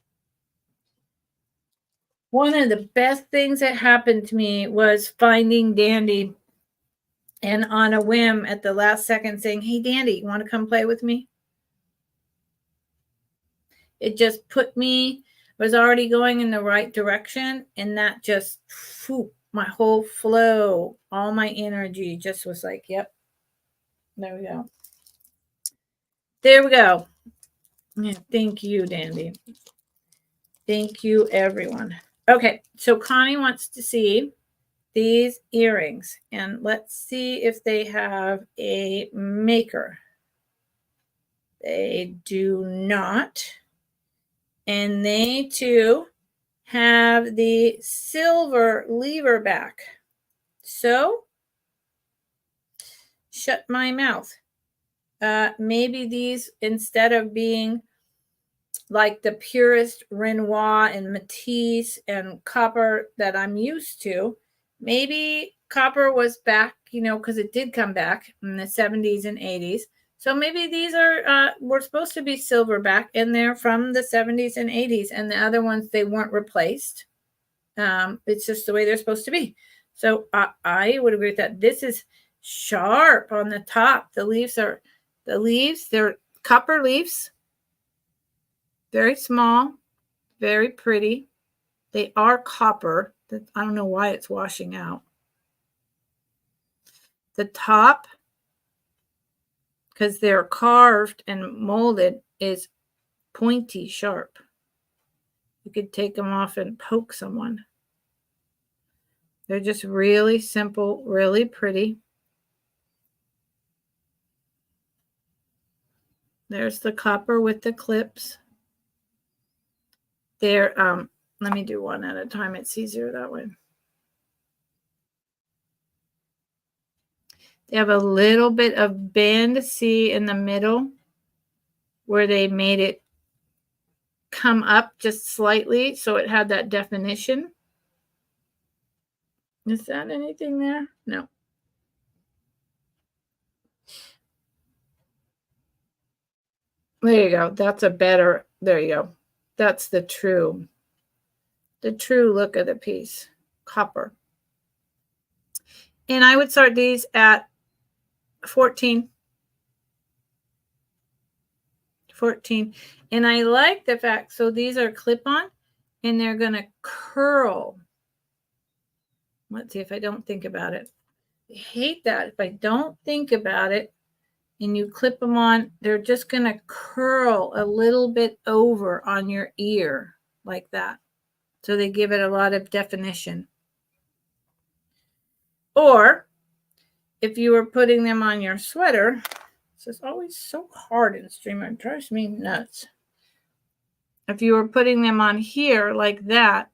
One of the best things that happened to me was finding Dandy and on a whim at the last second saying, hey, Dandy, you want to come play with me? It just put me, was already going in the right direction. And that just, my whole flow, all my energy just was like, yep, there we go. There we go. Yeah, thank you, Dandy. Thank you, everyone. Okay, so Connie wants to see these earrings, and let's see if they have a maker. They do not. And they too have the silver lever back. So, shut my mouth. Maybe these, instead of being like the purest Renoir and Matisse and copper that I'm used to, maybe copper was back, you know, because it did come back in the 70s and 80s. So maybe these are were supposed to be silverback, and they're from the 70s and 80s, and the other ones, they weren't replaced. It's just the way they're supposed to be. So I would agree with that. This is sharp on the top. The leaves, they're copper leaves. Very small, very pretty. They are copper. I don't know why it's washing out. The top, because they're carved and molded, is pointy sharp. You could take them off and poke someone. They're just really simple, really pretty. There's the copper with the clips. They're, let me do one at a time. It's easier that way. They have a little bit of bend, see, in the middle where they made it come up just slightly so it had that definition. Is that anything there? No. There you go. That's a better, there you go. That's the true look of the piece. Copper. And I would start these at 14. And I like the fact, so these are clip-on and they're going to curl. Let's see if I don't think about it. I hate that. If I don't think about it and you clip them on, they're just going to curl a little bit over on your ear like that. So they give it a lot of definition. Or if you were putting them on your sweater, this is always so hard in streamer. It drives me nuts. If you were putting them on here like that,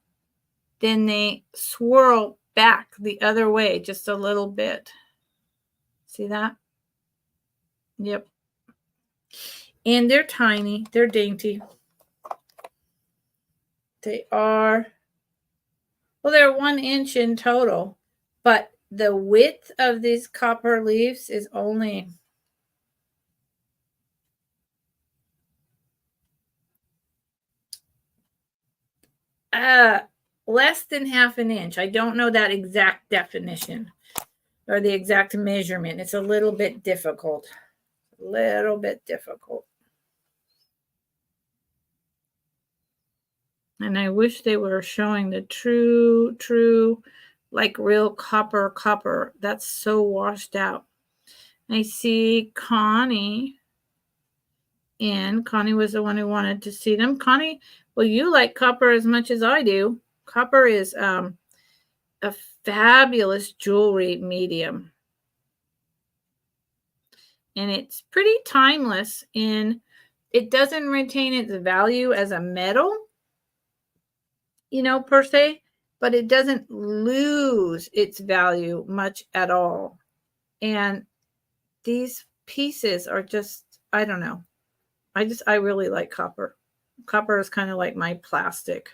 then they swirl back the other way just a little bit. See that? Yep. And they're tiny. They're dainty. They are, well, they're 1 inch in total, but the width of these copper leaves is only less than 1/2 inch. I don't know that exact definition or the exact measurement. It's a little bit difficult. And I wish they were showing the true, like real copper. That's so washed out. I see Connie. And Connie was the one who wanted to see them. Connie, well, you like copper as much as I do. Copper is a fabulous jewelry medium. And it's pretty timeless in it doesn't retain its value as a metal, per se, but it doesn't lose its value much at all. And these pieces are just, I don't know. I really like copper. Copper is kind of like my plastic.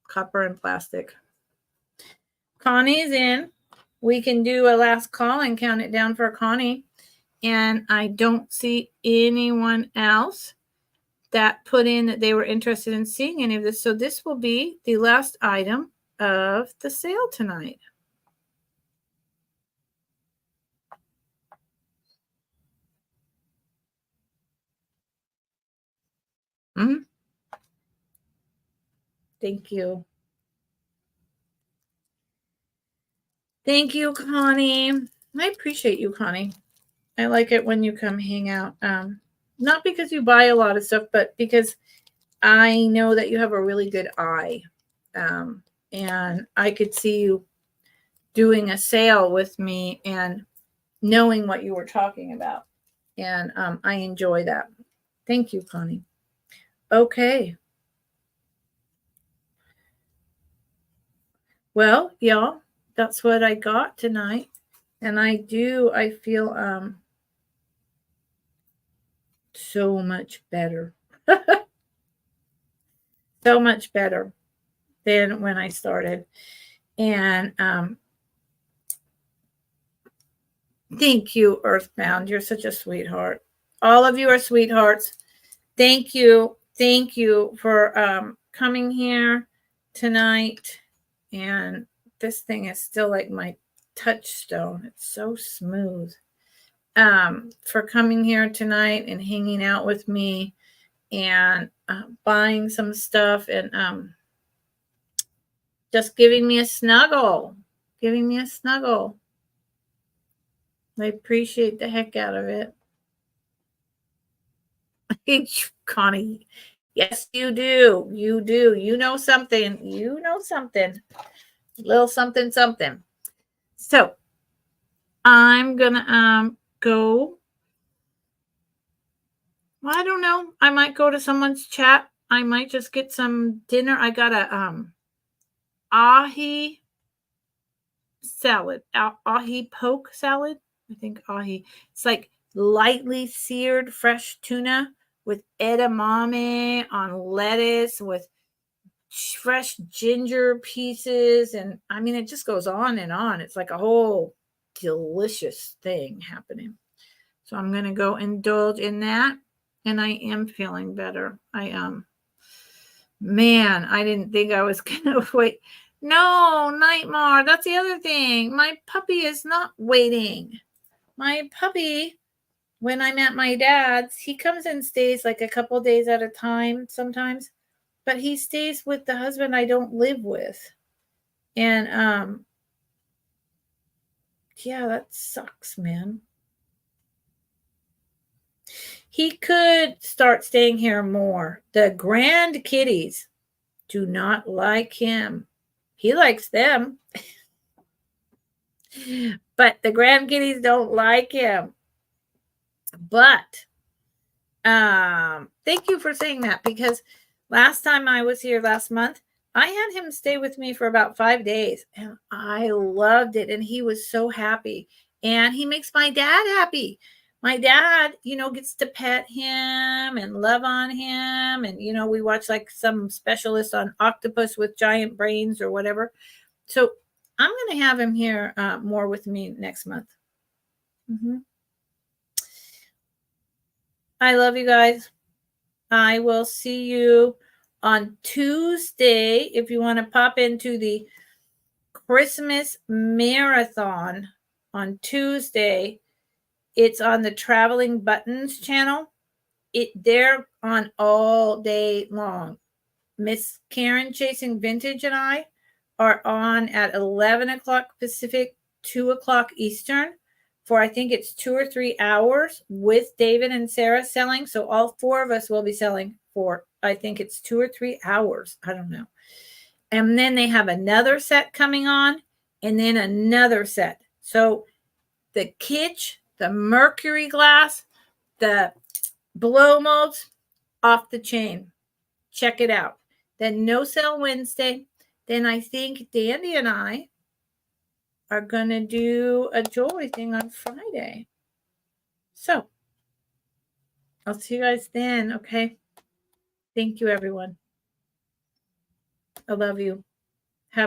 Copper and plastic. Connie's in. We can do a last call and count it down for Connie. And I don't see anyone else that put in that they were interested in seeing any of this. So this will be the last item of the sale tonight. Mm-hmm. Thank you. Thank you, Connie. I appreciate you, Connie. I like it when you come hang out. Not because you buy a lot of stuff, but because I know that you have a really good eye. And I could see you doing a sale with me and knowing what you were talking about. And I enjoy that. Thank you, Connie. Okay. Well, y'all, that's what I got tonight. And I feel so much better. So much better than when I started. And thank you, Earthbound. You're such a sweetheart. All of you are sweethearts. Thank you. Thank you for coming here tonight. And this thing is still like my touchstone. It's so smooth. For coming here tonight and hanging out with me and buying some stuff and just giving me a snuggle. I appreciate the heck out of it. Connie, yes, you do. You do. You know something. A little something. So I'm gonna go. Well, I don't know. I might go to someone's chat. I might just get some dinner. I got a ahi salad, ahi poke salad. I think ahi. It's like lightly seared fresh tuna with edamame on lettuce with fresh ginger pieces. And I mean, it just goes on and on. It's like a whole delicious thing happening. So I'm going to go indulge in that. And I am feeling better. Man, I didn't think I was going to wait. No, Nightmare. That's the other thing. My puppy is not waiting. My puppy, when I'm at my dad's, he comes and stays like a couple days at a time sometimes, but he stays with the husband I don't live with. And yeah, that sucks, man. He could start staying here more. The grand kitties do not like him. He likes them, but the grand kitties don't like him. But thank you for saying that, because last time I was here last month, I had him stay with me for about 5 days and I loved it and he was so happy and he makes my dad happy. My dad, gets to pet him and love on him, and we watch like some specialist on octopus with giant brains or whatever. So I'm going to have him here more with me next month. I love you guys. I will see you on Tuesday if you want to pop into the Christmas marathon on Tuesday. It's on the Traveling Buttons channel. They're on all day long. Miss Karen Chasing Vintage and I are on at 11 o'clock Pacific, 2 o'clock Eastern, for I think it's 2 or 3 hours with David and Sarah selling. So all 4 of us will be selling for, I think it's 2 or 3 hours. I don't know. And then they have another set coming on and then another set. So the kitsch, the mercury glass, the blow molds, off the chain. Check it out. Then no sale Wednesday. Then I think Dandy and I are going to do a jewelry thing on Friday. So I'll see you guys then, okay? Thank you, everyone. I love you.